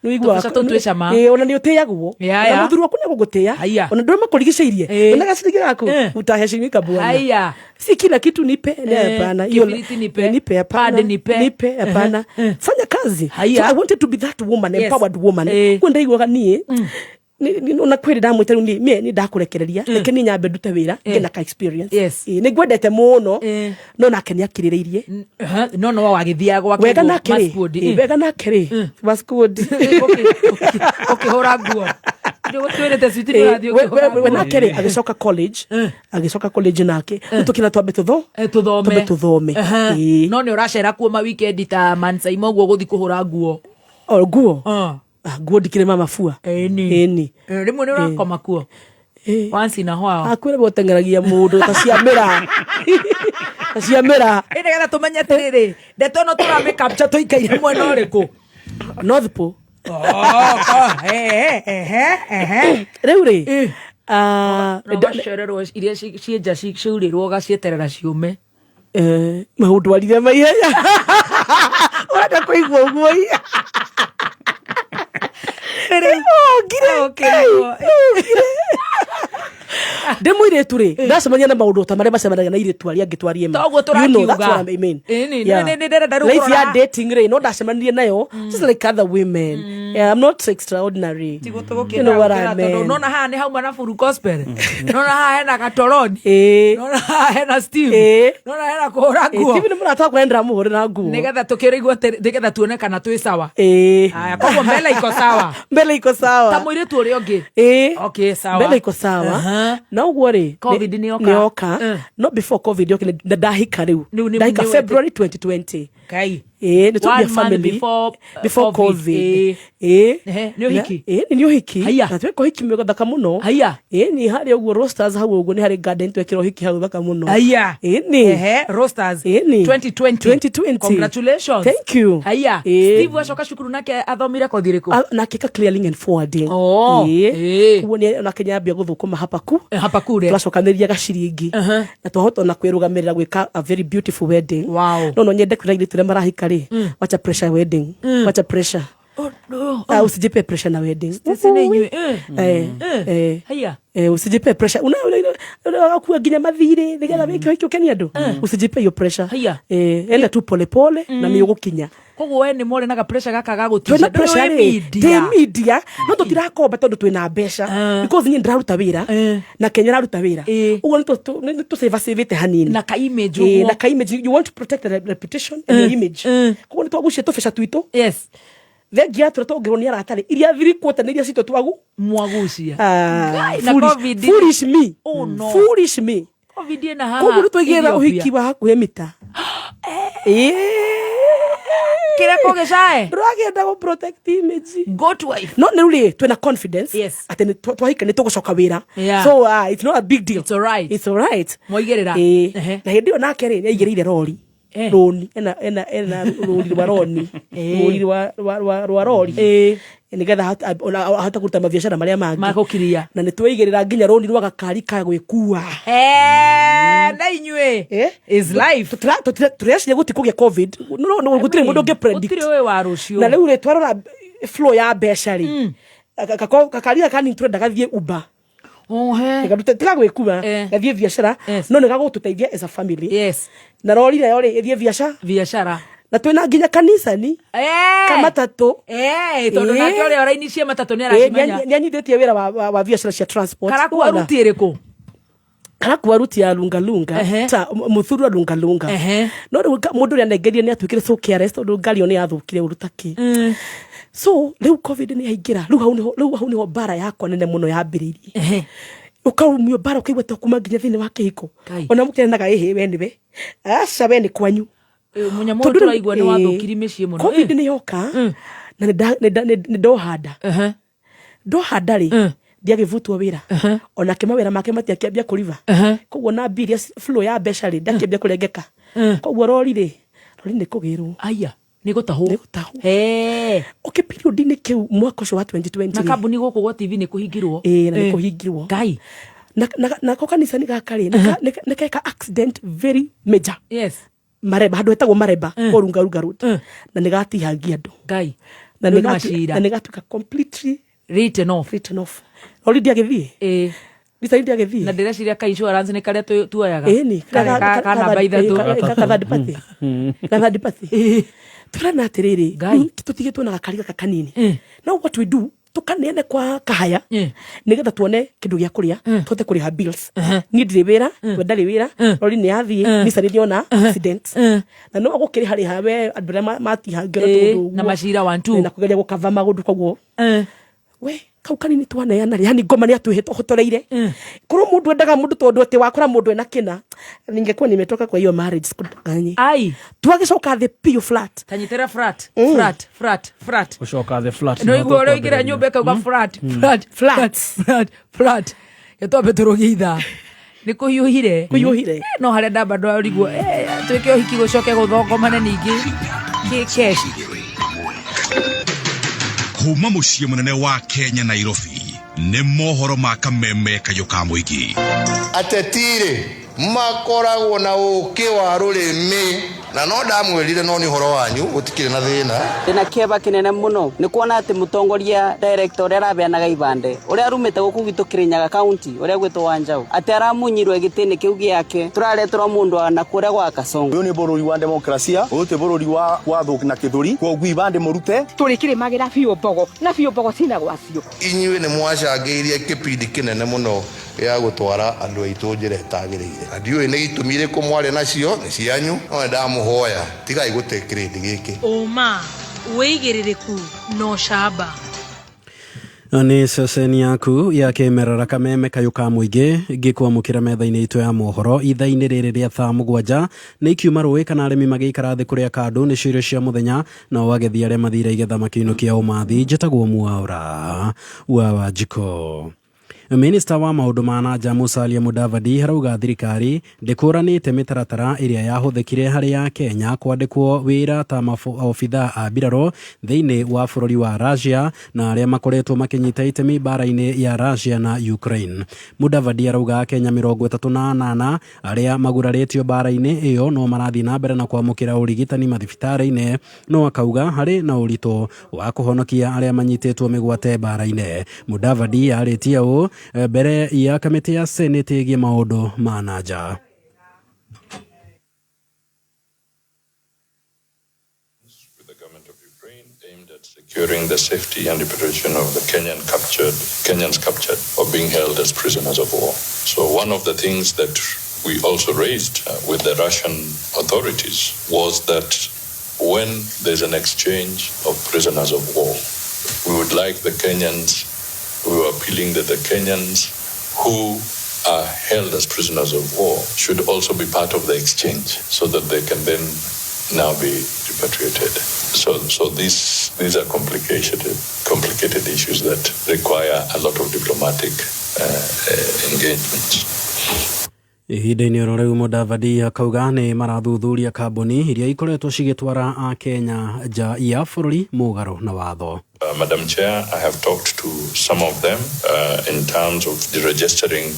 nĩwĩiguaga ona nĩ ũtĩagwo na mũthuri waku nĩ agũgũtĩya ona ndũrĩ makũrigicĩirie ona gaciringi gaku utaheshimika bwana si kila kitu nipe hapana hiyo nipe hapana nipe hapana fanya kazi so I wanted to be that woman empowered woman ndaiguaga niĩ ona kwĩrĩ ndamwĩte rĩu nĩ ndakurekereria reke nĩ nyambe ndute wĩra ngena ka experience nĩ ngwendete mũno no nake nĩ akĩrĩrĩirie no wagĩthiaga gwake wega nake rĩ Mascod ũkĩhũra nguo nake rĩ agĩcoka college nake tũkĩra twambe tũthome no nĩ ũracera kuo ma weekend ta Mansaima ũguo gũthiĩ kũhũra nguo nguo ndikire mama fua rimwe nĩ ũrakoma kuo once in a while akwĩra gũteng'eragia mũndũ taciamĩra nĩgetha tũmenye atĩrĩrĩ ndeto no tũramĩcapture tũikaire mwena ũrĩkũ North Pole rĩu rĩ macererwo iria cienja ciurĩrwo gacieterera ciume maũndũ arire maihenya ũrenda kũigua ũguo ndimwire turi ndacemania na maundu ta maria macemanagia na ire twaria ngitwarie ma toguo turakiuga life ya dating ri no ndacemanirie nayo just like other women. I'm not extraordinary. You know what I mean? Nona haha ni hauma na Furu Gospel. Nona haha hena Gatoroni. Nona haha hena Steve. Nona hena kuhura nguo. Steve ni murata kwenda muhuri na nguo. Nigetha tukirigwo nigetha tuone kana twi sawa. Aya kwa mbele iko sawa. Mbele iko sawa. Ta mwire tu uri ongi. Okay sawa. Mbele iko sawa. Na uguo ri COVID ni oka. No before COVID yoke ndahika riu. Ndahika February 2020. Kai. Ni to be a family before COVID. Ni uhiki. Ni uhiki. Na tweko hiki mego thaka muno. Haya. Ni hari uguo Roasters hau uguo ni hari garden twekiro hiki hau thaka muno. Haya. Ni Roasters 2020. Congratulations. Thank you. Haya. Steve washoka shukuru nake athomire kothi riku. Na kika clearing and forwarding. Kuo ni na Kenya bia guthukuma hapaku. Hapaku re. Twacokaniria gaciringi. Na twahota na kwirugamirira gwika a very beautiful wedding. Wow. No nyende kuraire tule marahika ri. Wacha pressure wedding. Wacha pressure. Oh no. Usijipe pressure na wedding. Sisi na inywe. Haya. Usijipe pressure. Una kuwa ginya mathiri nigetha wiki hiki ukeni andu. Usijipe hiyo pressure. Haya. Enda tu pole pole na migukinya. Koguo we ni more naga pressure gaka gagutisha. Media. No tutirakomba tondu twina mbeca. Because ni ndiraruta wira na Kenya raruta wira. Ugo ni tu save hanini. Na ka image ugo. Na ka image, you want to protect the reputation and the image. Koguo ni twagucia tu feca twitu. Yes. Vengia turatongirwo ni aratari iria thiri kwota niria cito twagu mwagucia. Na COVID. Foolish me. Oh no. Foolish me. COVID na haha. Koguo twagira uhiki wa hakuhe mita. Kira kogecae nduragenda go protect image good wife no niruli twina confidence yes ati twahika ni tugucoka wira yeah. So it's not a big deal. It's all right moigerera na hindi ona kere ni aigereire rori roni ena rori rwa roni rori rwa rori nigetha hata kuruta mabiacara maria mangi magukiria na ni twaigerera nginya roni rwa gakari ka gwikua na inywe is life tureciria gutikugia COVID no gutire mundu nge predict gutire we wa rucio na riu twarora flow ya becari kakari kani turenda gathie Uber tiga gwikua gathie biacara no ni gagututeithia as a family yes na rori nayo ri ithie biacara na twina nginya kanisa ni kama tatu tondu nake uri orainicie matatu ni aracimenya ni anyithitie wira wa biacara cia transport karaku arutire ku karaku aruti ya lunga ta muthuru lunga no mundu ria nengerie ni atwikire so careless tondu ngari oni yathukire urutaki so riu COVID ni yaingira riu hau niho bara yakwa nene muno yambiririe ukaumio bara ukaigwa ta kuma nginya thini wa kihiko ona mukenaga we niwe aca we ni kwanyu munya mo turaigwa ni wathukiri micii muno COVID ni yoka na ni ndohanda ndohanda ri ndiagivutwo wira ona kema wira make matiakĩambia kũriva koguo na biria flow ya mbeca ri ndakiambia kũrengeka koguo rori nĩ kũgĩrwo aya nĩ gũtahwo okay period-inĩ kĩu mwaka ũcio wa 2020 na kambuni gũkũ gwa TV nĩ kũhingirwo na nĩ kũhingirwo ngai na ko kanitha nĩ gakari nĩ keka accident very major yes mareba handũ hetagwo mareba Runga road na nĩ gatihangia andũ ngai na nĩ gatuĩka completely written off rori ndiagĩthiĩ Bisa ndia gethi. Na ndĩreciria ka insurance nĩ karĩa tuoyaga. Ni kana by the kathadipati. Kathadipati. Turana atiriri. Tutige tuona gakari kanini. Now what we do tukanene kwa kahaya nigetha tuone kindu gya kuria twote kuriha bills ni ndivira ndari wira rori ni athie ni sari ona accident na no gukiri hari hawe andure matihangera tundu na mashira 1 na kugeria gukava magundu koguo we kaukani ni twana yana yani ngoma ni atuhete hotoreire kuru mundu endaga mundu tondu ati wakora mundu ena kina ningekuwa nimetoka kwa hiyo marriage sikudanganye ai twagicoka the pure flat tanyitera flat gushoka the flat no igwo ro igira nyumba kauga flat yatombe turugiitha ni kuyuhire no haria ndamba ndwarigwo twike uhiki gucoke guthongomane ningi cash kuma muciĩ munene wa Kenya Nairobi nĩ mohoro ma kameme kayũ ka mũingĩ atetire makoragwo na ũũkĩ wa rũrĩmĩ na no ndamwirire no ni horo wanyu gutikire na thina ndina kieba kinene muno ni kuona ati mutongoria director uria arabeanaga ibande uria arumite guku gitu Kirinyaga county uria gwitwo Wanjau ati aramunyirwe gitini kiu giake turareterwo mundu ana kuria gwa Kasongo. Uyu ni bururi wa demokrasia uti bururi wa wathuki na kithuri kwogu ibande murute turikire magira biu mbogo na biu mbogo cina gwacio inyuĩ nĩ mwacangĩirie kĩbindi kĩnene mũno ya gũtwara andũ aitũ njĩra ĩtagĩrĩire. Ndiũĩ nĩ gĩtũmi irĩkũ mwarĩ nacio nĩ cianyu no ndamũhoya tigai gũte kĩrĩndĩ gĩkĩ. Ũma wĩigĩrĩrĩku no camba. Nĩ ceceni yaku ya Kĩmerera Kameme Kayũka Mũingĩ ngĩkwamũkĩra metha-inĩ itũ ya mohoro ithaa-inĩ rĩrĩ rĩa thaa mũgwanja nĩ ikiuma rũĩ kana arĩmi magĩikara thĩ kũrĩa kandũ nĩ cio cia mũthenya nao agethi arĩa mathire igetha makĩinũkia ũmathi njĩtagwo Mwaũra wa Wanjikũ. Minister wa maundu ma nanja Musalia Mudavadi harauga thirikari ndĩkũranĩte mĩtaratara ĩrĩa yahũthĩkire harĩ ya Kenya kwandĩkwo wĩra ta maobitha a mbirarũ thĩinĩ wa bũrũri wa Russia na arĩa makoretwo makĩnyita itemi mbara-inĩ ya Russia na Ukraine. Mudavadi arauga Kenya 38 arĩa magurarĩtio mbara-inĩ ĩyo no marathiĩ na mbere na kwamũkĩra ũrigitani mathibitarĩ-inĩ no akauga harĩ na ũritũ wa kũhonokia arĩa manyitĩtwo mĩgwate mbara-inĩ. Mudavadi arĩtie ũũ mbere ya kamĩtĩ ya Senate ĩgiĩ maũndũ ma nanja. Securing the safety and reputation of the Kenyans captured or being held as prisoners of war. So one of the things that we also raised with the Russian authorities was that when there's an exchange of prisoners of war, we would like the Kenyans, we were appealing that the Kenyans who are held as prisoners of war should also be part of the exchange so that they can then now be repatriated. So these are complicated issues that require a lot of diplomatic engagement. Ihinda-inĩ oro rĩu Mudavadi akauga nĩ marathuthuria kambuni iria ikoretwo cigĩtwara a Kenya nja ya bũrũri mũgarũ na watho. Madam Chair, I have talked to some of them in terms of deregistering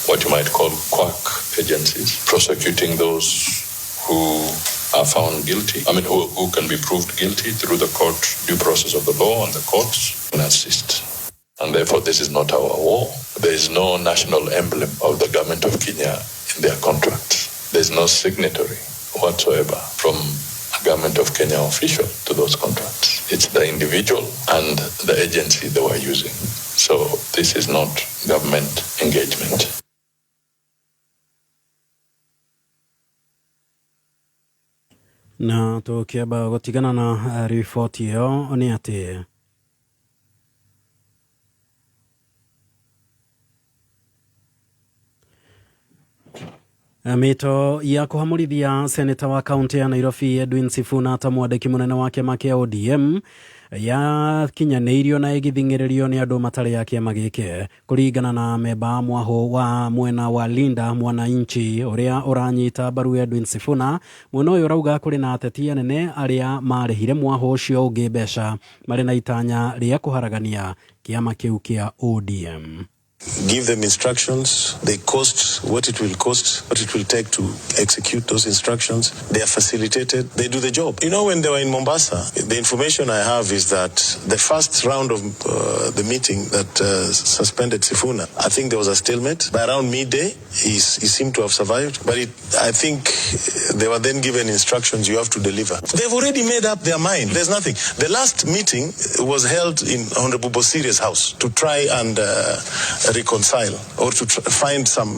what you might call quack agencies, prosecuting those who are found guilty, who can be proved guilty through the court due process of the law and the courts can assist. And therefore, this is not our war. There is no national emblem of the government of Kenya in their contracts. There is no signatory whatsoever from a government of Kenya official to those contracts. It's the individual and the agency they were using. So this is not government engagement. Na tukiamba gutigana na riboti ĩyo nĩ atĩ mito ya kuhamurithia seneta wa kaunti ya Nairobi Edwin Sifuna ta mwandĩki mũnene wa kĩama kĩa ODM ya kinyanĩirio na ĩgĩthing'ĩrĩrio nĩ andũ matarĩ ya kĩama gĩkĩ kũringana na memba mwaho wa mwena wa Linda Mwananchi ũrĩa ũranyita mbaru Edwin Sifuna. Mwena ũyũ ũrauga kũrĩ na ateti anene arĩa marĩhire mwaho ũcio ũngĩ mbeca marĩ na itanya rĩa kũharagania kĩama kĩu kĩa ODM. Give them instructions, they cost what it will cost, what it will take to execute those instructions. They are facilitated, they do the job. You know, when they were in Mombasa, the information I have is that the first round of the meeting that suspended Sifuna, I think there was a stalemate. By around midday, he seemed to have survived. But I think they were then given instructions, you have to deliver. They've already made up their mind. There's nothing. The last meeting was held in Honorable Bosiria's house to try and reconcile or to find some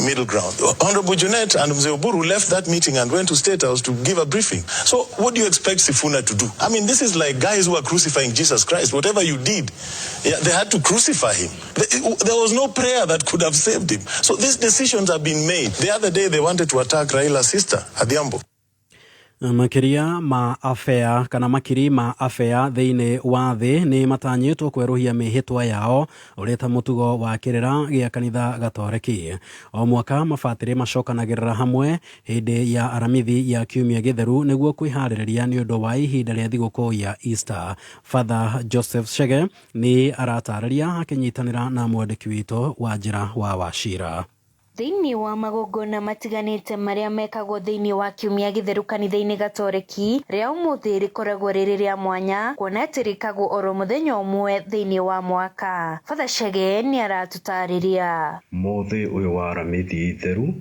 middle ground. Honorable Junet and Mzee Oburu left that meeting and went to State House to give a briefing. So what do you expect Sifuna to do? I mean, this is like guys who are crucifying Jesus Christ. Whatever you did, they had to crucify him. There was no prayer that could have saved him. So these decisions have been made. The other day they wanted to attack Raila's sister, Adhiambo. Makiria ma afea kana makiri ma afea thĩinĩ wa thĩ nĩ matanyĩtwo kwerũhia mĩhĩtwa yao ũrĩa mũtugo wa kĩrĩra gĩa kanitha gatoreki. O mwaka mabatĩrĩ macokanagĩrĩra hamwe hĩndĩ ya aramithi ya kiumia gĩtheru nĩguo kwĩharĩrĩria nĩ ũndũ wa ihinda rĩa thigũkũ ya Easter. Father Joseph Chege nĩ aratarĩria akĩnyitanĩra na mwandĩki witũ wa njĩra wa Wachira. Thĩinĩ wa magongona matiganĩte marĩa mekagwo thĩinĩ wa kiumia gĩtheru kanitha-inĩ gatoreki, rĩa ũmũthĩ rĩkoragwo rĩrĩ rĩa mwanya kuona atĩ rĩkagwo oro mũthenya ũmwe thĩinĩ wa mwaka. Father Chege nĩ aratũtarĩria. Mũthĩ ũyũ wa aramithi theru,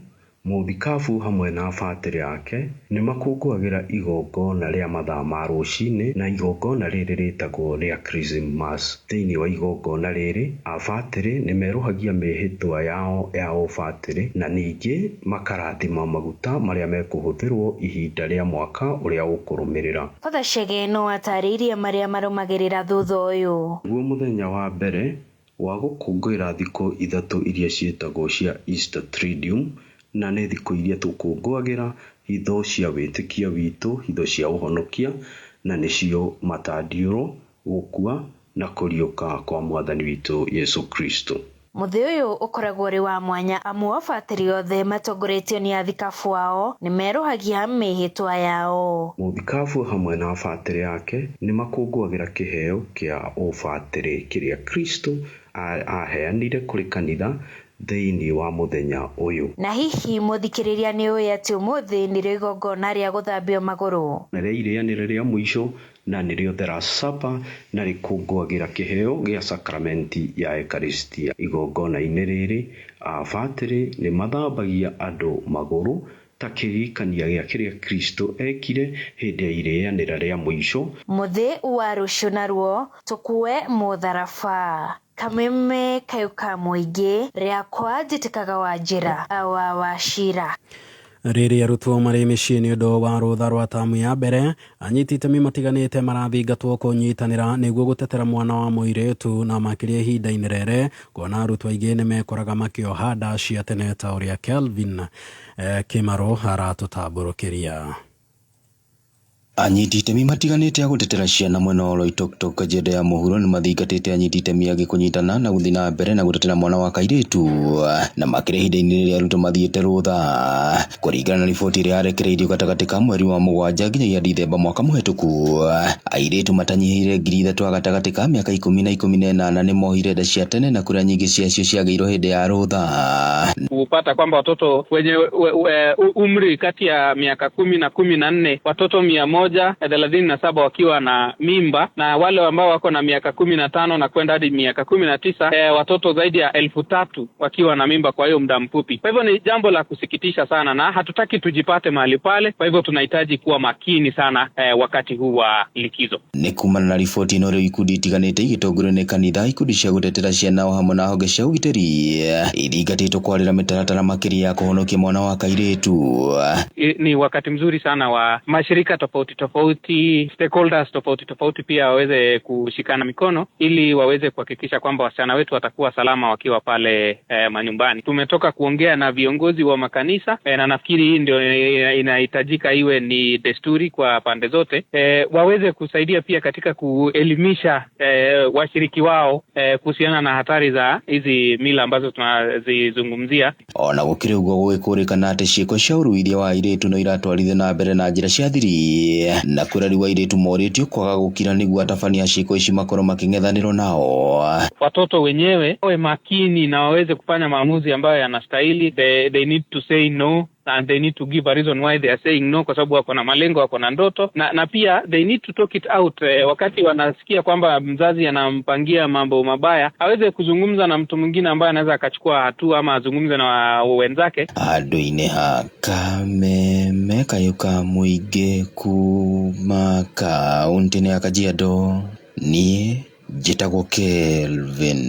mũthikabu hamwe na batĩrĩ yake nĩ makũngũagĩra igongona rĩa mathaa ma rũcinĩ, na igongona rĩrĩ rĩtagwo rĩa Christmas. Thĩinĩ wa igongona rĩrĩ, abatĩrĩ nĩ meruhagia mĩhĩtwa yao ya ũbatĩrĩ na ningĩ makarathima maguta marĩa mekũhũthĩrwo ihinda rĩa mwaka ũrĩa ũkũrũmĩrĩra. Father Chege no atarĩirie marĩa marũmagĩrĩra thutha ũyũ. Guo mũthenya wa mbere wa gũkũngũĩra thikũ ithatũ iria ciĩtagwo cia Easter Triduum, na nĩ thikũ iria tũkũngũagĩra hitho cia wĩtĩkia witũ, hitho cia ũhonokia, na nĩcio matandiũrũ, gũkua na kũriũka kwa Mwathani witũ Yesu Kristo. Mũthĩ ũyũ ũkoragwo ũrĩ wa mwanya amu abatĩrĩ othe matongoretio nĩ athikabu ao nĩ meruhagia mĩhĩtwa yao. Mũthikabu hamwe na abatĩrĩ yake nĩ makũngũagĩra kĩheo kĩa ũbatĩrĩ kĩrĩa Kristo aheanire kũrĩ kanitha thĩinĩ wa mũthenya ũyũ. Na hihi mũthikĩrĩria nĩ ũĩ atĩ ũmũthĩ nĩrĩo igongona rĩa gũthambio magũrũ? Narĩa irĩanĩre rĩa mũico na nĩrĩo the last supper, na rĩkũngũagĩra kĩheo gĩa sakramenti ya Ekaristia. Igongona-inĩ rĩrĩ abatĩrĩ nĩ mathambagia andũ magũrũ ta kĩririkania gĩa kĩrĩa Kristo ekire hĩndĩ ya irĩanĩra rĩa mũico. Mũthĩ wa rũciũ naruo tũkue mũtharaba. Kameme kayuka mũingĩ rĩakwa njĩtĩkaga wa njĩra wa Wachira. Rĩrĩ arutwo marĩ mĩciĩ nĩ ũndũ wa rũtha rwa tamu ya mbere, anyiti itemi matiganĩte marathingatwo kũnyitanĩra nĩguo gũtetera mwana wa mũirĩtu, na makĩria ihinda-inĩ rĩrĩ kuona arutwo aingĩ nĩ mekoraga makĩoha nda cia tene ta ũrĩa Kelvin Kimaro aratũtambũrũkĩria. Anyiti itemi matiganĩte a gũtetera ciana mwena wa Loitoktok njĩra ya mũhuro nĩ mathingatĩte anyiti itemi agi kũnyitana na gũthiĩ na mbere na gũtetera mwana wa kairĩtu, na makĩria ihinda-inĩ rĩrĩa arutwo mathiĩte rũtha. Kũringana na riboti ĩrĩa yarekereirio gatagatĩ ka mweri wa mũgwanja nginyagia Dithemba mwaka mũhetũku, airĩtu matanyihĩire 3,000 gatagatĩ ka mĩaka 10 na 18 nĩ mohire nda cia tene, na kũrĩa nyingĩ ciacio ciagĩirwo hĩndĩ ya rũtha. Kupata kwamba watoto wenye umri kati ya miaka 10 na 14, watoto 137 wakiwa na mimba, na wale ambao wako na miaka 15 na kwenda hadi miaka 19, watoto zaidi ya 3,000 wakiwa na mimba kwa hiyo muda mfupi. Kwa hivyo ni jambo la kusikitisha sana, na hatutaki tujipate mahali pale. Kwa hivyo tunahitaji kuwa makini sana wakati huu wa likizo. Nĩ kumana na riboti ĩno rĩu ikundi itiganĩte igĩtongorio nĩ kanitha, ikundi cia gũtetera ciana o hamwe na honge cia ũgitĩri ithingatĩtwo kwarĩra mĩtaratara makĩria ya kũhonokia mwana wa kairĩtu. Ni wakati mzuri sana wa mashirika tofauti tofauti, stakeholders tofauti tofauti pia waweze kushikana mikono ili waweze kuhakikisha kwamba wasichana wetu watakuwa salama wakiwa pale manyumbani. Tumetoka kuongea na viongozi wa makanisa na nafikiri hii ndio inahitajika iwe ni desturi kwa pande zote, waweze kusaidia pia katika kuelimisha washiriki wao kuhusiana na hatari za hizi mila ambazo tunazizungumzia. Ona gũkĩrĩ ũguo gũgĩkũrĩkana atĩ ciĩko cia ũruithia wa airĩtu no iratwarithio na mbere na njĩra cia thiri, na kwĩrariwa airĩtu morĩtio kwaga gũkira nĩguo atabania ciĩko ici makorwo makĩng'ethanĩrwo nao. Watoto wenyewe wawe makini na waweze kufanya maamuzi ambayo yanastahili. They need to say no and they need to give a reason why they are saying no, kwa sababu wako na malengo, wako na ndoto, na pia they need to talk it out. Wakati wanasikia kwamba mzazi anampangia mambo mabaya, aweze kuzungumza na mtu mwingine ambaye anaweza akachukua hatua, ama azungumze na wenzake. Andũ-inĩ ha Kameme kayuka mũingĩ kuma kaunti-inĩ ya Kajiado, niĩ njĩtagwo Kelvin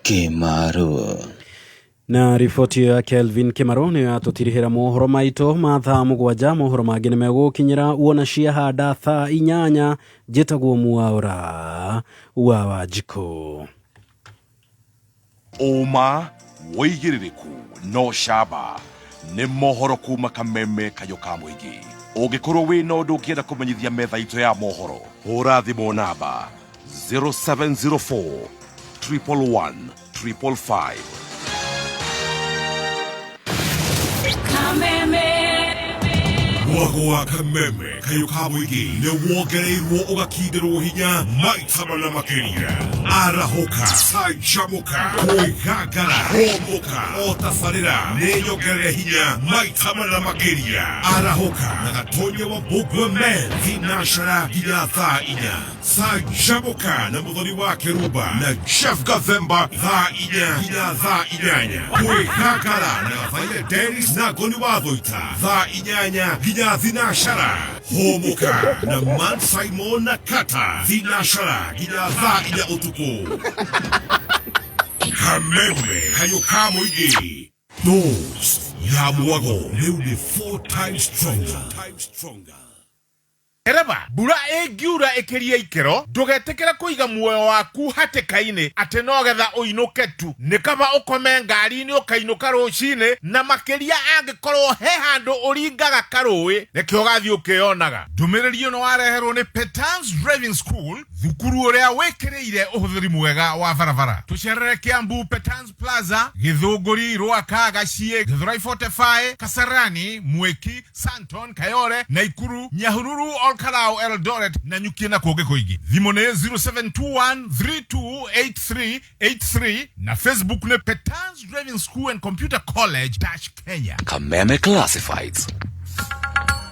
Kimaro. Na riboti ya Kelvin Kimaro nĩ yatũtirihĩra mohoro maitũ ma thaa mũgwanja. Mohoro mangĩ nĩ megũkinyĩra wona ciahanda thaa 8. Njĩtagwo Mwaũra wa Wanjikũ. Ũma, wĩigĩrĩrĩku no camba nĩ mohoro kuma Kameme kayuka mũingĩ. Ũngĩkorwo wĩna ũndũ ũngĩenda kũmenyithia metha itũ ya mohoro, hũra thimũ namba 0704 111 555. Mwago wa Kameme Kayuka Muigi ne wongereirwo ugakindirwo hinya maita mana makiria arahoka sajamuka kwigagara homoka otafarira ne yongere hinya maita mana makiria arahoka na gatonye wa Bugwe Men Vinashara Ginyatha Inya sajamuka na muthoni wa Keruba na Chef Gathemba Tha Inya Ginyatha Inyanya kwigagara na Gathile Dennis na Goni wa Thoita Tha Inyanya Ginya Vinashara homoka na Man Simon na Kata Vinashara Ginya Tha Inya utuku Kameme Kayuka Muigi Those ya Mwago Leo ni 4 times stronger. Ereba, bura giura ekeria ikero, ndugetekera kuiga muoyo waku hatikaine ate no getha uinuke tu. Ni kaba ukome ngari-ini ukainuka rucini na makiria angikorwo he handu uringaga karui nikio gathi ukionaga. Ndumiriri no wareherwo ni Petans Driving School, thukuru uria wekereire uhuthiri mwega wa barabara. Tucerere Kiambu Petans Plaza, Githunguri, Ruaka, Gacie, Githurai 45, Kasarani, Mweki, Santon, Kayore, Naikuru, Nyahururu, Kalau Eldoret na nyukie na kuoge koigi. Thimone 0721328383 na Facebook ne Petans Driving School and Computer College Kenya. Kameme Classifieds.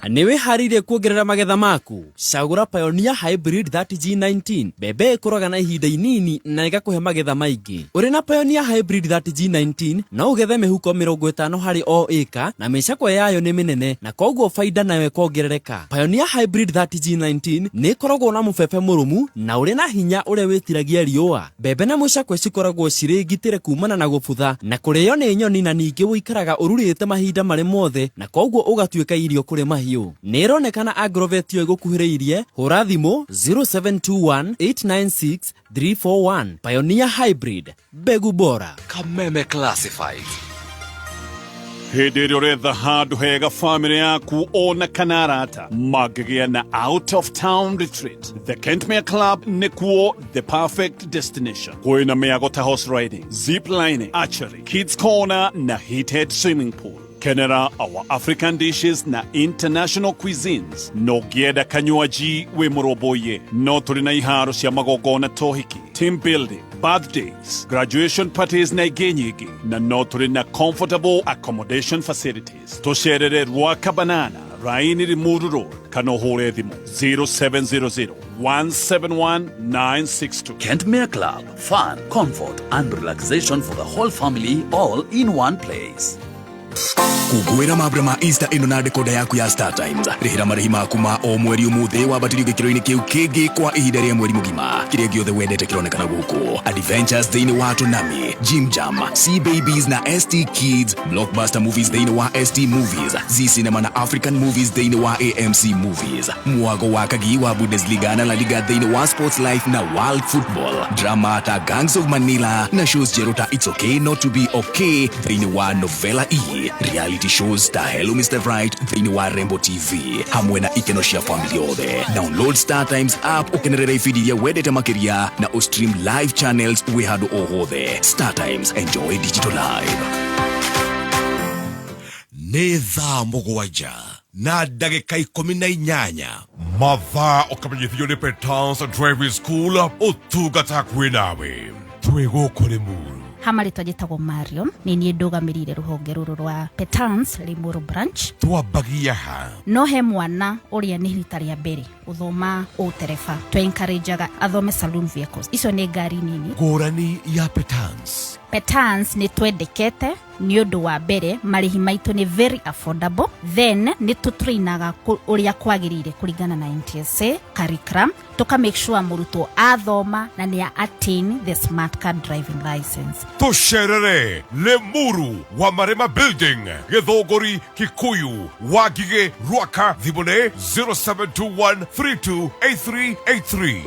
Niwe harire kuongerera magetha maku. Cagura Pioneer Hybrid 30G19. Bebe ikuraga na ihinda inini na igakuhe magetha maingĩ. Uri na Pioneer Hybrid 30G19 no ugethe mihuko 50 hari o eka na micakwe yayo ni minene na koguo faida nayo kuongerereka. Pioneer Hybrid 30G19 ni ikoragwo na mufefe murumu na uri na hinya ure witiragia riua. Bebe na mucakwe cikoragwo cirĩ ngitire kumana na gũbutha na kurio ni nyoni na ningĩ wikaraga ururite mahinda mari mothe na koguo ugatuĩka irio kuri mahiũ. Nironekana Agrovet yo igukuhiriirie. Hura thimu 0721896341. Pioneer Hybrid, mbegu bora. Kameme Classified. Hĩndĩ ĩrĩa ũretha handũ hega family yaku ona kana arata magĩgĩa na out of town retreat, the Kentmere Club nĩkuo the perfect destination. Kwĩna mĩago ta horse riding, zip lining, archery, kids corner na heated swimming pool. Kenera our African dishes na international cuisines. No gieda kanywaji we moroboye. No turina iharo cia magogona tohiki, team building, birthdays, graduation parties na igenyigi. Na no turina comfortable accommodation facilities. Tosherere Ruaka Banana, Raini Rimuru Road, Kanohore Thimo, 0700 171 962. Kentmere Club, fun, comfort and relaxation for the whole family all in one place. Kugwira mabra ma Easter ino na dekoda yaku ya Star Times. Rihira marihi maku ma o mweri umuthe wa batiri gikiro-ini kiu kingi kwa ihinda ria mweri mugima. Kiria giothe wendete kironekana guku. Adventures thini wa Tonami, Jim Jam, Sea Babies na ST Kids, Blockbuster Movies thini wa ST Movies, Z Cinema na African Movies thini wa AMC Movies. Mwago wa kagi wa Bundesliga na La Liga thini wa Sports Life na World Football. Drama ta Gangs of Manila na shows jerota It's Okay Not to Be Okay thini wa Novela E. Reality shows ta Hello Mr. Right thini wa Rainbow TV hamwe na ikenoshia family othe. Download Star Times app ukenerera ifidi ya wedete makiria na ustream live channels we hadu ohothe. Star Times, enjoy digital live. Nĩ thaa mũgwanja na ndagĩka 18 mathaa ũkamenyithio nĩ Petans Driving School ũtungata kwĩ nawe twĩgũkũ Limuru. Hamarĩtwa njĩtagwo Marion, nĩ niĩ ndũgamĩrĩire rũhonge rũrũ rwa Petans Limuru branch. Twambagia ha No he mwana ũrĩa nĩ rita rĩa mbere gũthoma ũtereba, twencourageaga athome saloon vehicles. Icio nĩ ngari nini. Ngũrani ya Petans. Petans nĩ twendekete nĩ ũndũ wa mbere marĩhi maitũ nĩ very affordable, then nĩ tũtrainaga ũrĩa kwagĩrĩire kũringana na NTSA curriculum, tuka make sure mũrutwo athoma na nĩ attain the smart card driving license. Tucerere Limuru wa Marema Building, Githunguri, Kikuyu, Wangige, Ruaka, thimone 0721328383.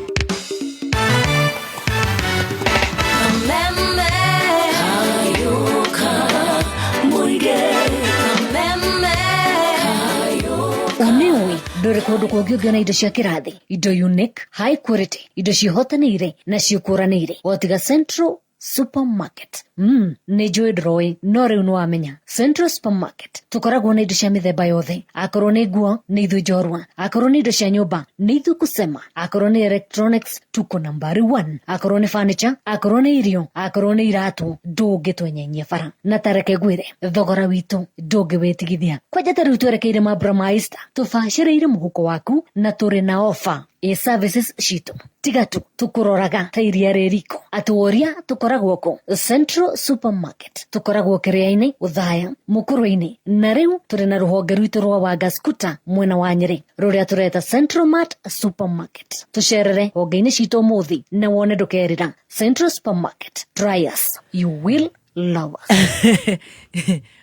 Unewe ndore kundu kungi ungiona indo cia kirathi, indo unique, high quality, indo cihotanĩire na ciũkũranĩire. Wotiga Central Supermarket. Nĩ njũĩ ndroi, no rĩu nĩ wamenya. Central Supermarket. Tũkoragwo na indo cia mĩthemba yothe. Akorwo nĩ nguo, nĩ ithuĩ Njorua. Akorwo nĩ indo cia nyũmba, nĩ ithuĩ Kusema. Akorwo nĩ electronics, tuko nambari 1. Akorwo nĩ furniture, akorwo nĩ irio, akorwo nĩ iratu, ndũngĩtwenyenyia bara. Na tareke ngwĩre, thogora witũ ndũngĩwĩtigithia. Kwanja ta rĩu twerekeire mambura ma Easter, tũbacĩrĩire mũhuko waku na tũrĩ na offer. Services citũ tiga tu tukuroraga ta iria rĩriko. Atuoria tukoragwo ko Central Supermarket, tukoragwo Kĩrĩa-inĩ, Uthaya, Mũkũrũ-inĩ, na rĩu tũrĩ na rũhonge rwitũ rwa Wanga Scooter mwena wa Nyeri rũrĩa tũreta Central Mart Supermarket. Tucerere honge-inĩ citũ mũthĩ na wone ndũkerĩra. Central Supermarket, try us, you will love us.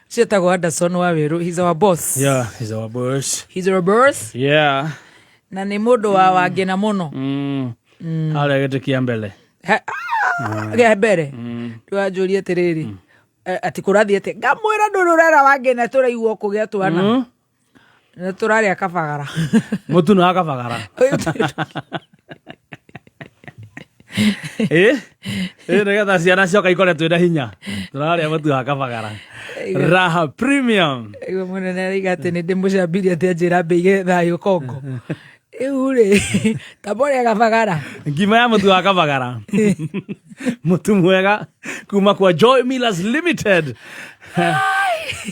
Cietagwo Anderson Waweru, he's our boss. Yeah, he's our boss. He's our boss? Yeah. Na nĩ mũndũ wa wangena mũno. Harĩa gĩtĩ kĩa mbere. Gĩa mbere. Twanjũrie atĩrĩrĩ. Ati kũrathiĩ atĩ ngamwĩra ndũrũrera wangena tũraigua kũgĩa twana. Na tũrarĩa kabagara. Mũtu no akabagara. Nĩgetha ciana cioka ikore twĩna hinya. Tũrarĩa mũtu wa kabagara. Raha Premium. Ego mũnene ariga atĩ nĩ ndĩmũcambirie atĩ anjĩra mbei thayũ Kongo. Eure tabore kabagara. Ngima ya mũtu wa kabagara. Mũtu mwega kuma kwa Joy Millers Limited.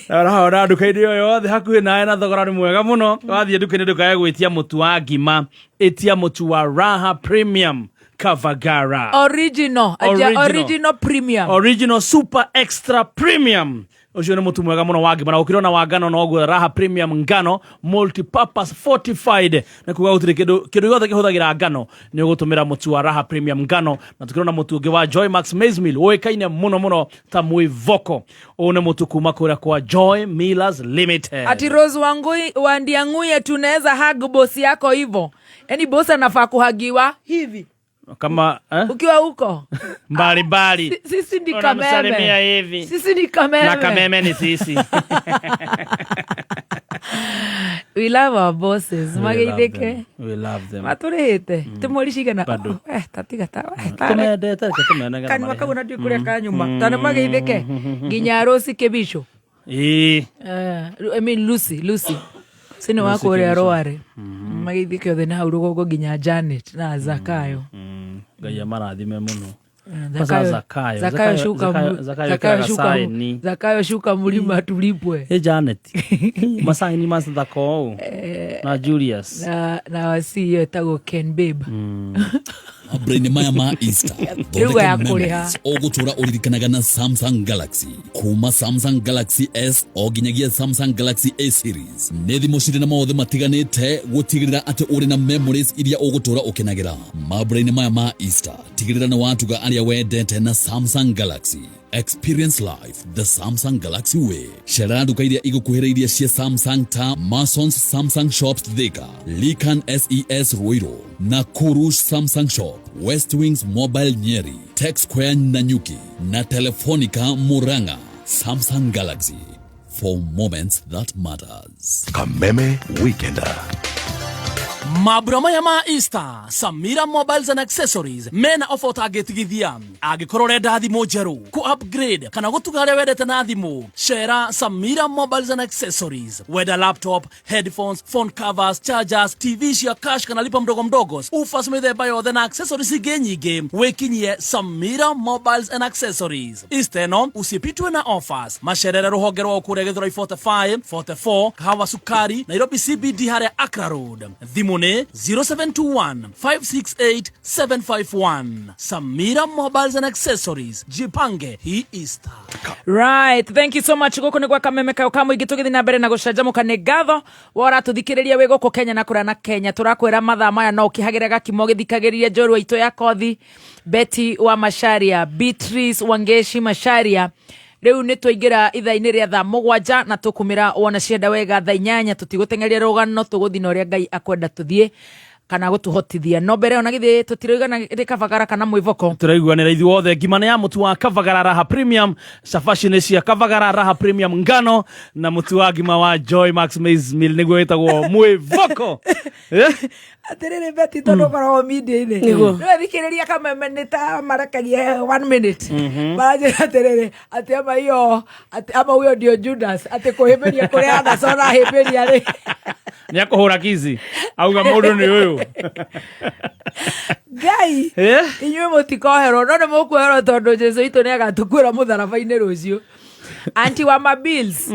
Ara nduka-inĩ yothe hakuhĩ nawe na thogora nĩ mwega mũno. Wathiĩ nduka-inĩ ndũkae gwĩtia mũtu wa ngima, ĩtia mũtu wa Raha Premium Kavagara. Original Premium. Original Super Extra Premium. Ucio nĩ mũtu mwega mũno wa ngima, na ũkĩrona wa ngano no guo Raha Premium ngano multi-purpose fortified. Na kuga gũtirĩ kĩndũ gĩothe kĩhũthagĩra ngano nĩ ũgũtũmĩra mũtu wa Raha Premium ngano. Na tukĩrona mũtu ũngĩ wa Joy Max Maize Meal ũĩkaine mũno mũno ta Mwĩvoko. Ũũ nĩ mũtu kuma kũrĩa kwa Joy Millers Limited. Ati Rose Wandiang'uye tunaweza hug boss yako hivyo. Yaani boss anafaa kuhagiwa hivi. Kama ukiwa huko mbali sisi ni kameme hivi. Sisi ni kameme na kameme ni sisi. We love our bosses. Magithike. We love them. Maturite. Tumorishigana. Tatiga ta. Kanwa kauna ndio kule kanyuma. Tana magithike. Nginya Rosi Kebisho. I mean Lucy. Sino wako ore roare. Magithike othe na urugo nginya Janet na Zakayo. Gaya marathime muno. Zakayo shuka mulima tulipwe. Janet. Masaini Thako na Julius. Na wasi etago Ken Babe. Brain maya ma Easter. Ogutura uririkanaga na Samsung Galaxy. Kuma Samsung Galaxy S oginyagia Samsung Galaxy A series. Nethi muciri na mothe matiganite gutigirira ati uri na memories iria ugutura ukinagira. Brain maya ma Easter. Tigirira na watuga aria wendete na Samsung Galaxy. Experience life the Samsung Galaxy way. Shara nduka iria igukuhiriria cia Samsung ta Masons Samsung Shops Thika, Likan SES Ruiru, Nakuru Samsung Shop, West Wings Mobile Nyeri, Tech Square Nanyuki, na Telefonica Muranga. Samsung Galaxy, for moments that matters. Kameme Weekender. Mabura maya ma Easter, Samira Mobiles and Accessories mena offer tagetigithia agikorwo renda thimo njeru ku upgrade kana gutugare wedete na thimo share Samira Mobiles and Accessories, whether laptop, headphones, phone covers, chargers, TV cia cash kana lipa mdogo mdogo ufas mithemba yothe na accessories ingĩ nyingĩ wekinyie Samira Mobiles and Accessories. Isteno usipitwe na offers masherere ruhonge rwa kure Githurai 45 44 Kahawa Sukari Nairobi CBD harĩa Accra Road. Thimo 0721-568-751. Samira Mobiles and Accessories. Jipange hii Easter. Right, thank you so much. Goko ni kwa Kameme kayo kamo igitugithi na mbere na gucanjamuka nĩ ngatho wora tuthikiriria we goko Kenya na kura na Kenya. Turakwira mathaa maya no kihagiraga kimo githikagiriria Njorua itu ya kothi Betty wa Masharia, Beatrice Wangeshi Masharia. Rĩu nĩ twaingĩra ithaa-inĩ rĩa thaa 7 na tũkumĩra wona cienda wega thaa 8 tutigũtengeria rũgano tũgũthiĩ na ũrĩa Ngai akwenda tũthiĩ kana gũtũhotithia. No mbere ona githĩ tũtirĩigana rĩ Kavagara kana Mwĩvoko. Tũraiguanĩra ithuothe ngima ya mũtu wa Kavagara Raha Premium, cabaci nĩ cia Kavagara Raha Premium ngano na mũtu wa ngima wa Joy Max Maize Meal nĩguo wĩtagwo Mwĩvoko. atiriri beti tondo koro media-ini niwe thikiriria kameme nita marakagia 1 minute baje atiriri ati ama hiyo ama huyo ndio Judas ati kuhimberia kuria anasona himberia ri ni akuhura kizi auga mundu ni uyu Gai inywe mutikoherwo no ni mukuherwo tondu Jesu itu ni agatukwira mutharaba-ini rucio anti wa mabills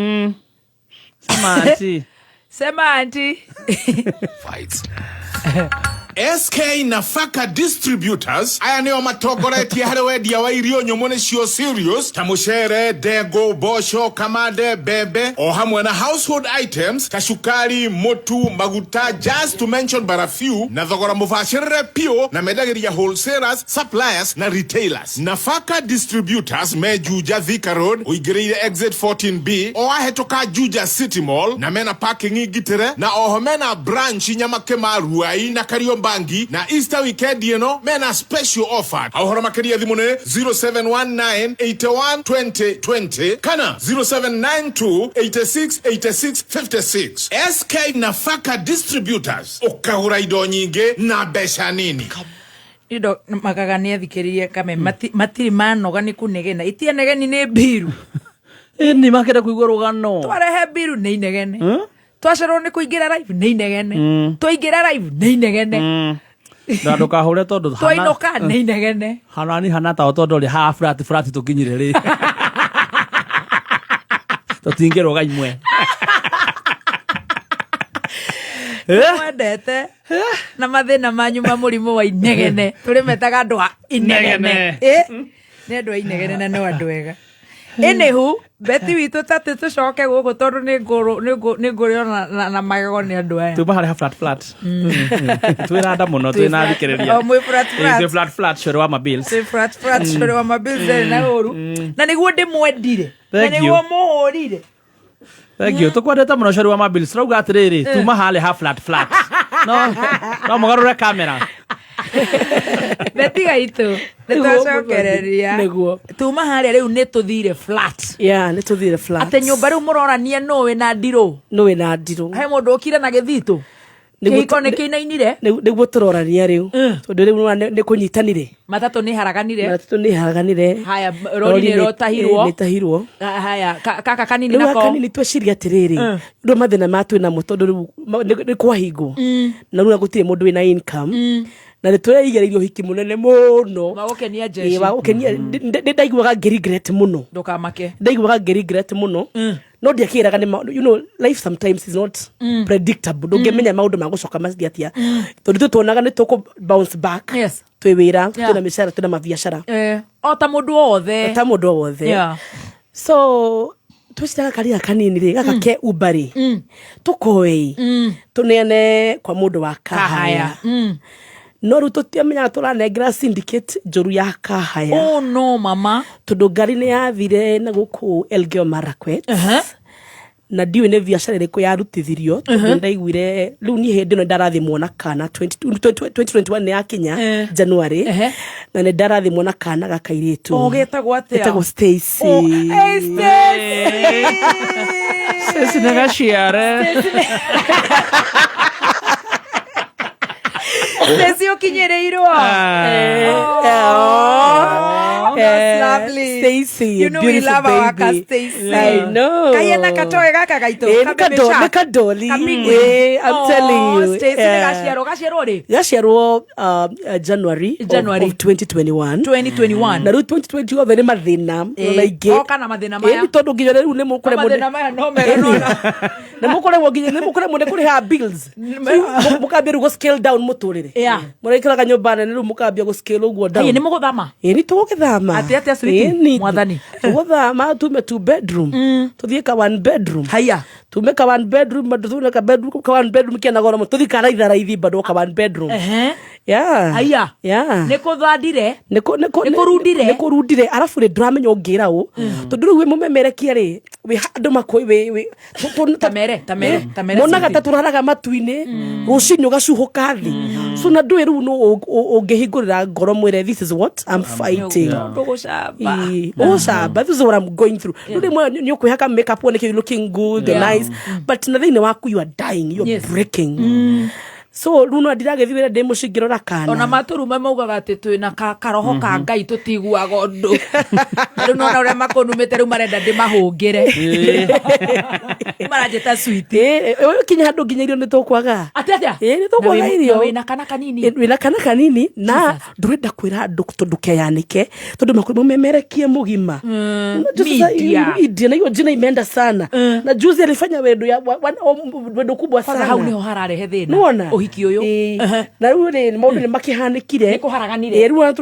sema anti fights SK Nafaka Distributors aya nio matongoretie hari wendia wa irio nyumu nicio serious ta mucere, ndengũ, mboco, kamande, bembe o hamwe na household items ta cukari, mutu, maguta, just to mention but a few, na thogora mubacirire pio na mendagiria wholesalers, suppliers na retailers. Nafaka Distributors me Juja Thika Road uigiriire exit 14B o ahetoka Juja City Mall na mena parking igitire na oho mena branch Nyamake Maruai na Kariombangi na Easter weekend yeno mena special offer. Ahohora makeria thimune 0719812020 kana 0792868656. SK Nafaka Distributors ukagura indo nyingi na mbeca nini. Indo makagania thikiririe kame matiri manoga ni kunegena itianegeni ni biru ni makenda kuigwa rugano twarehe biru ni inegene twacero ni kuingira live ni inegene twaingira live ni inegene ndando kahure tondu twainoka ni inegene hanani hanata tondu ri ha flat tukinyire ri tutingiro ga imwe mwendete na mathina manyu ma murimu wa inegene turi metaga andu a inegene ni andu a inegene na no andu ega Enehu, beti witu tatu tucoke guku tondu ni nguri na magego ni andu aya. Tuma hari flat. Twina nda muno twina thikiriria. O mwe flat. Shoro wa mabills. Flat shoro wa mabills na uru. Na niguo ndimwendire. Na niguo muhurire. Thank you. Tukwendete muno shoro wa mabills. Rauga atiriri, tuma hari flat. No mugarure kamera. Beti gaitu. Nitocokereria. Niguo. Tuma hari riu nituthire flat. Yeah, nituthire flat. Ate nyumba riu murorania nowe na ndiro. Nowe na ndiro. He mundu ukire na githito. Niguo ne kinainire. Niguo turorania riu. Tondu riu ni kunyitanire. Matatu ni haraganire. Haya rori ni rotahirwo. Ni tahirwo. Haya kaka kanini nako. Nako kanini tweciria atiriri. Ndo mathina matu na mutondu riu ni kwahingwo. Na riu gutire mundu wina income. Na nitũreigereirio hiki munene muno wagukenia jeshi wagukenia ndaiguaga regret muno ndukamake ndaiguaga regret muno no ndiakiraga ni you know life sometimes is not predictable ndungemenya maundu magucoka mathiatia tondu tuonaga ni tuku bounce back twi wira tuna mishara tuna mabiashara o ta mundu wothe so twiciraga karira kanini ri gaka ke ubari tukoi tuneane kwa mundu wa kahaya no ruto tiamenya turanengera syndicate njuru ya kahaya. Oh no mama. Tondu ngari ni yathire na guku Elgeyo Marakwet. Na ndiwe ne biashara iriku yarutithirio tondu ndaiguire riu ni hindi no ndarathimwo na kana 2021 ni yakinya January na ne ndarathimwo na kana gakairitu. Ogetagwo atia? Etagwo Stacy. Oh, hey Stacy. Stacy nagaciare. Stacy ukinyereirwo. That's lovely. Stacy, you know we love our Stacy. I know. Kayena katoe gaka gaito. Kadoli. I'm telling you. Stacy gaciarwo ri. Gaciarwo January of 2021. Na ru 2020 othe ni mathina maingĩ. Oka na mathina maya. Ni tondu nginya riu ni mukure mundu. Mathina maya no merona. Na mukoragwo nginya ni mukure mundu kuriha bills. Mukambia rugo scale down muturire. Murekeraga nyumba nene riu mukambia go scale uguo down. Ni muguthama. Ni tugithama. Ati sweet mwathani. Tuguthama tume 2 bedroom. Tuthie ka 1 bedroom. Haya. Tume ka 1 bedroom madutuna ka bedroom ka 1 bedroom kiana goro tuthi ka raitha raithi bado ka 1 bedroom. Yeah. Haya. Yeah. Nikuthandire. Nikurundire arafu ri ndramenya ungira u. Tondu riu we mumemerekia ri we andu makoi we tamere. Mona gata turaraga matuini. Rucinyo gacuhuka thi. So na ndui riu no ungihingurira ngoro mwire this is what I'm fighting. But this is what I'm going through. Ni ukuhaka makeup one you looking good and nice, but na thini waku you are dying, you are breaking. so runo ndiragethire ndi mucingirora kana ona maturume maugaga ati twina karoho ka ngai tutiguaga undu riu nona uria makonumite riu marenda ndimahungire marajeta sweet kinya handu nginya irio nitukwaga atia nitukwaga irio wina kana kanini na ndurenda kwira andu ndukeyanike tondu makuru memerekie mugima India na hiyo jina imeenda sana na juzi alifanya wendo kubwa sana hau niho hararehe thina nuona uhiki uyu na riu ni maundu ni makihanikire ni kuharaganire riu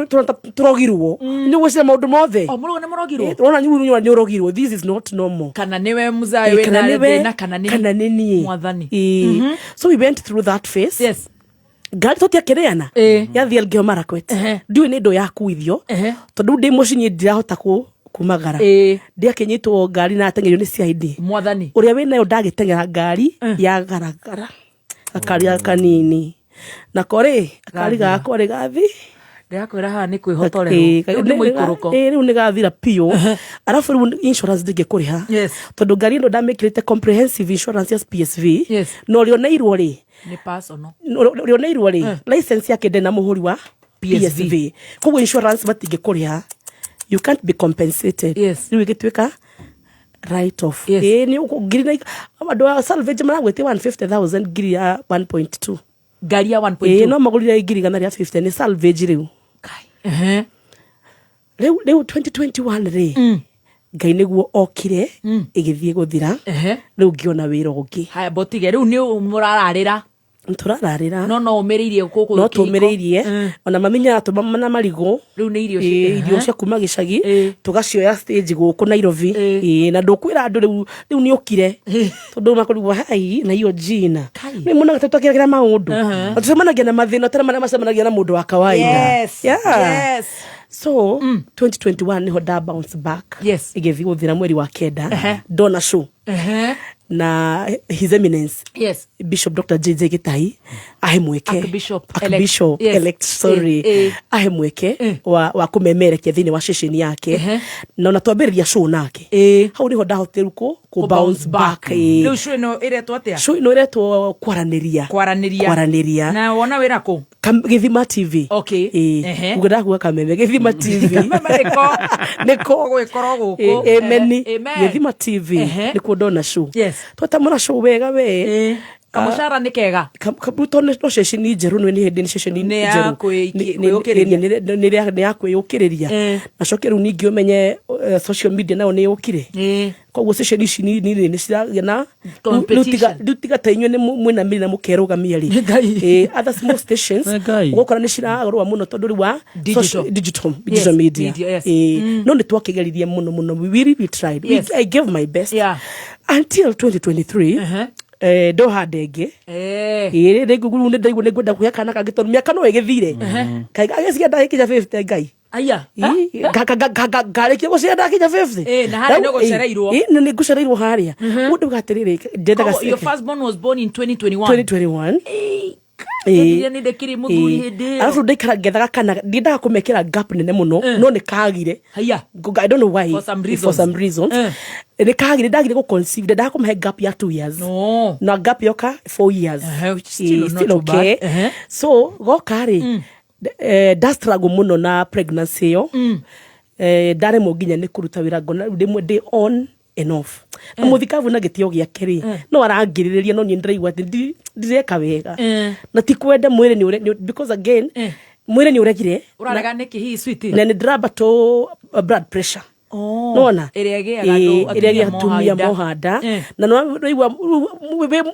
turogirwo ni gwicira maundu mothe murugo ni murogirwo ona nyuru ni urogirwo this is not normal kana niwe muzai wena thina kana nini mwathani so we went through that phase yes ngari totia kereana yathi Elgeyo Marakwet ndiwe ni ndo yakuithio tondu ndi mucinyi ndirahota kumagara ndiakinyitwo ngari na atengerio ni CID mwathani uria winayo ndagitengera ngari ya garagara akari kanini na kore akari gakore gathi ndakwira ha ni kwihotorero ni muikuruko riu ni gathira pio arafu riu insurance ndingikuriha tondu ngari ndo ndamikirite comprehensive insurance ya PSV no rio neirwo ri ni personal rio neirwo ri license yake ndena muhuri wa PSV koguo insurance batingikuriha you can't be compensated riu igitwika right off ni ngiri na andu salvage maragwete 150,000 ngiri ya 1.2 ngari ya 1.2 no magurire ngiri gana ya 50 ni salvage riu riu 2021 ri ngai niguo okire igithie guthira riu ngiona wira ungi haya botige riu ni murararira turararira no umiririe guku no tumiririe ona maminya atumana marigo riu ni irio cia kuma gicagi tugacioya stage guku Nairobi na ndukwira andu riu ni ukire tondu makorwo hai na hiyo jina ni muna tutakira maundu tusemanagia na mathina tena maria masemanagia na mundu wa kawaida yes so 2021 niho da bounce back igethi guthira mweri wa kenda Dona Show na His Eminence Bishop Dr. JJ Gitahi ahemweke Archbishop elect sorry ahemweke wa kumemerekia thini wa session yake na natwambiriria show nake hau niho ndahoteru ku bounce back riu show ino iretwo atia show ino iretwo kwaraniria na wona wira ku Githima TV ugenda kuga kameme Githima TV niko gwikoro guku amen Githima TV niko Dona Show twatamura show wega we kamushara ni kega kabuto no session ni jeru ni hindi ni session ni jeru ni ya kwiyukiriria na cokeru ningi umenye social media nayo ni yukire koguo session ici ni ciragena lutiga tainywe ni mwina miri na mukerugamia ri other small stations gukora ni ciragorwa muno tondu riwa digital media no ni twakigeririe muno we really tried I gave my best until 2023 ndoha ndenge iri nguguru ndi ndaigu ngwenda kuya kana kangitoru miaka no igithire kai ageciga ndakinya 50 ngai aya garekia gucia ndakinya 50 na hara no gucereirwo ni gucereirwo haria mundu gatirire ndendaga your first born was born in 2021 ni ndekiri muthuri hindi alafu ndaikara ngethaga kana ndendaga kumekera gap nene muno no ni kagire haya I don't know why for some reasons ni kagire ndagire go conceive ndendaga kumehe gap ya 2 years na gap yoka 4 years still okay so gokari da struggle muno na pregnancy yo ndare muginya ni kuruta wira ngona ndimwe day on and off muthikavu na gitio gia kiri no arangiririria no ni ndiraigwa ndireka wega na tikwenda mwire ni because again mwire ni uregire uraraga niki hii sweet na ni draba to blood pressure nona iriagia tumia mohanda na no raigwa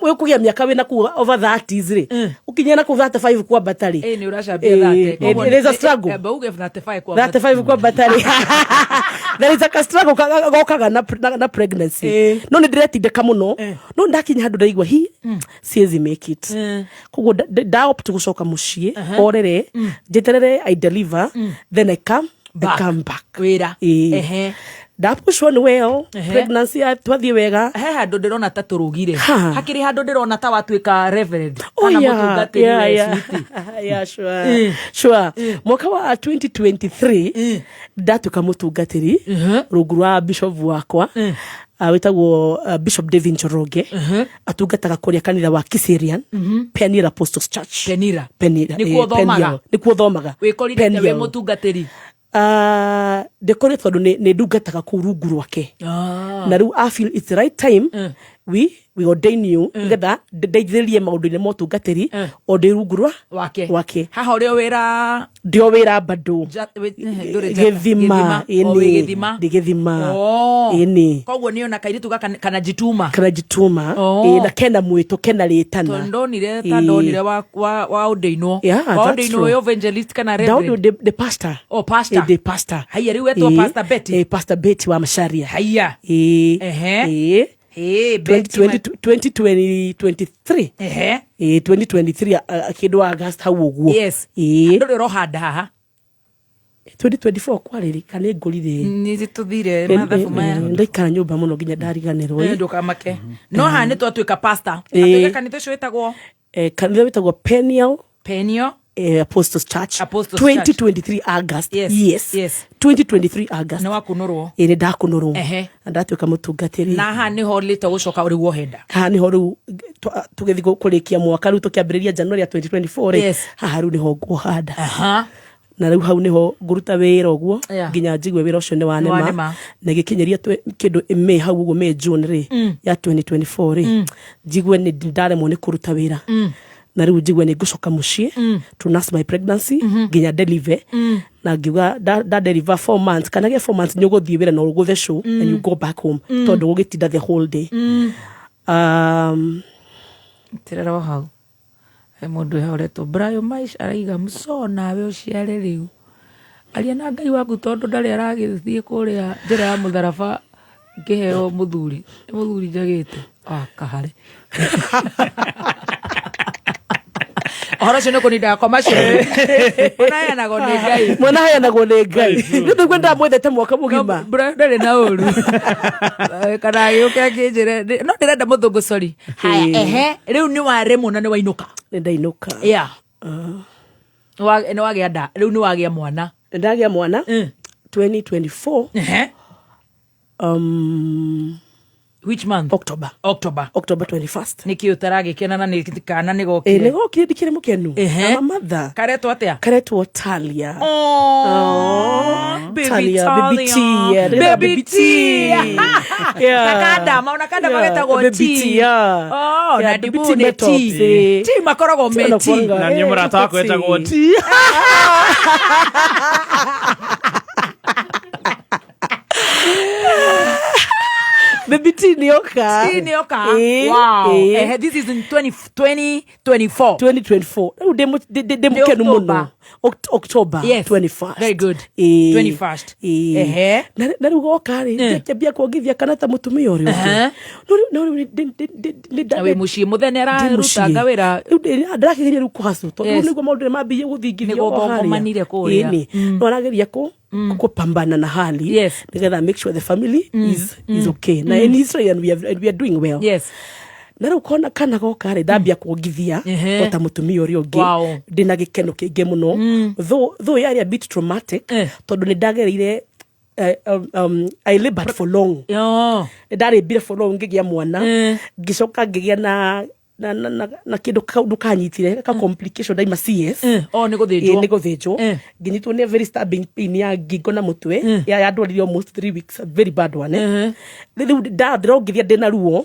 we kugia miaka we na ku over 30s ri ukinya na ku 35 kwa batari ni uracambia 30 it is a struggle bauge 35 kwa batari there is a struggle gokaga na pregnancy no ni ndiretindeka muno no ndakinya handu ndaigwa hi siezi make it kugo da opt gucoka mucii orere jeterere I deliver then I come back wira ndapushwo ni weo pregnancy twathie wega handu ndirona ta turugire hakiri handu ndirona ta watuika reverend kana mutungatiri ya sure mwaka wa 2023 ndatuka mutungatiri rungu rwa bishop wakwa wetagwo Bishop David Njoroge atungataga kuria kanitha wa Kiserian Peniel Apostles Church. Penira nikuo thomaga wikorire we mutungatiri dekore tondu ne ndungataga ku rungu rwake na riu I feel it's the right time we ordain you ngetha ndeithĩrĩrie maũndũ-inĩ ma ũtungatĩri o ndĩ rungu wake haha ũrĩ wĩra ndio wĩra bado gĩthima ini koguo nĩ ona kairitu gaka kana jituma na kena mwĩto kena rĩtana ndonire ta ndonire wa ũndĩinwo wa ũndĩinwo evangelist kana reverend the pastor the pastor haya riu wetwa pastor Betty wa Macharia haya 2023 akindo August hau uguo ndu rohanda haha 2024 kwariri kana ngorire ni tuthire mathabu maya ndaikara nyumba muno nginya ndariganirwo ndukamake no ha ni twatuika pastor atuika kanitha cio wetagwo kanitha wetagwo Peniel Apostles Church 2023 August yes 2023 August na wakunurwo ire ndakunurwo ndatuika mutungatiri na ha ni ho lita gucoka uri wohenda ha ni ho ru tugethi kurikia mwaka ru tukiambiriria January 2024 ha ru ni ho guhanda na riu hau niho nguruta wira uguo nginya njigwe wira ucio ni wanema na gikinyeria kindu ime hau uguo me June ya 2024 njigwe ni ndaremwo ni kuruta wira na riu njigwe ni ngucoka mucii to nurse my pregnancy nginya deliver na ngiuga da deliver 4 months kana ge 4 months nyogo thie wira na ugo the show and you go back home tondu ugitinda the whole day tirera hau mundu yaoretwo Brian Maish araiga mucona we uciare riu aria na Ngai waku tondu ndari aragithie kuria njira ya mutharaba ngiheo muthuri njagite kahare Ahora cio nä kå ninda yakwa macio mwana hayanagwo nä Ngai nä tå kwenda mwethete mwaka må gima ndarä na å ru kana gä å ke akä njä re no ndä renda må thå ngå cori haya rä u nä waremwo na nä wainå ka nä ndainå ka nä wagä a nda rä u nä wagä a mwana ndagä a mwana 2024 which month October 21st niki utaragikena na nikana nigokire nigokire dikire mukenu na mother karetwo atia karetwo Talia baby T nakanda maunakanda magetagwo T na dibu ne T makoragwo meti na ni murata wako etagwo T Baby Tinioka. Wow. This is in 2024. 2024. Demo kenu muno. October 21st. Very good. 21st. Na rugo kari ndekebia kuongithia kana ta mutumia uri no we mushi muthenera rutanga wira ndarakigeria ru kuhasu to niguo maundu mambie guthingithia gogomanire kuria no arageria kupambana na hali nigetha make sure the family is okay na in Israel we are doing well na rä u kona kana goka rä ndambia kuongithia ota mutumia å rä å ngä ndä na gä keno kä ingä må no though yarä a bit traumatic tondå nä ndagereire I labored for long ndarä mbire for long ngä gä a mwana ngä coka ngä gä a na kindu kaundu kanyitire ka complication daima CS ni guthinjwo nginyitwo ni very stabbing pain ya ngingo na mutwe ya ndwarire almost 3 weeks a very bad one riu ndiraongithia ndina ruo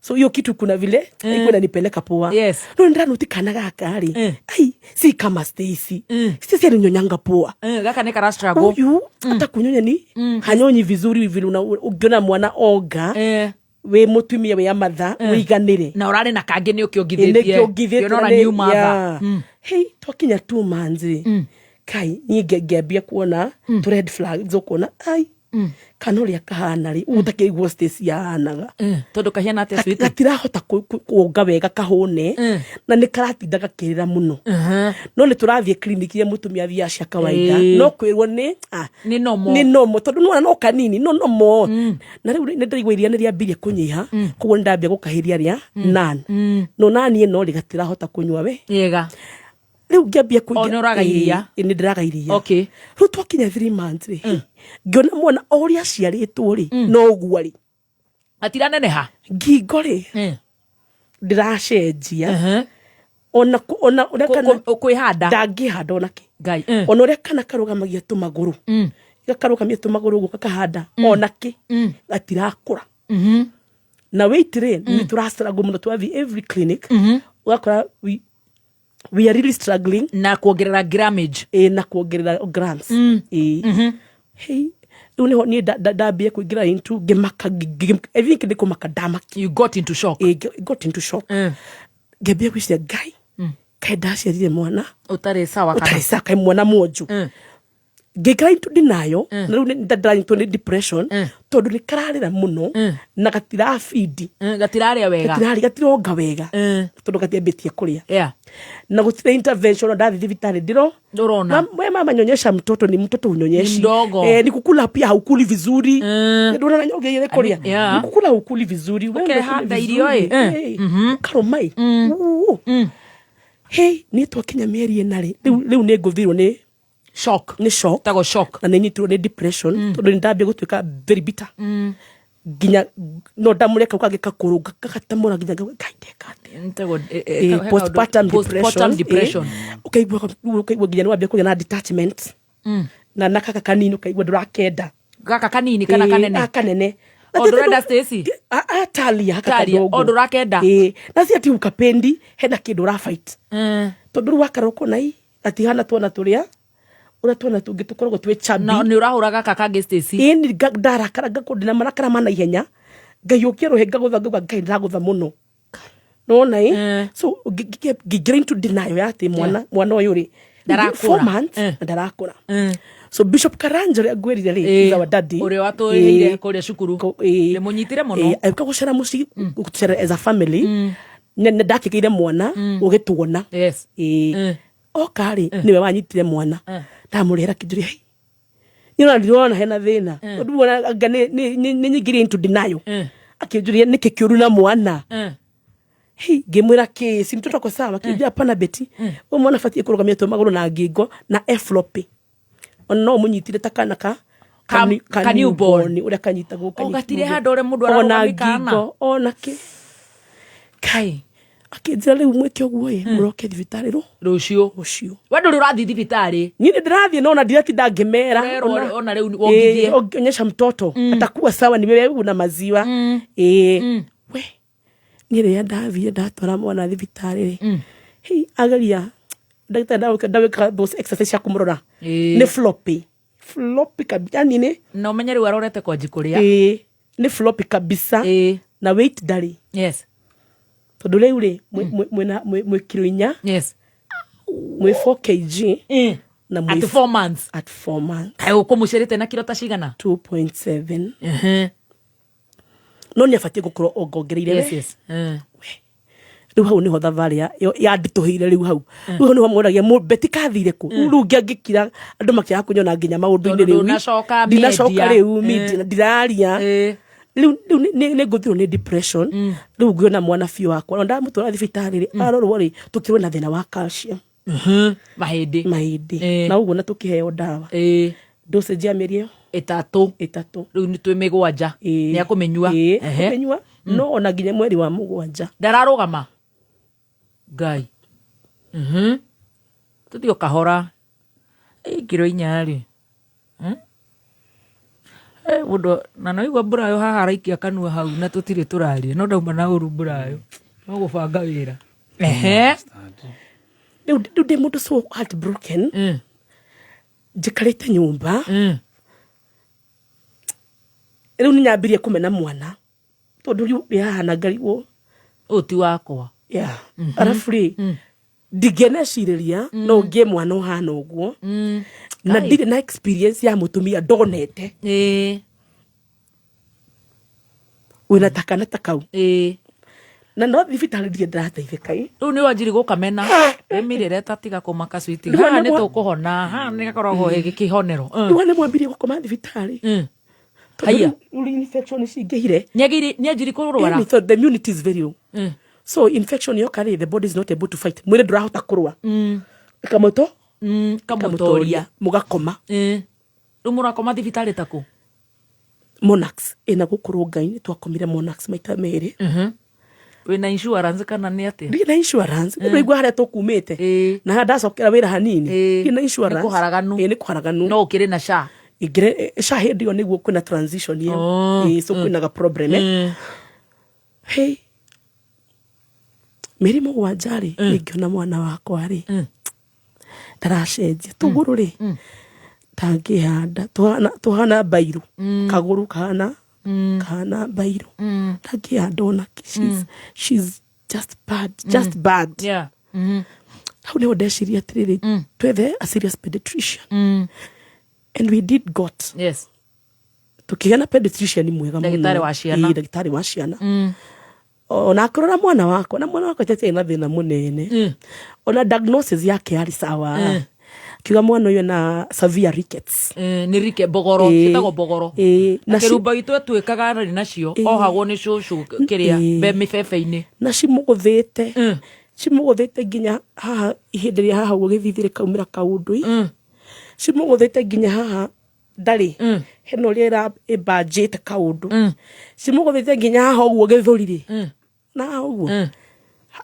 so hiyo kitu kuna vile ikwenda nipeleka poa no ndiranutikana gaka ri ai si kama Stacy Stacy alinyonyanga poa gaka ni kara struggle huyu hata kunyonya ni hanyonyi vizuri vile ungiona mwana oga we mutumia we amatha wiganire na urare na kange ni ukiongithithie you know a new mother hey twakinya 2 months kai ni ngembia kuona to red flags ukona ai kanoria kahana ri utakigwo Stacy yahanaga tondu kahiana atia sweet gatirahota kuonga wega kahone na ni karatinda gakirira muno no ni turathie clinic ya mutumia thia cia kawaida no kwirwo ni nomo tondu nwana no kanini no na riu ni ndaigwa iria ni riambirie kunyiha koguo ndambia gukahiria ria no nani no rigatirahota kunywa we yega riu ngambia kuiga ni uragairia ni ndiragairia riu twakinya 3 months ngiona mwana oria ciaritwo ri no guo ri atiraneneha ngingo ri ndiracenjia ona kana kwihanda ndangihanda ona ki ngai ona uria kana karugamagia tumaguru gakarugamia tumaguru guka kahanda ona ki gatirakura na wait rate ni turastrago muno twathi every clinic ugakora we are really struggling na kuongerera grammage na kuongerera grams hey ni ndambia kuingira into gemaka I think ndiko makadama you got into shock got into shock gebia kwisia guy kaida ciarire mwana utari sawa kai mwana mwoju ngikara into denial na riu ndadra into depression tondu ni kararira muno na gatira feed gatiraria wega gatironga wega tondu gatiambitie kuria na gutira intervention ndathi thibitari ndiro ndorona mama nyonyesha mtoto ni mtoto unyonyeshi ni kukula pia haukuli vizuri ndona na nyoge ile kuria ni kukula haukuli vizuri wewe handa irio karomai hey ni twakinya mieri enari riu ni nguviro ni shock tago shock na ninyitirwo ni depression tondu ndambia gutwika very bitter ginya no ndamureka ukagika kurunga kagatamura ginya gaideka postpartum depression ukaigwa ginya ni wambia kugĩa na detachment na nakaka kanini ukaigwa ndurakenda gaka kanini kana kanene Odorenda Stacy atalia kadogo odorakenda na si ati ukapendi hena kindu ra fight tondu wakaroko nai ati hana tuona turia tuona tungitukorwo twi chambi na ni urahuraga kaka Stacy ni ndarakara ngakundina marakara mana ihenya ngayukia ruhenga gutha ngai ndagutha muno no nai so get into denial yati mwana uyu ri 4 months ndarakura so Bishop Karanja agwerire ri za daddy uri watoire kuria cukuru ni munyitire muno ayuka gucera muci gucera as a family ndakikire mwana ugituona yes okari niwe wanyitire mwana ndamurera kijuri hey ndirona hena thina ndubona anga ni nyigire into denial akijuri niki kiuru na mwana hey gemwira ke si mtoto kwa sawa kijia pana beti wewe mwana fatie kurugamia to maguru na ngingo na efloppy ono munyitire takana ka newborn uria kanyita guka ugatire handa ure mundu ararugamikana ona ki kai akijira riu mweke oguo muroke thibitari rucio we nduri urathi thibitari ni ndirathi nona ndirati ndangimera ona riu wongithie onyesha mtoto atakuwa sawa ni wewe una maziwa we ni ria ndathie ndatwara mwana thibitari hey agaria ndagita ndaweka those exercise ya kumurora ni floppy kabisa nini na umenye riu arorete kwa jikuria ni floppy kabisa na weight dari yes tondu riu ri mwe kilo 4 yes mwe 4 kg na mwe at 4 months kai ukumucerete na kilo ta cigana 2.7 no ni afatie gukorwo ongongereire yes riu hau niho thavari ya ndituhire riu hau riu niho mworagia beti kathire ku riu ngikira andu makia kunyona nginya maundu-ini riu ndinacoka riu media ndiraria riu ni nguthirwo ni depression riu ngiona mwana fiu wakwa ndamutwara thibitari ri arorwo ri tukirwo na thina wa calcium mahindi na uguo na tukiheo dawa dosage ya mieri itatu riu ni twi migwanja ni akumenyua akumenyua no ona nginya mweri wa mugwanja ndararugama ngai tutio kahora kiro 4 ri mundu na noigwa mburayo haha araikia kanua hau na tutire turaria no ndauma na uru mburayo no gubanga wira riu ndi mundu so heartbroken njikarite nyumba riu ni nyambirie kumena mwana tondu riu hana ngariwo uti wakwa arafu ri ndigeneciriria no ngie mwana uhana uguo na ndire na experience ya mutumia ndonete wina takana takau na no thibitari ndire ndirateithika riu ni wanjiri gukamena emirire tatiga kumaka switi ha ni tukuhona ha ni gakoragwo gikihonero riu ni mwambirie gukoma thibitari haya infection cingihire nyanjiri kurwara the immunity is very low so infection yokari the body is not able to fight mwire ndurahota kurwa kamotoria mugakoma riu murakoma thibitari taku Monax ina gukuru ngai twakomire Monax maita meri wina insurance kana ni ati ndina insurance ndio igwa haria tukumite na ndacokera wira hanini ndina insurance ni kuharaganu no ukire na sha igire sha hindi yo niguo kwina transition yo so kwina ga problem hey mirimo gwanjari ingiona mwana wakwa ri taracenjia tuguru ri tangihanda tuhana bairu kaguru kana bairu tangihanda ona she's just bad yeah how ne odeshiria atiriri twethe a serious pediatrician and we did got yes tukigana pediatrician mwega muno daktari wa ciana ona akorora mwana wako na mwana wako tete ina thina munene ona diagnosis yake ari sawa kiuga mwana uyu na severe rickets ni rike bogoro titago bogoro na keruba itu twikaga na nacio ohagwo ni cucu kiria be mifefe-ini na cimuguthite nginya haha ihindiria haha ugithithire kaumira kaundu cimuguthite nginya haha ndari heno rira budget kaundu cimuguthite nginya haha uguo githurire na uguo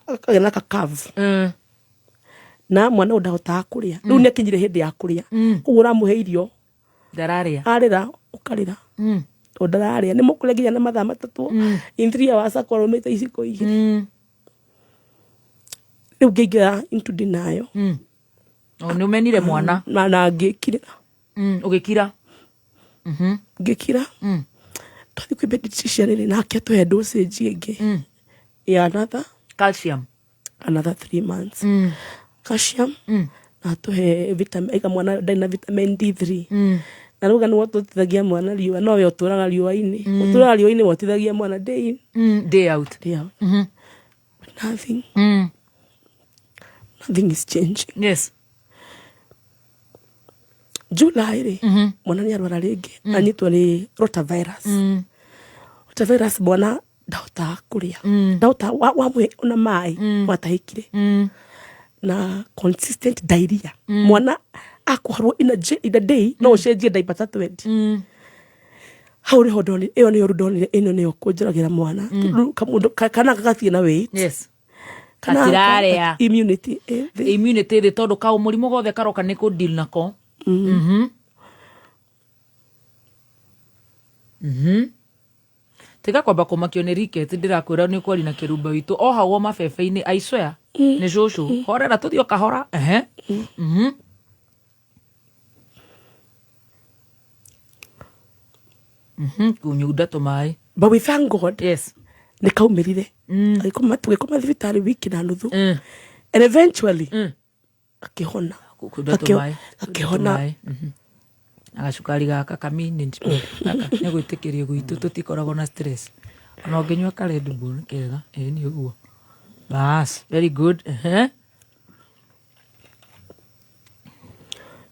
akagena kakavu na mwana udahota kuria riu ne kinyire hindi ya kuria ugura muhe irio ndararia arira ukarira ndararia ni mukure nginya na mathaa matatu in 3 hours akoromete iciko igiri riu ngigira into denial ni umenire mwana na ngikira ugikira ngikira twathi kwi pediatrician ri nake tuhe dosage ingi ya another calcium another 3 months calcium na tuhe vitamin ika mwana ndina vitamin D3 na ruga ni wotutithagia mwana riwa no we uturaga riwa-ini uturaga riwa-ini wotithagia mwana day out nothing is changing yes July ri mwana ni arwara ringi anyitwa ni rotavirus mwana ndahota kuria ndahota wamwe ona mai watahikire na consistent diarrhea mwana akuharwo in a day no cenjie diaper 20 how ri hodoni iyo ni rudoni ino ni okunjiragira mwana kamundu kana gagathie na weight yes kana immunity ri tondu ka umurimo gothe karoka ni ku deal nako tiga kwamba kumakio ni ricket ndirakwira ni kwari na kirumba witu ohagwo mabebe-ini I swear ni cucu horera tuthio kahora kunyuda tumai but we thank God yes ni kaumirire agikoma thibitari wiki na nuthu and eventually akihona agacukari gaka kamini nä gwä tä kä rio gwitå tå tikoragwo na stress ona å ngä nyua karendu mbå kega ni å guo bas very good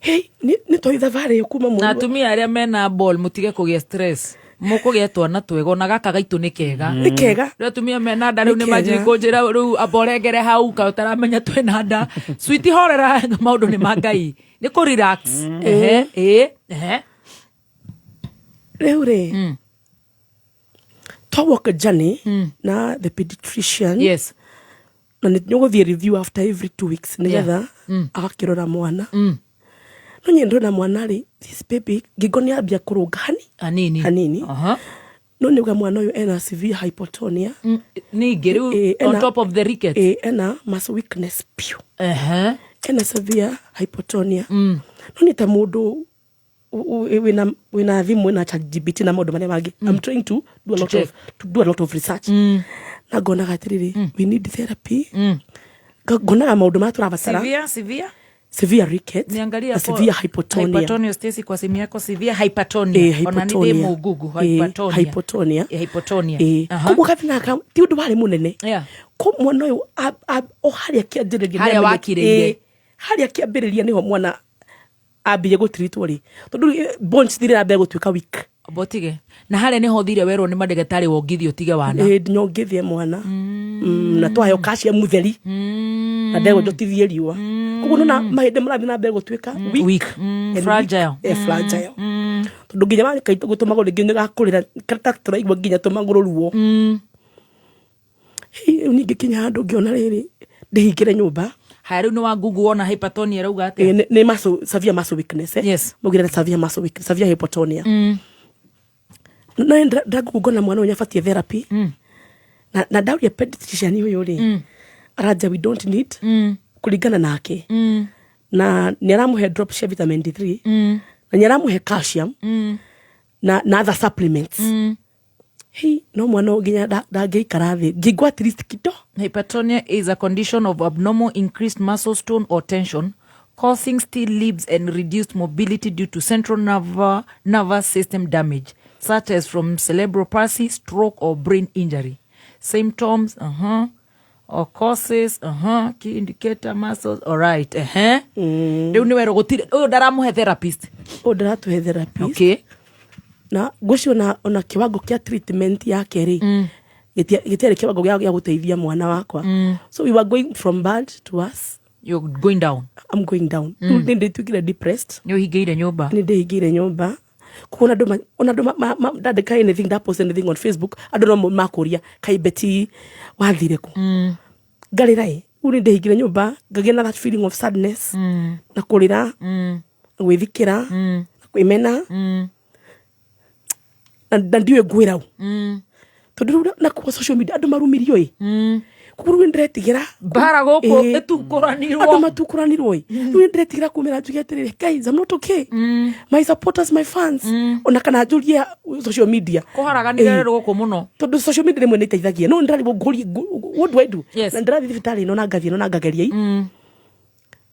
hey nä twaitha barä kuma na atumia arä a mena ball må tige kå gä a stress må kå gä a twana twega ona gaka gaitå nä kega nä kega rä atumia mena nda rä u nä manjä kå njä ra rä u amborengere hau kautaramenya twena nda switi horera maå ndå nä mangai nä kå relax rä u rä twawalk a journey na the pediatrician yes na nä gå thiä review after every 2 weeks nä getha agakä rora mwana no nyä ndona mwana rä this baby ngingo nä ambia kå rå nga hanini no nä uga mwana å yå ena severe hypotonia ningä rä u on top of the ricket ena muscle weakness piu ena severe hypotonia no nä ta må ndå wina thimu na ChatGPT na maundu maria mangi I'm trying to do a lot of research na ngonaga atiriri we need therapy ngonaga maundu maria turabatara severe rickets niangalia severe hypotonia Stacy kwa simu yako severe hypotonia ona ni demo Google hypotonia kuko kathina ka ti undu wari munene ko mwana uyu o haria kianjiriria haria wakiriire haria kiambiriria niho mwana ambie gutritwo ri tondu bones thire ambe gutuika weak botige na hale ne hothire wero ni madegatari wongithio tige wana nyongithie mwana na twayo kacia mutheri na ndego ndotithie riwa koguo na mahinde murathi na mbere gutwika weak fragile fragile tondu nginya mari kaito gutumago ringi ni gakurira kata turaigwa nginya tumaguru ruo ningi kinya handu ngiona riri ndihingire nyumba hairu ni wa Google wona hypertonia rauga ate ni severe muscle weakness yes mugire severe muscle weakness severe hypertonia na ndagugo na mwana unyafatie therapy na dauria pediatrician uyu ri araja we don't need kuringana nake na niramuhe drop cia vitamin D3 na niramuhe calcium na other supplements no mwana nginya ndangeikara thi ngigwa at least kido. Hypertonia is a condition of abnormal increased muscle tone or tension causing still limbs and reduced mobility due to central nervous system damage such as from cerebral palsy, stroke or brain injury. Symptoms or causes key indicator muscles alright riu ni wero gutire uyu ndaramuhe therapist ndaratuhe therapist okay na gucio na kiwango kia treatment yake ri gitiare kiwango gya guteithia mwana wakwa so we were going from bad to worse. You're going down. I'm going down. Ninde tukire depressed. Ni higire nyumba. Ninde higire nyumba. Kuna doma ndandika anything that post anything on Facebook. I don't know makoria kai beti wathire ku. Galirai ninde higire nyumba ngagia na that feeling of sadness na kurira gwithikira kwimena na ndiwe gwirau tondu na kwa social media andu marumirio kuguru ndretigira bara goko etukuranirwo andu matukuranirwo riu ndretigira kumira njuge atiriri guys I'm not okay my supporters my fans ona kana njuria social media kuharaganire goko muno tondu social media rimwe niteithagia no ndirari ngori what do I do na ndirathi thibitari no na ngathie no na ngageria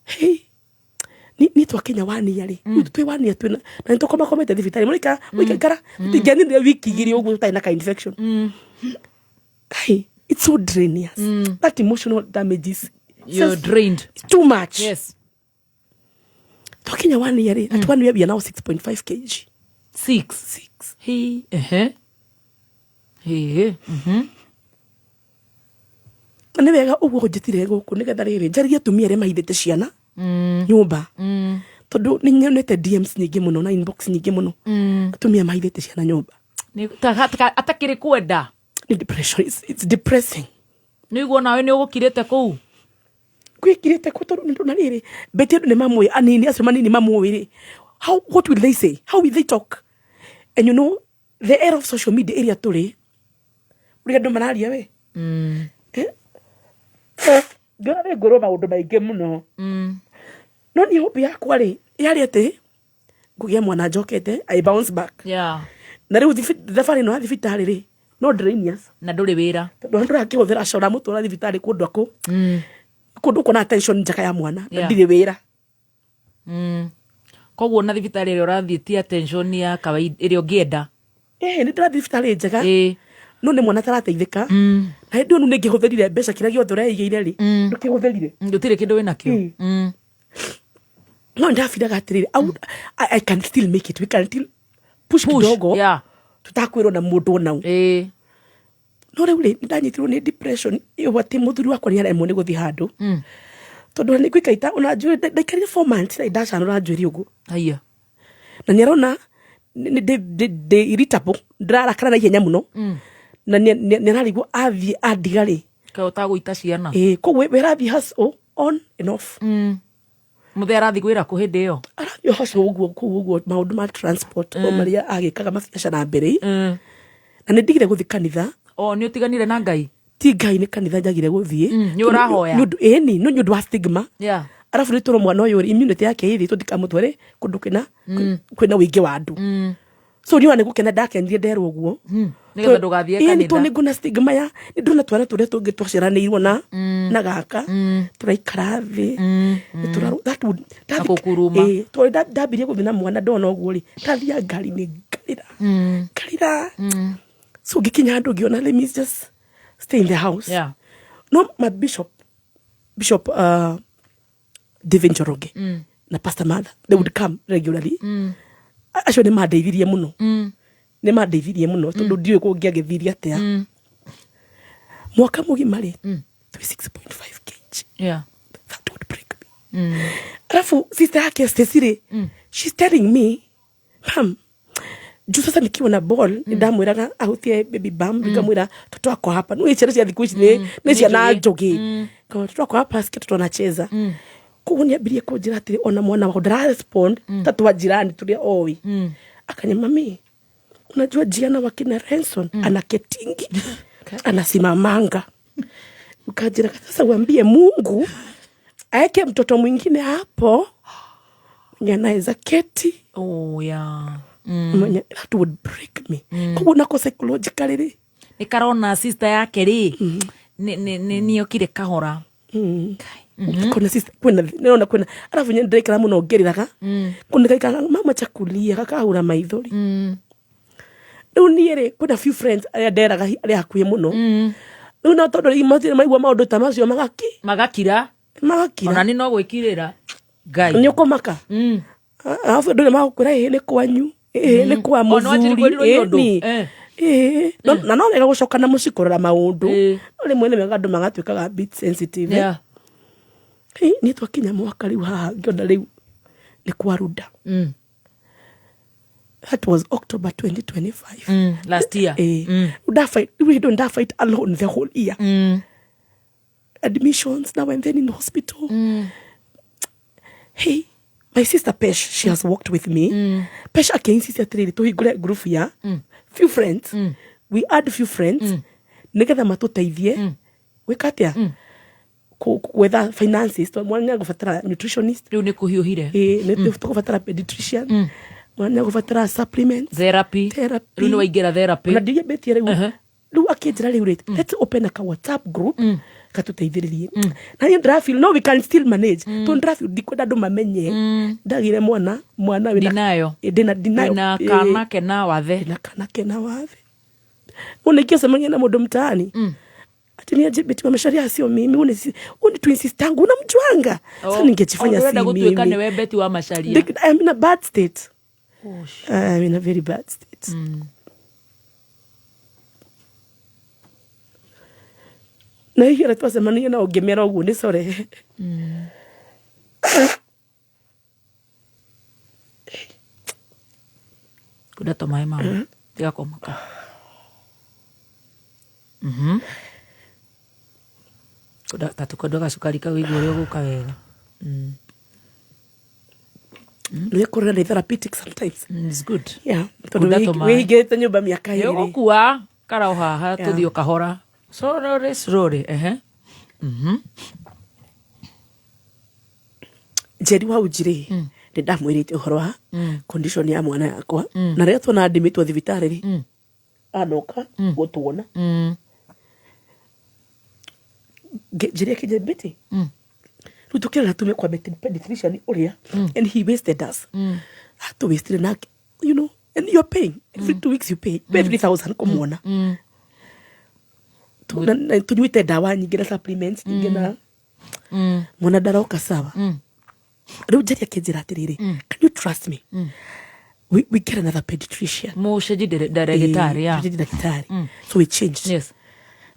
hey ni twa Kenya wani yari twi wani atwina na nitokoma komete thibitari mulika wikara tigani ndio wiki giri ugu utaina ka infection hey it's so draining that emotional damage is you're drained too much yes twa Kenya wani yari atwani we now 6.5 kg 6 he ni wega uguo njitire guku nigetha riri njaria tumia re mahithite ciana nyumba tondu ni nyonete DMs nyingi muno na inbox nyingi muno tumia mahithite ciana nyumba ni atakiri kwenda ni depression it's depressing ni guo nawe ni ugukirite ku kwikirite ku tondu na riri beti ni mamwe anini acio manini mamwe ri what will they say how will they talk and you know the era of social media area turi uri andu mararia we ngare ngoro maundu maingi muno no ni hope yakwa ri yari ati ngugia mwana njokete I bounce back na riu thafari no thibitari ri no drainius na nduri wira tondu ndura kihuthira cora mutwara thibitari kundu aku kundu kuna attention njaka ya mwana ndire wira koguo na thibitari ri urathie ti attention ya kawaida iri ungienda ni ndira thibitari njega no ni mwana tarateithika na ndio nu ngihũthĩrire mbeca kĩrĩa gĩothe ũreigĩire rĩ ndũkĩhũthĩrire ndũtirĩ kĩndũ wĩna kĩo no ndabiraga atĩrĩrĩ I can still make it we can still push kidogo tutakwĩrwo na mũndũ nau no rĩu rĩ ndanyitirwo nĩ depression ĩyo atĩ mũthuri wakwa nĩ aremwo nĩ gũthiĩ handũ tondũ nĩ gwĩkaita ona njũĩ ndaikarire 4 months na ndacanũra njũĩri ũguo haiya na nĩarona nĩ irritable ndĩrarakara na ihenya mũno na nĩararigwo athiĩ andiga-rĩ kaĩ ũtagũita ciana koguo we arathiĩ hustle on and off mũthee arathiĩ gwĩra kũ hĩndĩ ĩyo arathiĩ hustle ũguo kũu ũguo maũndũ ma transport marĩa agĩkaga mabiacara mbere na nĩ ndigire gũthiĩ kanitha nĩ ũtiganire na Ngai ti Ngai nĩ kanitha njagire gũthiĩ nĩ ũrahoya ĩni no nĩ ũndũ wa stigma arabu nĩ tũrwo mwana ũyũ immunity yake ĩrĩ tũtikamũtware kũndũ kwĩna ũingĩ wa andũ so niwa nigukena ndakenire nderwo guo nigetha ndugathie kanitha ni nguna stigma ya ndona twana turia tungi twaciranĩirwo na gaka turaikara thi turaru that would akukuruma to ndabirie guthina mwana ndona uguo ri tathia ngari ni ngarira so gikinya andu giona let me just stay in the house no my bishop David Njoroge na Pastor Mother they would come regularly acio nĩ mandeithirie mũno nä mandeithirie må no tondå ndiå kå ngä agäthiria atä mwaka må gima rä 6.5 kg. Yeah. That would break me. Alafu sister yake Stacy rĩ, she's telling me, mam, juu sasa nikiwa na ball ndamwiraga ahutie baby bump nikamwira toto wako hapa no ichera cia thiku ici nĩ ciana njogi kama toto wako hapa sikia toto anacheza koguo niambirie kunjira atiri ona mwana wao ndara respond tatu wa jirani tulia oi akanya mami unajua Jiana wakina Renson ana ketingi anasimamanga ukajira sasa uambie Mungu aeke mtoto mwingine hapo anaweza keti. Oh yeah. That would break me. Koguo nako psychologically ri ni karona sister yake ri ni okire kahora kuna sister kuna alafu nye ndekera muno ngeriraga kuna kaika mama chakulia kakahura maithori riu nie ri kuna few friends aria nderaga aria hakuye muno riu no tondu imagine maigua maundu ta macio magakira ona ni no gwikirira ngai ni ukomaka alafu ndole magukwira ni kwanyu ni kwa muthuri na no wega gucoka na muci kurora maundu no rimwe ni wega andu magatwikaga a bit sensitive ni twakinya mwaka riu haha ngiona riu ni kwa ruda. That was October 2025 last year. We don't fight alone the whole year. Admissions now and then in hospital. Hey, my sister Pesh, she has worked with me. Pesh akinsist atiriri tuhingure group ya few friends. We add few friends. Nigetha matuteithie. Wekatia. Whether finances, mwana gufatara nutritionist. Riu ni kuhiuhire. Ni tukufatara pediatrician. Mwana gufatara supplements. Therapy. Riu ni waingira therapy. Na diabetes riu. Riu akinjira riu rate. Let's open a WhatsApp group. Katuteithiririe na ni drafil no we can still manage to drafil dikwenda andu mamenye ndagire mwana wina dinayo na kana kena wathe unakia semenya na mundu mtaani ati ni ajibeti wa mashari asio mimi uni twin sister yangu unamjwanga sasa ningejifanya si mimi unataka ni wewe beti wa mashari I'm in a bad state. I'm in a very bad state. Na hiyo ratu asemania na ogemera ugu ni sore. Kuda tomae mama. Tiga komaka. Kuda tatukodoga sukari ka wigore uguka wega. Ndio kurana ni therapeutic sometimes. It's good. Yeah. We get nyumba miaka hili. Yo kuwa kara ohaha tuthio kahora. Slowly. Jeri wa ujire ndi ndamwirite uhoro wa condition ya mwana yakwa na ria twana adimitwo thibitari ri anoka gutuona jeri kije beti rutukira tume kwa pediatrician uria and he wasted us to waste na you know and you're paying every 2 weeks you pay every 1,000 kumwona tunyuite dawa nyingi na supplements nyingi na mwana ndaroka sawa riu jeri akinjira atiriri can you trust me we get another pediatrician mushaji daktari so we changed. Yes,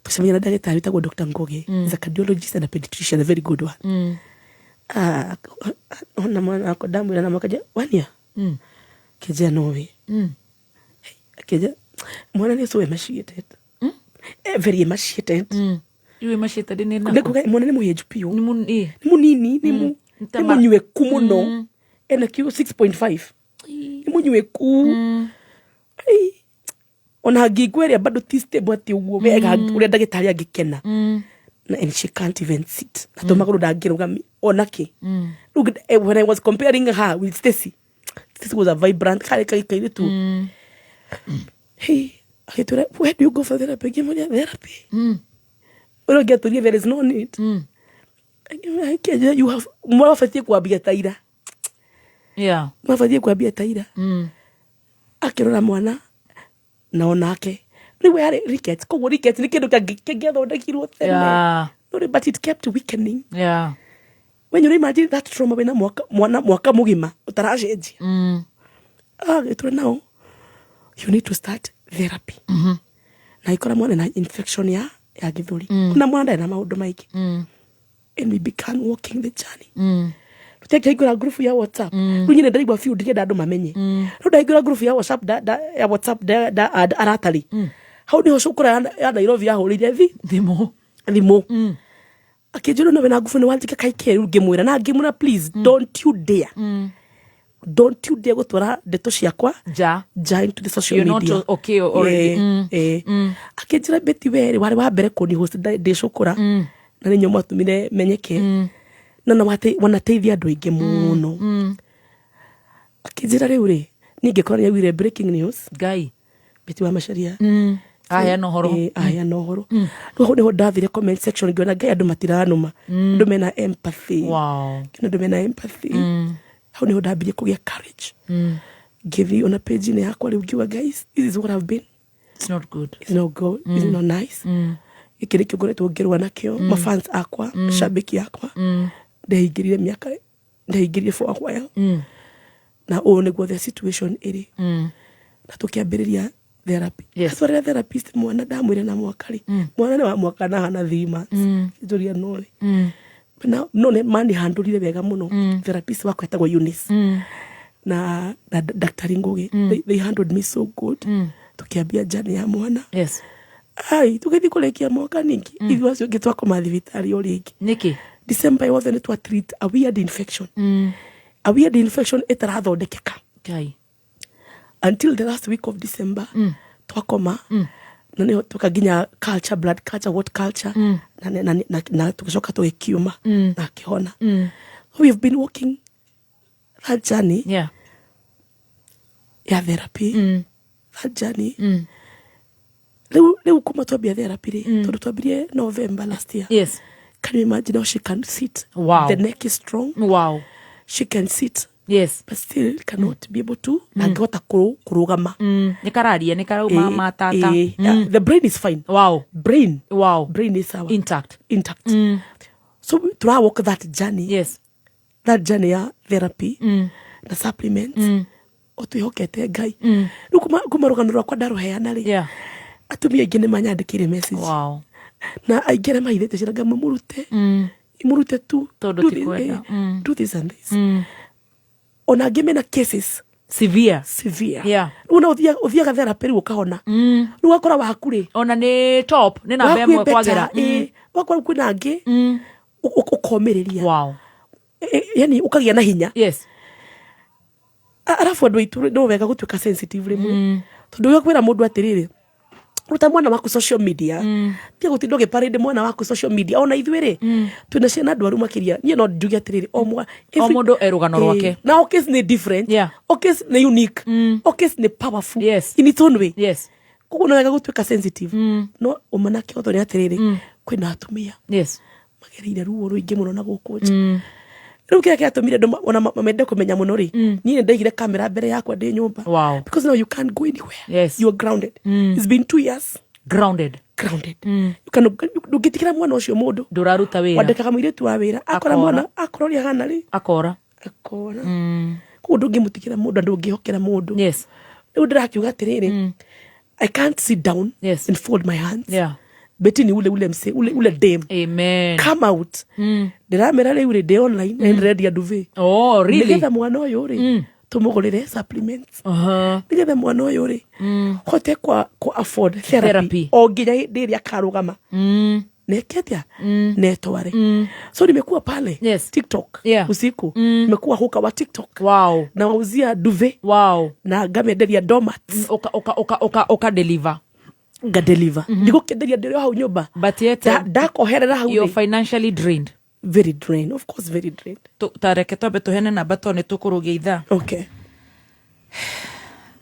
tusemenya na daktari tago Dr. Ngoge is a cardiologist and a pediatrician, a very good one. Ona mwana ako damu na makaja 1 year keja nowe keja mwana ni so emaciated very emaciated. You emaciated ni na ndekuga mwana ni muheju pio ni munini ni munywe kumuno ena kilo 6.5 ni munywe ku ona gigweria bado tistable ati uguo wega uria ndagitari agikena na and she can't even sit atoma ko ndagiruga onake look when I was comparing her with Stacy was a vibrant kale tu hey where do you go for therapy? Give me therapy. When get to there is no need. You have more of a thing kuambia taira. Yeah. Mwafathie kuambia taira. Akirora mwana naona ake. Riwe ari rickets. Koguo rickets ni kindu kangithondekirwo tene. Yeah. No, but it kept weakening. Yeah. When you imagine that trauma wena mwaka mugima utaracenjia. Gitwe nao you need to start therapy. Na ikora mwana na infection ya githuri. Kuna mwana na maundu maiki. And we began walking the journey. Tuteke igura group ya WhatsApp. Runyine ndaigwa few ndigenda andu mamenye. Ndaigura group ya WhatsApp ya WhatsApp da aratari. How ni hocukura ya Nairobi ya hurire thimo. Akijuru no bena gufu ni wanjike kaikere ngimwira na ngimura please don't you dare. Don't you dare gutwara ndeto ciakwa ja into the social media. You're not okay already. Akijira beti were wari wa mbere kuni host ndicukura na ninyo matumire menyeke na wanateithia andu aingi muno. Akijira riu ri ningikora yawire breaking news gai beti wa Macharia aya no horo no niho ndathire comment section ngiona gai andu matiranuma andu mena empathy andu mena empathy how niho ndambirie kugia courage give on a page ni yakwa riu ngiwa guys this is what I've been. It's not good, it's not good, it's not nice. Ikiri kiogoretwo ngirwa nakio mafans akwa shabiki yakwa ndahingirire miaka ndahingirire for a while na niguo the situation iri na tukiambiriria therapy. Atwarira therapist mwana ndamwire na mwakari mwana ni wa mwaka na hana thima ijoria nori no ne mani handurire wega muno therapist wakwa etagwo Eunice na Dr. Ngugi they handled me so good. Tukiambia jani ya mwana ai tugethi kurekia mwaka ningi ithwa cio ngitwa koma thibitari o ringi niki December yothe ni twa treat a weird infection etarathondekeka kai until the last week of December twakoma na niho tukaginya culture blood culture what culture na tukicoka tugikiuma na kihona. We have been walking that journey ya therapy that journey leo kuma twabia therapy ri tondu twabirie November last year. Can you imagine how she can sit? The neck is strong. She can sit. But still cannot be able to angihota kurugama. Nikararia nikarauma matata. The brain is fine. Brain is our intact. So to walk that journey. That journey ya therapy na supplements otwihokete Ngai. Kuma rugano rwakwa ndaruheana ri atumia aingĩ nĩmanyandĩkĩire message na aingĩ arĩa mahithĩte ciraga imurute tu do this and this ona angĩ mena cases severe una uthiaga therapy rĩu ũkahona rĩu wakora waku rĩ ona nĩ top nĩ namba ĩmwe kwagĩra wakora kwĩna angĩ ũkomĩrĩria yani ũkagĩa na hinya arafu andũ aitũ no wega gũtuĩka sensitive rĩmwe tondũ ũkwĩra mũndũ atĩrĩrĩ ruta mwana waku social media tia gutindo giparinde mwana waku social media ona ithuire twina ciana ndwaru makiria nie no njuge atiriri o mundu erugano rwake na o case ni different o case ni unique o case ni powerful in its own way kuko no wega gutuika sensitive no umana kiotho ni atiriri kwina atumia magerire ruo ruingi muno na gukunja riu kile kiatumire ndo ona mamende kumenya muno ri nie ndaigire kamera mbere yakwa ndi nyumba because now you can't go anywhere you are grounded. It's been 2 years grounded you can dugitikira mwana ucio mundu nduraruta wira wandikaga mwiretu wa wira akora mwana akororia hana ri akora ku ndungimutikira mundu ndungihokera mundu riu ndirakiuga atiriri I can't sit down and fold my hands beti ni ule mse ule dem come out ndiramera riu ri de online and ready aduve really nigetha mwana uyu ri tumugurire supplements nigetha mwana uyu ri hote kwa afford therapy o nginya ndiri akarugama neketia netware so nimekuwa pale TikTok usiku nimekuwa huka wa TikTok na wauzia duve na ngamenderia donuts oka deliver ndiko kenderia ndio hau nyumba but yet ndakoherera hau you're financially drained very drained, of course very drained. Tareke tobe tuhene na bato ni tukuruge itha. Okay.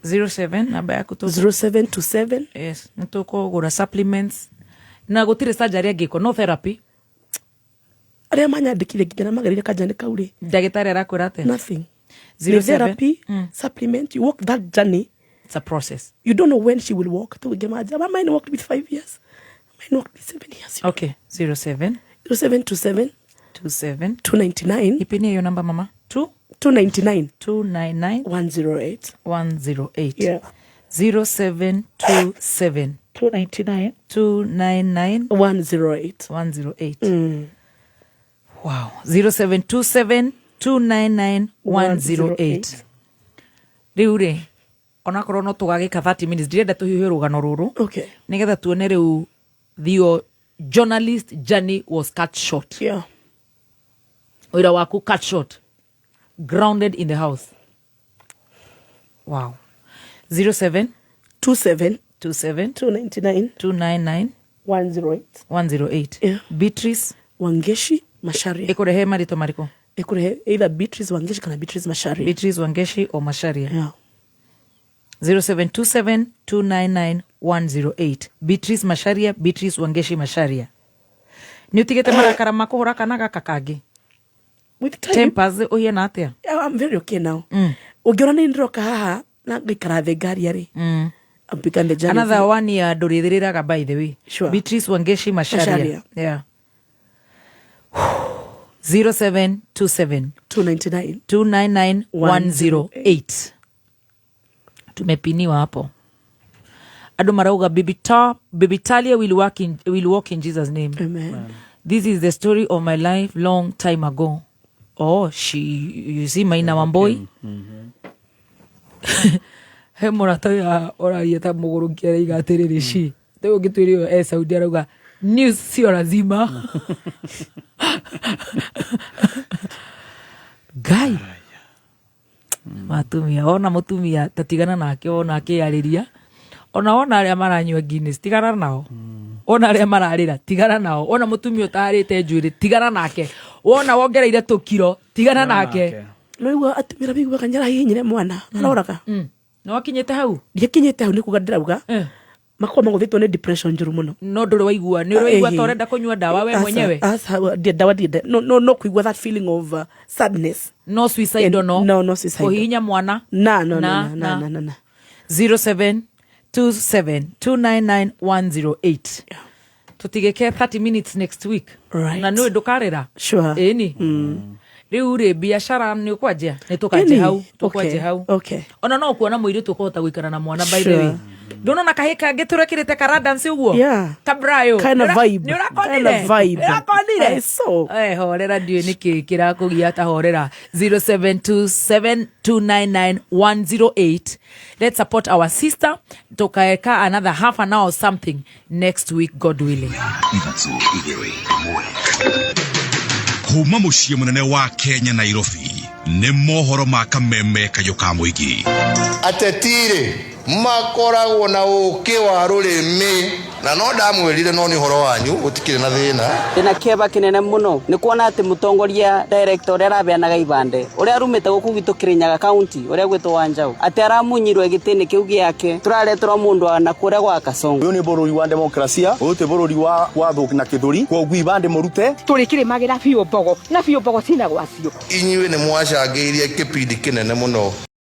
07 namba yaku tu 0727 yes nitukugura supplements na gutire surgery angiko no therapy aria manyandikire nginya magerire kajane kauri ndagitari arakwira ate nothing 07 therapy supplement you walk that journey. It's a process. You don't know when she will walk to Gemaja. My mind walked with 5 years. Mine walked with 7 years. Okay. 07 0727 27 299. Ipini hiyo namba mama. 299 299 108 108. Yeah. 0727 299 299 108 108. Wow. 0727 299 108. Riu ri ona korwo no tugagika 30 minutes ndirenda tuhiũhe rũgano rũrũ nigetha tuone rĩu the journalist journey was cut short. Yeah. Oira waku cut short, grounded in the house. Wow. 07 27 27 299 299 108 108. Yeah. Beatrice Wangeshi Masharia. Ikurehe marito mariko? Ikurehe either Beatrice Wangeshi kana Beatrice Masharia. Beatrice Wangeshi or Masharia. Yeah. 0727 299 108. Beatrice Masharia, Beatrice Wangeshi Masharia. Ni utigete marakara makuhura kana gaka kangi? With time. Tempers uhiana atia? Yeah, I'm very okay now. Ungiona ni ndiroka haha na ngikara the gari ari. I'm picking the journey. Another one ya ndurithiriraga by the way. Sure. Beatrice Wangeshi Masharia. Yeah. 0727 299 299 108. Tumepiniwa hapo. Ado marauga Baby Talia will walk in Jesus' name. Amen. This is the story of my life long time ago. Oh, you see Maina Wamboi? He morata ya oraria ta muguru kiara igatiriri shi. Tego gitwirio Saudi arauga news sio lazima. Guy. Matumia ona mutumia tatigana nake ona akiyariria. Ona aria maranywa Guinness tigana nao. Ona aria mararira tigana nao. Ona mutumia utarite njwiri tigana nake. Ona wongereire tukiro tigana nake. Loiwa atumira bigwa kanyara hinyire mwana. Aroraka. No akinyete hau. Ndikinyete hau nikuga ndirauga. Makwa maguthitwo ni depression njuru muno. No nduri waigua ni uraigua torenda kunywa dawa we mwenyewe. Dawa no kuigua that feeling of sadness. No suicide no. No suicide. Kuhinya mwana. No. 0727 299 108. Tutigeke 30 minutes next week. Right. Na niwe ndukarira. Sure. Eni. Riu ri biashara ni ukwaje ni tukaje hau tukwaje hau. Okay. Ona no kuona muiri tukuhota guikara na mwana by the way. Ndona na kahika giturekirite kara dance uguo. Yeah. Kabrayo. Kind of vibe. Ni urakonire. Urakonire. So. Horera dio niki kirakugia ta horera 0727 299 108. Let's support our sister. Tukaeka another half an hour or something next week, God willing. Kuma muciĩ munene wa Kenya Nairobi nĩ mohoro ma kameme kayuka muigi. Atetire makoragwo na ũũkĩ wa rũrĩmĩ na no ndamwĩrire no nĩ horo wanyu gũtikĩrĩ na thĩna. Ndĩna kĩeba kĩnene mũno nĩ kuona atĩ mũtongoria director ũrĩa arabeanaga ibande ũrĩa arumĩte gũkũ gwitũ Kirinyaga county ũrĩa gwĩtwo Wanjaũ atĩ aramunyirwo gĩtĩ-inĩ kĩu gĩake tũrareterwo mũndũ na kũrĩa gwa Kasongo. Ũyũ nĩ bũrũri wa demokrasia ũyũ ti bũrũri wa wathũki na kĩthũri koguo ibande mũrute tũrĩkĩrĩmagĩra biũ mbogo na biũ mbogo cina gwacio. Inyuĩ nĩ mwacangĩirie kĩbindi kĩnene mũno.